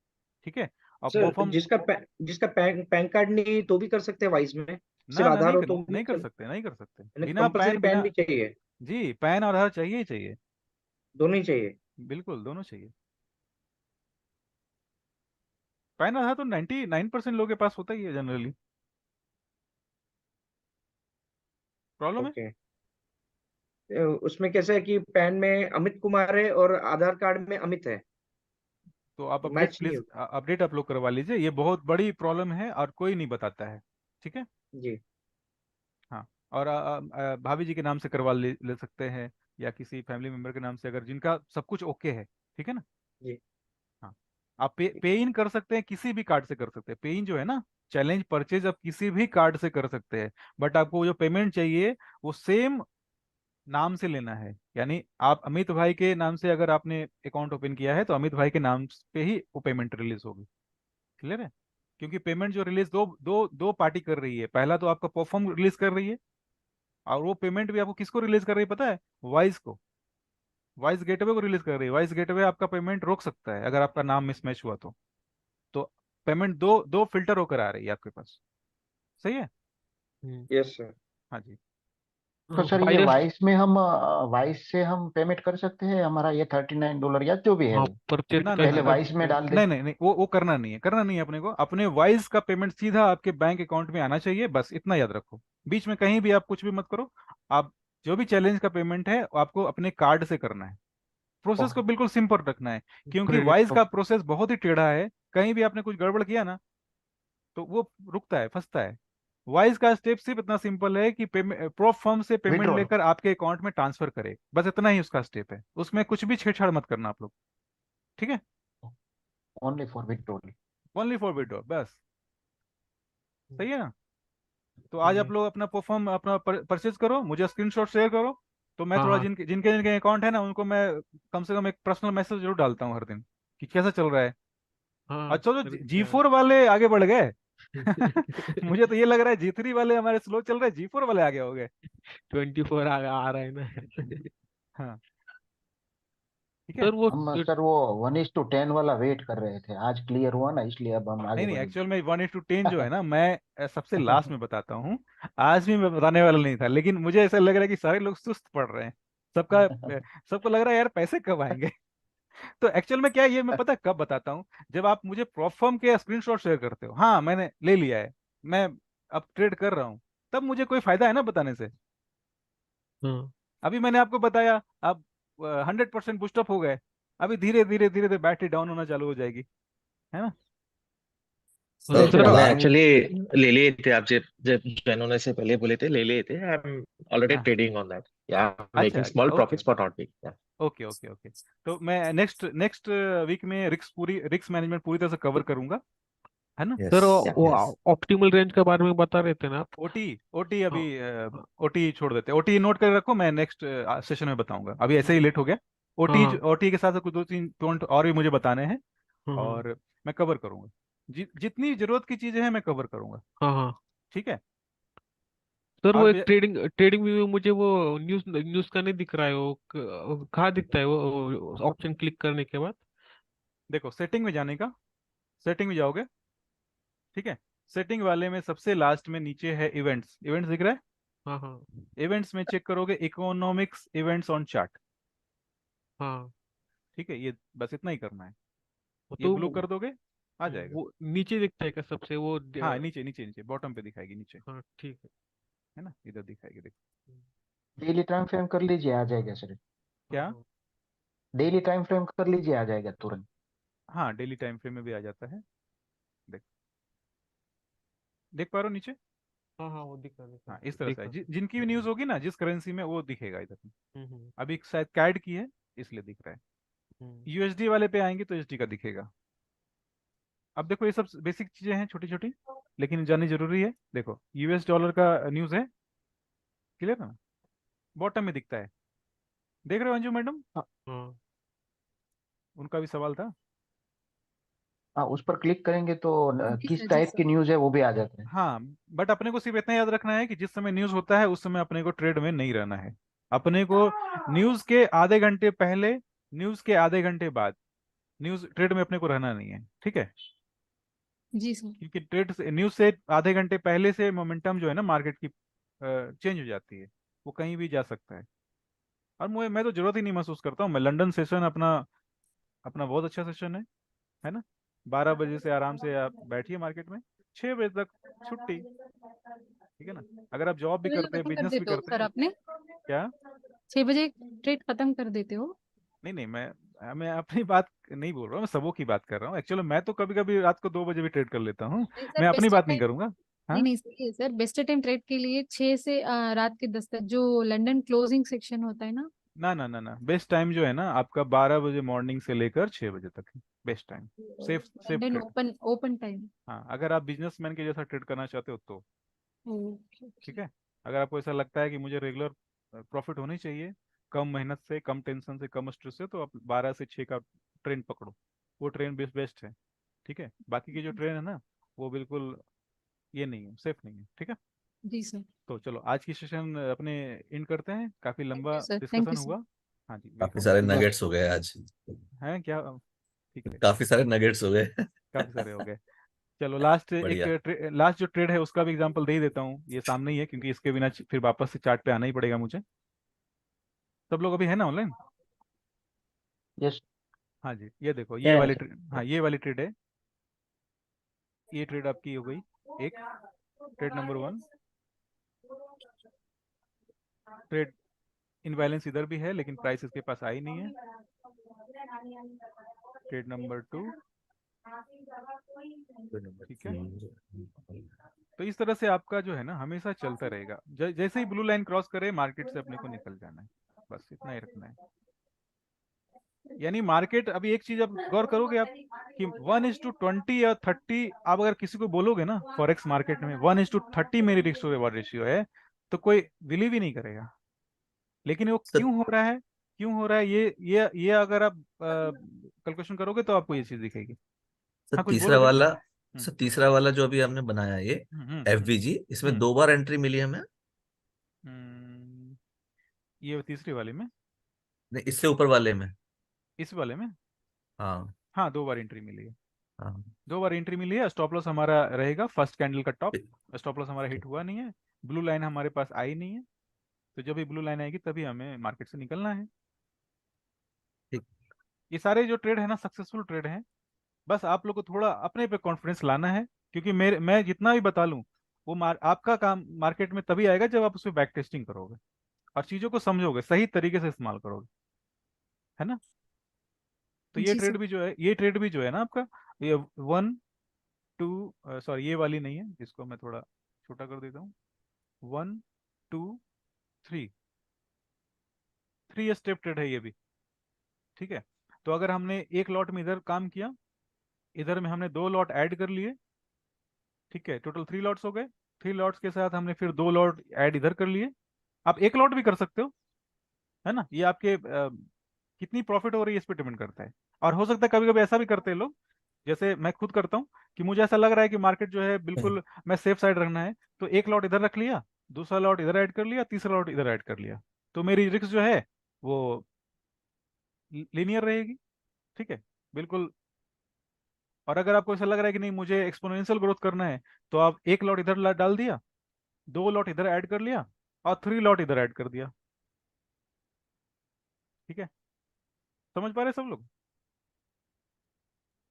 Speaker 1: ठीक है। और
Speaker 6: सर
Speaker 1: परफॉर्म,
Speaker 6: जिसका पैन कार्ड नहीं तो भी कर सकते हैं वाइस में?
Speaker 1: ना
Speaker 6: सिर्फ
Speaker 1: ना,
Speaker 6: आधार हो तो भी
Speaker 1: नहीं कर
Speaker 6: चल?
Speaker 1: सकते, नहीं कर सकते बिना
Speaker 6: कंपलसरी
Speaker 1: पैन,
Speaker 6: पैन
Speaker 1: बिना।
Speaker 6: भी चाहिए?
Speaker 1: जी, पैन और आधार चाहिए ही चाहिए,
Speaker 6: दोनों ही चाहिए?
Speaker 1: बिल्कुल दोनों चाहिए। पैन आधार तो 99% लोगों के पास होता ही है जनरली। प्रॉब्लम है।
Speaker 6: ओके। उसमें कैसा है कि पैन में अमित कुमार है और आधार कार्ड में अमित है,
Speaker 1: तो आप
Speaker 6: तो
Speaker 1: अपडेट
Speaker 6: मैच नहीं
Speaker 1: प्लीज,
Speaker 6: होता।
Speaker 1: अपडेट आप लोग करवा लीजिए, ये बहुत बड़ी प्रॉब्लम है और कोई नहीं बताता है, ठीक है।
Speaker 6: जी।
Speaker 1: हाँ, और भाभी जी के नाम से करवा ले सकते हैं, या किसी फैमिली मेंबर के नाम से, अगर जिनका सब कुछ ओके है, ठीक है ना।
Speaker 6: जी।
Speaker 1: हाँ, आप पे इन कर सकते हैं, किसी भी कार्ड से कर सकते हैं। पे इन जो है ना, चैलेंज परचेज आप किसी भी कार्ड से कर सकते हैं, बट आपको जो पेमेंट चाहिए वो सेम नाम से लेना है। यानी आप अमित भाई के नाम से अगर आपने अकाउंट ओपन किया है तो अमित भाई के नाम पे ही वो पेमेंट रिलीज होगी। क्लियर है? क्योंकि पेमेंट जो रिलीज दो दो दो पार्टी कर रही है। पहला तो आपका परफॉर्म रिलीज कर रही है, और वो पेमेंट भी आपको किसको रिलीज कर रही है पता है? वाइज को। वाइज गेटवे को रिलीज कर रही है। वाइज गेटवे आपका पेमेंट रोक सकता है अगर आपका नाम मिसमैच हुआ तो पेमेंट दो दो फिल्टर होकर आ रही है आपके पास। सही है?
Speaker 6: Yes sir.
Speaker 1: हाँ जी।
Speaker 7: तो सर ये
Speaker 2: वायरस।
Speaker 7: वाइस में हम वाइस से हम पेमेंट कर सकते हैं हमारा ये $39 या जो भी है
Speaker 2: हाँ,
Speaker 7: वो
Speaker 2: परचेज
Speaker 1: ना ना
Speaker 7: पहले
Speaker 1: ना,
Speaker 2: करने
Speaker 7: वाइस में डाल दे।
Speaker 1: नहीं नहीं नहीं, वो करना नहीं है, करना नहीं है अपने को। अपने वाइज का पेमेंट सीधा आपके बैंक अकाउंट में आना चाहिए, बस इतना याद रखो। बीच में कहीं भी आप कुछ भी मत करो। आप जो भी चैलेंज का पेमेंट है वो आपको अपने कार्ड से करना है। प्रोसेस को बिल्कुल सिंपल रखना है, क्योंकि
Speaker 2: क्रेडिट
Speaker 1: वाइज का
Speaker 2: कार्ड।
Speaker 1: प्रोसेस बहुत ही टेढ़ा है। कहीं भी आपने कुछ गड़बड़ किया ना तो वो रुकता है, फंसता है। वाइज का स्टेप सिर्फ इतना सिंपल है कि पेमेंट प्रो फर्म से पेमेंट
Speaker 7: विड्रॉल
Speaker 1: लेकर आपके अकाउंट में ट्रांसफर करे, बस इतना ही उसका स्टेप है। उसमें कुछ भी छेड़छाड़ मत करना आप लोग, ठीक है?
Speaker 7: Only for withdrawal.
Speaker 1: Only for withdraw, बस। सही है ना? तो आज आप
Speaker 2: जी।
Speaker 1: लोग अपना परफॉर्म अपना परचेज करो, मुझे स्क्रीनशॉट शेयर करो। तो मैं
Speaker 2: हाँ
Speaker 1: थोड़ा
Speaker 2: हाँ
Speaker 1: जिनके जिनके जिनके अकाउंट है ना उनको मैं कम से कम एक पर्सनल मैसेज जरूर डालता हूँ हर दिन कि कैसा चल रहा है।
Speaker 2: हाँ
Speaker 1: अच्छा, तो
Speaker 2: सर
Speaker 1: G4 वाले आगे बढ़ गए। मुझे तो ये लग रहा है G3 वाले हमारे स्लो चल रहे हैं, G4 वाले आगे हो गए।
Speaker 2: 24 आ रहा है ना।
Speaker 1: हाँ, ठीक है।
Speaker 2: सर वो
Speaker 7: हम सर वो 1:10 वाला वेट कर रहे थे, आज क्लियर हुआ ना इसलिए अब हम
Speaker 1: नहीं
Speaker 7: आगे
Speaker 1: नहीं,
Speaker 7: बढ़े।
Speaker 1: एक्चुअल में 1:10 जो है ना, मैं सबसे लास्ट में बताता हूँ। आज भी मैं बताने वाला नहीं था, लेकिन मुझे ऐसा लग रहा है कि सारे लोग सुस्त पड़ रहे हैं। सबका सबको लग रहा है यार पैसे कब आएंगे। तो एक्चुअल में क्या है, ये मैं पता है कब बताता हूँ, जब आप मुझे प्रोफर्म के स्क्रीनशॉट शेयर करते हो, हाँ मैंने ले लिया है, मैं अब ट्रेड कर रहा हूँ, तब मुझे कोई फायदा है ना बताने से।
Speaker 2: हाँ
Speaker 1: अभी मैंने आपको बताया, अब 100% बूस्टअप हो गए, अभी धीरे धीरे धीरे धीरे बैटरी डाउन होना चालू हो जाएगी, है ना?
Speaker 2: तो
Speaker 4: सर
Speaker 2: सर
Speaker 9: हमने
Speaker 4: प्लान।
Speaker 9: एक्चुअली ले लिए थे, आप जब जब जैन होने से पहले बोले थे ले लिए थे। आई एम ऑलरेडी
Speaker 1: हाँ,
Speaker 9: ट्रेडिंग ऑन दैट, या
Speaker 1: अच्छा,
Speaker 9: making small
Speaker 1: okay
Speaker 9: profits but not big.
Speaker 1: Okay okay okay. तो मैं नेक्स्ट नेक्स्ट वीक में रिस्क मैनेजमेंट पूरी तरह से कवर करूंगा, है ना?
Speaker 2: सर
Speaker 4: यस
Speaker 2: वो
Speaker 4: यस।
Speaker 2: ऑप्टिमल रेंज के बारे में बता रहे थे ना आप।
Speaker 1: ओटी ओटी अभी
Speaker 2: हाँ
Speaker 1: ओटी छोड़ देते, ओटी नोट कर रखो, मैं नेक्स्ट सेशन में बताऊंगा, अभी ऐसे ही लेट हो गया। ओटी
Speaker 2: हाँ
Speaker 1: ओटी के साथ साथ कुछ दो तीन पॉइंट और भी मुझे बताने हैं,
Speaker 2: हाँ हाँ
Speaker 1: और मैं कवर करूंगा। जितनी जरूरत की चीजें हैं मैं कवर करूंगा,
Speaker 2: हाँ हाँ।
Speaker 1: ठीक है?
Speaker 2: सर वो
Speaker 1: और
Speaker 2: एक ट्रेडिंग ट्रेडिंग व्यू में मुझे वो न्यूज न्यूज का नहीं दिख रहा है, वो कहाँ दिखता है वो ऑप्शन क्लिक करने के बाद।
Speaker 1: देखो, सेटिंग में जाने का, सेटिंग में जाओगे, ठीक है? सेटिंग वाले में सबसे लास्ट में नीचे है इवेंट्स, इवेंट्स दिख रहा है?
Speaker 2: हाँ हाँ
Speaker 1: इवेंट्स में चेक करोगे इकोनॉमिक्स इवेंट्स ऑन चार्ट,
Speaker 2: हाँ।
Speaker 1: ठीक है? ये बस इतना ही करना है, ये
Speaker 2: तो
Speaker 1: ब्लू कर दोगे, आ जाएगा।
Speaker 2: वो नीचे दिखता है क्या सबसे वो
Speaker 1: हाँ, नीचे नीचे नीचे बॉटम पे दिखाएगी नीचे,
Speaker 2: हाँ ठीक है।
Speaker 1: है ना? इधर दिखाएगी, देखो।
Speaker 7: डेली टाइम फ्रेम कर लीजिए आ जाएगा सर।
Speaker 2: हाँ
Speaker 1: क्या?
Speaker 2: हाँ
Speaker 7: डेली टाइम फ्रेम कर लीजिए आ जाएगा तुरंत।
Speaker 1: हाँ, डेली टाइम फ्रेम में भी आ जाता है। देख देख पा रहे हो नीचे?
Speaker 2: हाँ हाँ, वो दिखा
Speaker 1: हाँ, इस तरह से है।
Speaker 2: दिखा।
Speaker 1: जिनकी भी न्यूज़ होगी ना जिस करेंसी में, वो दिखेगा इधर में।
Speaker 2: हम्म।
Speaker 1: अभी शायद कैड की है इसलिए दिख रहा है।
Speaker 2: हम्म।
Speaker 1: यूएसडी वाले पे आएंगे तो एसडी का दिखेगा। अब देखो, ये सब बेसिक चीजें हैं, छोटी छोटी, लेकिन जाननी जरूरी है। देखो, यूएस डॉलर का न्यूज़ है, क्लियर ना? बॉटम में दिखता है, देख रहे हो अंजू मैडम?
Speaker 2: हाँ
Speaker 1: उनका भी सवाल था।
Speaker 7: हाँ उस पर क्लिक करेंगे तो
Speaker 8: जी
Speaker 7: किस
Speaker 8: सर, जी
Speaker 7: टाइप
Speaker 8: सर।
Speaker 7: की न्यूज है वो भी आ जाता है।
Speaker 1: हाँ, बट अपने को सिर्फ इतना याद रखना है कि जिस समय न्यूज़ होता है उस समय अपने को ट्रेड में नहीं रहना है। अपने को न्यूज़ के आधे घंटे पहले, न्यूज़ के आधे घंटे बाद न्यूज़ ट्रेड में अपने को रहना नहीं है, ठीक है?
Speaker 8: जी सर।
Speaker 1: क्योंकि ट्रेड से, न्यूज़ से आधे घंटे पहले से मोमेंटम जो है ना मार्केट की चेंज हो जाती है, वो कहीं भी जा सकता है। और मैं तो जरूरत ही नहीं महसूस करता हूँ। मैं लंदन सेशन अपना अपना बहुत अच्छा सेशन है ना? 12 बजे से आराम से आप बैठिए मार्केट में, 6 बजे तक छुट्टी, ठीक है ना? अगर आप जॉब भी
Speaker 8: 6 बजे
Speaker 1: करते हैं,
Speaker 8: खत्म कर
Speaker 1: बिजनेस भी
Speaker 8: देते हो
Speaker 1: करते
Speaker 8: सर
Speaker 1: हैं।
Speaker 8: आपने?
Speaker 1: क्या?
Speaker 8: 6 बजे ट्रेड खत्म कर देते हो?
Speaker 1: नहीं नहीं, मैं अपनी बात नहीं बोल रहा हूँ, मैं सबों की बात कर रहा हूँ। एक्चुअली मैं तो कभी कभी रात को 2 बजे भी ट्रेड कर लेता हूँ,
Speaker 8: नहीं सर,
Speaker 1: मैं अपनी
Speaker 8: फेस्टिव
Speaker 1: बात नहीं
Speaker 8: टाइम,
Speaker 1: करूंगा।
Speaker 8: नहीं नहीं सही है सर, बेस्ट टाइम ट्रेड के लिए 6 से रात के 10 तक, जो लंदन क्लोजिंग सेक्शन होता है ना।
Speaker 1: ना ना ना ना, बेस्ट टाइम जो है ना आपका 12 बजे मॉर्निंग से लेकर 6 बजे तक है best time. Safe safe
Speaker 8: London
Speaker 1: trade.
Speaker 8: Open open time.
Speaker 1: हाँ, अगर आप बिजनेसमैन के जैसा ट्रेड करना चाहते हो तो
Speaker 8: ओके
Speaker 1: ठीक है। अगर आपको ऐसा लगता है कि मुझे रेगुलर प्रॉफिट होनी चाहिए, कम मेहनत से, कम टेंशन से, कम स्ट्रेस से, तो आप 12 से 6 का ट्रेन पकड़ो। वो ट्रेन बेस्ट बेस्ट है। ठीक है, बाकी की जो ट्रेन है ना वो बिल्कुल ये नहीं है, सेफ नहीं है। ठीक है,
Speaker 8: जी सर।
Speaker 1: तो चलो आज की सेशन अपने इन करते हैं, काफी
Speaker 8: थैंक
Speaker 1: लंबा
Speaker 8: you sir, thank
Speaker 1: discussion
Speaker 8: you sir.
Speaker 1: हुआ। हाँ जी,
Speaker 4: काफी
Speaker 1: वेलकम।
Speaker 4: सारे नगेट्स हो गए आज।
Speaker 1: है क्या? ठीक है,
Speaker 4: काफी सारे नगेट्स हो गए।
Speaker 1: काफी सारे हो गए। चलो लास्ट
Speaker 4: बढ़िया।
Speaker 1: लास्ट जो ट्रेड है उसका भी एग्जांपल दे ही देता हूँ, ये सामने ही है, क्योंकि इसके बिना फिर वापस से चार्ट पे आना ही पड़ेगा मुझे। सब लोग अभी है ना ऑनलाइन?
Speaker 7: यस।
Speaker 1: हाँ जी, ये देखो ये
Speaker 7: क्या है
Speaker 1: वाली
Speaker 7: सर?
Speaker 1: ट्रेड, हाँ ये वाली ट्रेड है। ये ट्रेड आपकी हो गई एक, ट्रेड नंबर 1। ट्रेड इनबैलेंस इधर भी है लेकिन प्राइस इसके पास आई नहीं है। Trade number 2। ठीक है, तो इस तरह से आपका जो है ना हमेशा चलता रहेगा। जैसे ही ब्लू लाइन क्रॉस करे मार्केट से अपने को निकल जाना है, बस इतना ही रखना है। यानी मार्केट, अभी एक चीज आप गौर करोगे आप कि 1:20 या 30, आप अगर किसी को बोलोगे ना फॉरेक्स मार्केट में 1:30 मेरी रिस्क टू रिवॉर्ड रेशियो है, तो कोई बिलीव ही नहीं करेगा। लेकिन वो
Speaker 4: सर
Speaker 1: क्यों हो रहा है, क्यों हो रहा है, ये अगर आप कैलकुलेशन करोगे तो आपको ये चीज दिखेगी।
Speaker 4: सर
Speaker 1: हाँ, कुछ
Speaker 4: तीसरा
Speaker 1: बोलोगे?
Speaker 4: वाला सर तीसरा वाला जो अभी हमने बनाया ये
Speaker 1: हम्म।
Speaker 4: एफवीजी, इसमें
Speaker 1: हम्म।
Speaker 4: 2 बार एंट्री मिली हमें।
Speaker 1: ये तीसरी वाली में,
Speaker 4: नहीं, इससे ऊपर वाले में।
Speaker 1: इस वाले में,
Speaker 4: हाँ
Speaker 1: हाँ 2 बार एंट्री मिली है।
Speaker 4: हाँ।
Speaker 1: 2 बार एंट्री मिली है। स्टॉप लॉस हमारा रहेगा फर्स्ट कैंडल का टॉप।
Speaker 4: ठीक
Speaker 1: स्टॉप लॉस हमारा हिट
Speaker 4: ठीक
Speaker 1: हुआ नहीं है। ब्लू लाइन हमारे पास आई नहीं है, तो जब भी ब्लू लाइन आएगी तभी हमें मार्केट से निकलना है।
Speaker 4: ठीक।
Speaker 1: ये सारे जो ट्रेड है ना सक्सेसफुल ट्रेड हैं। बस आप लोग को थोड़ा अपने पे कॉन्फिडेंस लाना है, क्योंकि मैं जितना भी बता लूं वो आपका काम मार्केट में तभी आएगा जब आप उस पर बैक टेस्टिंग करोगे और चीजों को समझोगे, सही तरीके से इस्तेमाल करोगे, है ना। तो ये
Speaker 8: जी
Speaker 1: ट्रेड
Speaker 8: सर।
Speaker 1: भी जो है, ये ट्रेड भी जो है ना आपका, ये 1 2, सॉरी ये वाली नहीं है, इसको मैं थोड़ा छोटा कर देता हूँ। 1 2 3, 3 स्टेप ट्रेड है ये भी। ठीक है, तो अगर हमने एक लॉट में इधर काम किया, इधर में हमने 2 लॉट ऐड कर लिए। ठीक है, टोटल 3 लॉट्स हो गए। 3 लॉट्स के साथ हमने फिर 2 लॉट ऐड इधर कर लिए। आप एक लॉट भी कर सकते हो, है ना। ये आपके कितनी प्रॉफिट हो रही है इस पर डिपेंड करता है। और हो सकता है कभी कभी ऐसा भी करते हैं लोग, जैसे मैं खुद करता हूँ, कि मुझे ऐसा लग रहा है कि मार्केट जो है बिल्कुल मैं सेफ साइड रखना है, तो एक लॉट इधर रख लिया, दूसरा लॉट इधर ऐड कर लिया, तीसरा लॉट इधर ऐड कर लिया, तो मेरी रिस्क जो है वो लीनियर रहेगी। ठीक है, बिल्कुल। और अगर आपको ऐसा लग रहा है कि नहीं मुझे एक्सपोनेंशियल ग्रोथ करना है, तो आप एक लॉट इधर डाल दिया, 2 लॉट इधर ऐड कर लिया, और 3 लॉट इधर ऐड कर दिया। ठीक है, समझ पा रहे सब लोग?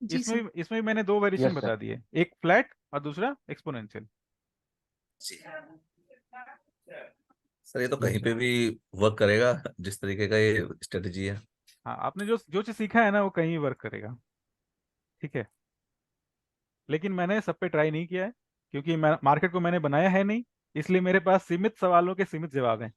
Speaker 8: जी सर।
Speaker 1: इसमें भी मैंने 2 वेरिएशन
Speaker 7: यस
Speaker 1: बता
Speaker 7: सर।
Speaker 1: दिए, एक फ्लैट और दूसरा एक्सपोनेंशियल।
Speaker 4: सर ये तो
Speaker 7: यस
Speaker 4: कहीं पे
Speaker 7: सर।
Speaker 4: भी वर्क करेगा, जिस तरीके का ये स्ट्रेटजी है।
Speaker 1: हाँ, आपने जो जो चीज सीखा है ना वो कहीं वर्क करेगा। ठीक है, लेकिन मैंने सब पे ट्राई नहीं किया है, क्योंकि मार्केट को मैंने बनाया है नहीं, इसलिए मेरे पास सीमित सवालों के सीमित जवाब हैं।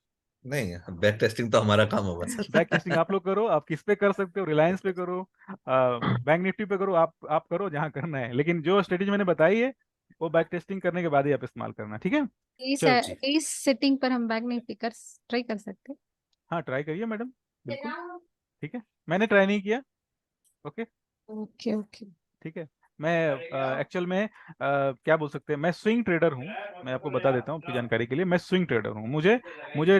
Speaker 4: नहीं, बैक टेस्टिंग तो हमारा काम होगा
Speaker 1: बैक
Speaker 4: सर।
Speaker 1: टेस्टिंग आप लोग करो, आप किस पे कर सकते हो, रिलायंस पे करो, बैंक निफ्टी पे करो, आप करो जहां करना है, लेकिन जो स्ट्रेटेजी मैंने बताई है वो बैक टेस्टिंग करने के बाद ही आप इस्तेमाल करना। ठीक है, चलो।
Speaker 4: जी।
Speaker 8: इस सेटिंग पर हम बैक नहीं कर ट्राई कर सकते।
Speaker 1: हाँ, ट्राई करिए मैडम, बिल्कुल। ठीक है, मैंने ट्राई नहीं किया। ओके।
Speaker 8: Okay okay.
Speaker 1: ठीक है, मैं एक्चुअल में क्या बोल सकते हैं, मैं स्विंग ट्रेडर हूँ। मैं आपको बता देता हूँ आपकी जानकारी के लिए, मैं स्विंग ट्रेडर हूँ। मुझे मुझे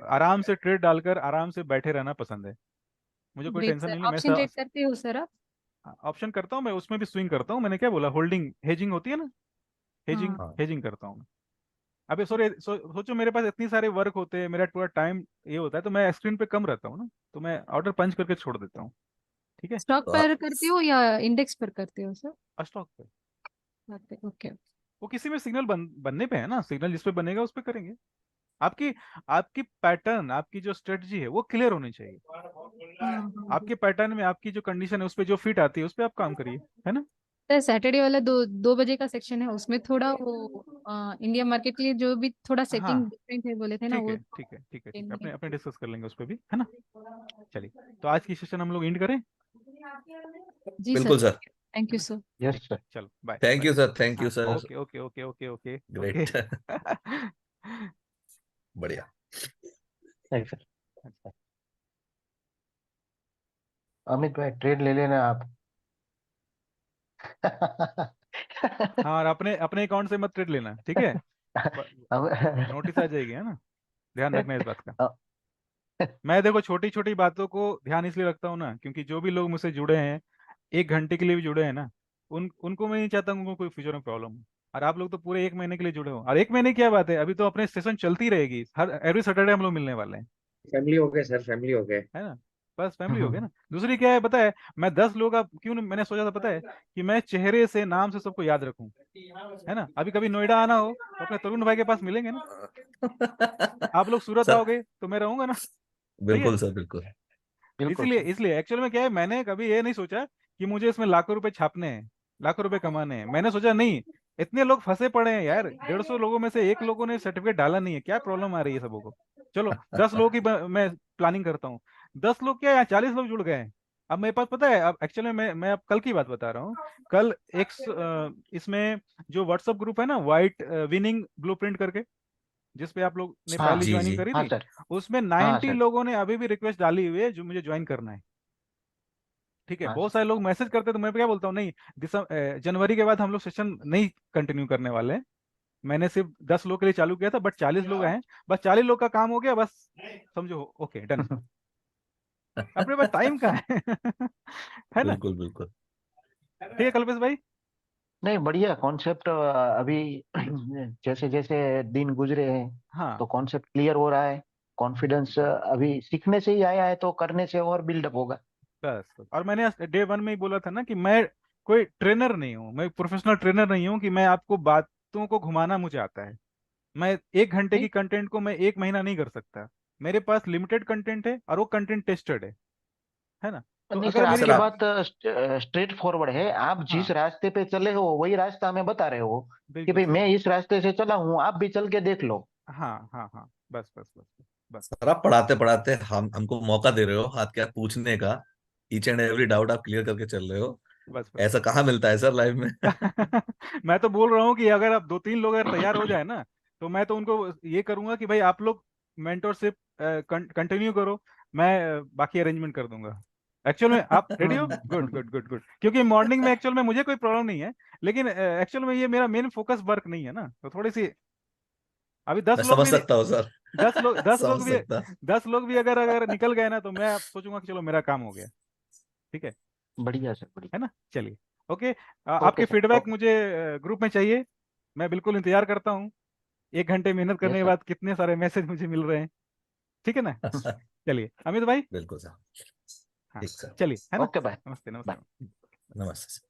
Speaker 1: आराम से ट्रेड डालकर आराम से बैठे रहना पसंद है। मुझे कोई
Speaker 8: ग्रेट
Speaker 1: टेंशन
Speaker 8: सर,
Speaker 1: नहीं, मैं
Speaker 8: ऑप्शन ट्रेड करते हो सर आप?
Speaker 1: ऑप्शन करता हूँ, मैं उसमें भी स्विंग करता हूँ। मैंने क्या बोला, होल्डिंग हेजिंग होती है ना, हेजिंग
Speaker 8: हाँ।
Speaker 4: हाँ।
Speaker 1: हेजिंग करता हूँ मैं। अबे सॉरी, सोचो मेरे पास इतनी सारे वर्क होते हैं, मेरा पूरा टाइम ये होता है, तो मैं स्क्रीन पे कम रहता हूँ ना, तो मैं ऑर्डर पंच करके छोड़ देता हूँ। ठीक है,
Speaker 8: स्टॉक
Speaker 4: तो
Speaker 8: पर
Speaker 4: आप
Speaker 8: करते हो या इंडेक्स पर करते हो सर?
Speaker 1: स्टॉक पे।
Speaker 8: Okay okay.
Speaker 1: वो किसी में सिग्नल बनने पे है ना, सिग्नल जिस पे बनेगा उस पे करेंगे। आपकी आपकी पैटर्न, आपकी जो स्ट्रेटजी है वो क्लियर होनी चाहिए।
Speaker 8: हाँ हाँ।
Speaker 1: आपके पैटर्न में आपकी जो कंडीशन है उस पे जो फिट आती है उस पे आप काम करिए, है ना।
Speaker 8: सर सैटरडे वाला 2 बजे का सेक्शन है, उसमें थोड़ा वो इंडिया मार्केट के लिए जो भी थोड़ा सेटिंग
Speaker 1: हाँ
Speaker 8: डिफरेंट है बोले थे ना,
Speaker 1: ठीक
Speaker 8: वो
Speaker 1: है ठीक है ठीक है ठीक है, अपने
Speaker 8: change
Speaker 1: अपने डिस्कस कर लेंगे उस पर भी, है ना। चलिए, तो आज की सेशन हम लोग एंड करें।
Speaker 8: है। जी सर,
Speaker 4: बिल्कुल sir.
Speaker 8: Thank you sir.
Speaker 7: Yes
Speaker 1: ठीक,
Speaker 7: सर।
Speaker 1: चलो bye
Speaker 4: thank
Speaker 1: bye.
Speaker 4: You sir, thank
Speaker 1: हाँ
Speaker 4: you sir.
Speaker 1: Okay okay okay okay okay okay
Speaker 4: great.
Speaker 1: Okay.
Speaker 4: बढ़िया।
Speaker 7: Thank sir. अमित भाई ट्रेड ले लेना आप।
Speaker 1: हाँ, और अपने अपने अकाउंट से मत ट्रेड लेना, ठीक है। नोटिस आ जाएगी, है ना, ध्यान रखना इस बात का। मैं देखो छोटी छोटी बातों को ध्यान इसलिए रखता हूँ ना, क्योंकि जो भी लोग मुझसे जुड़े हैं, 1 घंटे के लिए भी जुड़े हैं ना, उनको मैं नहीं चाहता उनको कोई फ्यूचर में प्रॉब्लम हो। और आप लोग तो पूरे 1 महीने के लिए जुड़े हो, और 1 महीने की क्या बात है, अभी तो अपने सेशन चलती रहेगी, हर एवरी सैटरडे हम लोग मिलने वाले हैं,
Speaker 6: फैमिली हो गए सर, फैमिली हो गए।
Speaker 1: है ना। बस फैमिली हो गए ना। दूसरी क्या है पता है, मैं 10 लोग का क्यों मैंने सोचा था पता है, कि मैं चेहरे से नाम से सबको याद रखूं, है ना। अभी कभी नोएडा आना हो तो अपने तरुण भाई के पास मिलेंगे ना, आप लोग सूरत
Speaker 4: सर
Speaker 1: आओगे तो मैं रहूंगा ना, सही है।
Speaker 4: बिल्कुल सर, बिल्कुल।
Speaker 7: बिल्कुल
Speaker 1: इसलिए
Speaker 7: सर।
Speaker 1: इसलिए एक्चुअल में क्या है, मैंने कभी ये नहीं सोचा कि मुझे इसमें लाखों रुपए छापने हैं, लाखों रुपए कमाने हैं। मैंने सोचा नहीं, इतने लोग फंसे पड़े हैं यार, 150 लोगों में से 1 लोगों ने सर्टिफिकेट डाला नहीं है, क्या प्रॉब्लम आ रही है सबों को। चलो 10 लोगों की मैं प्लानिंग करता हूँ। 10 लोग क्या, यहाँ 40 लोग जुड़ गए हैं। अब मेरे पास पता है, अब एक्चुअली मैं अब कल की बात बता रहा हूँ। कल इसमें जो व्हाट्सअप ग्रुप है ना, वाइट विनिंग ब्लूप्रिंट करके, जिस पे आप लोग ने
Speaker 7: हाँ
Speaker 1: पहली
Speaker 4: जी
Speaker 1: ज्वाइनिंग
Speaker 4: जी।
Speaker 1: करी
Speaker 7: हाँ
Speaker 1: थी,
Speaker 7: सर।
Speaker 1: उसमें
Speaker 7: हाँ
Speaker 1: 90
Speaker 7: सर।
Speaker 1: लोगों ने अभी भी रिक्वेस्ट डाली हुई है जो मुझे ज्वाइन करना है। ठीक है,
Speaker 7: हाँ
Speaker 1: बहुत
Speaker 7: सर।
Speaker 1: सारे लोग मैसेज करते हैं, तो मैं क्या बोलता हूँ, नहीं जनवरी के बाद हम लोग सेशन नहीं कंटिन्यू करने वाले हैं। मैंने सिर्फ 10 लोग के लिए चालू किया था, बट 40 लोग हैं, बस 40 लोग का काम हो गया, बस समझो ओके डन। अपने पास टाइम कहाँ है। है ना।
Speaker 4: बिल्कुल बिल्कुल।
Speaker 1: ठीक है कल्पेश भाई।
Speaker 7: नहीं, बढ़िया कॉन्सेप्ट। अभी जैसे जैसे दिन गुजरे हैं
Speaker 1: हाँ
Speaker 7: तो कॉन्सेप्ट क्लियर हो रहा है। कॉन्फिडेंस अभी सीखने से ही आया है, तो करने से और बिल्डअप होगा।
Speaker 1: बस, और मैंने डे 1 में ही बोला था ना कि मैं कोई ट्रेनर नहीं हूँ, मैं प्रोफेशनल ट्रेनर नहीं हूँ कि मैं आपको बातों को घुमाना मुझे आता है। मैं 1 घंटे की
Speaker 7: नहीं,
Speaker 1: कंटेंट को मैं 1 महीना नहीं कर सकता। मेरे पास लिमिटेड कंटेंट है, और वो कंटेंट टेस्टेड है ना। तो
Speaker 7: नहीं सर,
Speaker 1: अगर मेरी
Speaker 4: सर
Speaker 7: आपकी
Speaker 4: आप
Speaker 7: बात स्ट्रेट फॉरवर्ड है। आप जिस
Speaker 1: हाँ
Speaker 7: रास्ते पे चले हो वही रास्ता हमें बता रहे हो कि
Speaker 1: बिल्कुल
Speaker 7: भाई
Speaker 1: सही
Speaker 7: मैं
Speaker 1: है।
Speaker 7: इस रास्ते से चला हूँ, आप भी चल के देख लो।
Speaker 1: हाँ हाँ हाँ, बस बस बस बस
Speaker 4: सर आप पढ़ाते पढ़ाते हमको मौका दे रहे हो हाथ क्या पूछने का। ईच एंड एवरी डाउट आप क्लियर करके चल रहे हो।
Speaker 1: बस बस
Speaker 4: ऐसा
Speaker 1: बस
Speaker 4: कहाँ मिलता है सर लाइफ में।
Speaker 1: मैं तो बोल रहा हूँ कि अगर आप 2-3 लोग अगर तैयार हो जाए ना, तो मैं तो उनको ये करूंगा कि भाई आप लोग मेंटरशिप कंटिन्यू करो, मैं बाकी अरेंजमेंट कर दूंगा। एक्चुअल में आप रेडी हो, गुड गुड गुड गुड, क्योंकि मॉर्निंग में एक्चुअल में मुझे कोई प्रॉब्लम नहीं है, लेकिन एक्चुअल में ये मेरा मेन फोकस वर्क नहीं है ना, तो थोड़ी सी अभी दस
Speaker 4: मैं
Speaker 1: लोग
Speaker 4: समझ
Speaker 1: भी
Speaker 4: सकता हूँ सर।
Speaker 1: दस लोग दस
Speaker 4: समझ
Speaker 1: लोग भी
Speaker 4: सकता।
Speaker 1: 10 लोग भी अगर अगर निकल गए ना, तो मैं अब सोचूंगा कि चलो मेरा काम हो गया। ठीक है
Speaker 7: बढ़िया सर, बढ़िया।
Speaker 1: है ना। चलिए ओके,
Speaker 7: ओके
Speaker 1: आपके
Speaker 7: सर,
Speaker 1: फीडबैक
Speaker 7: ओके।
Speaker 1: मुझे ग्रुप में चाहिए, मैं बिल्कुल इंतजार करता हूँ। 1 घंटे मेहनत करने
Speaker 7: यस
Speaker 1: के
Speaker 7: सर।
Speaker 1: बाद कितने सारे मैसेज मुझे मिल रहे हैं। ठीक है ना। चलिए अमित भाई।
Speaker 4: बिल्कुल सर।
Speaker 1: हाँ
Speaker 4: ठीक सर।
Speaker 1: चलिए, है ना।
Speaker 7: Okay, bye.
Speaker 1: नमस्ते
Speaker 7: बाय।
Speaker 1: नमस्ते।
Speaker 4: नमस्ते सर।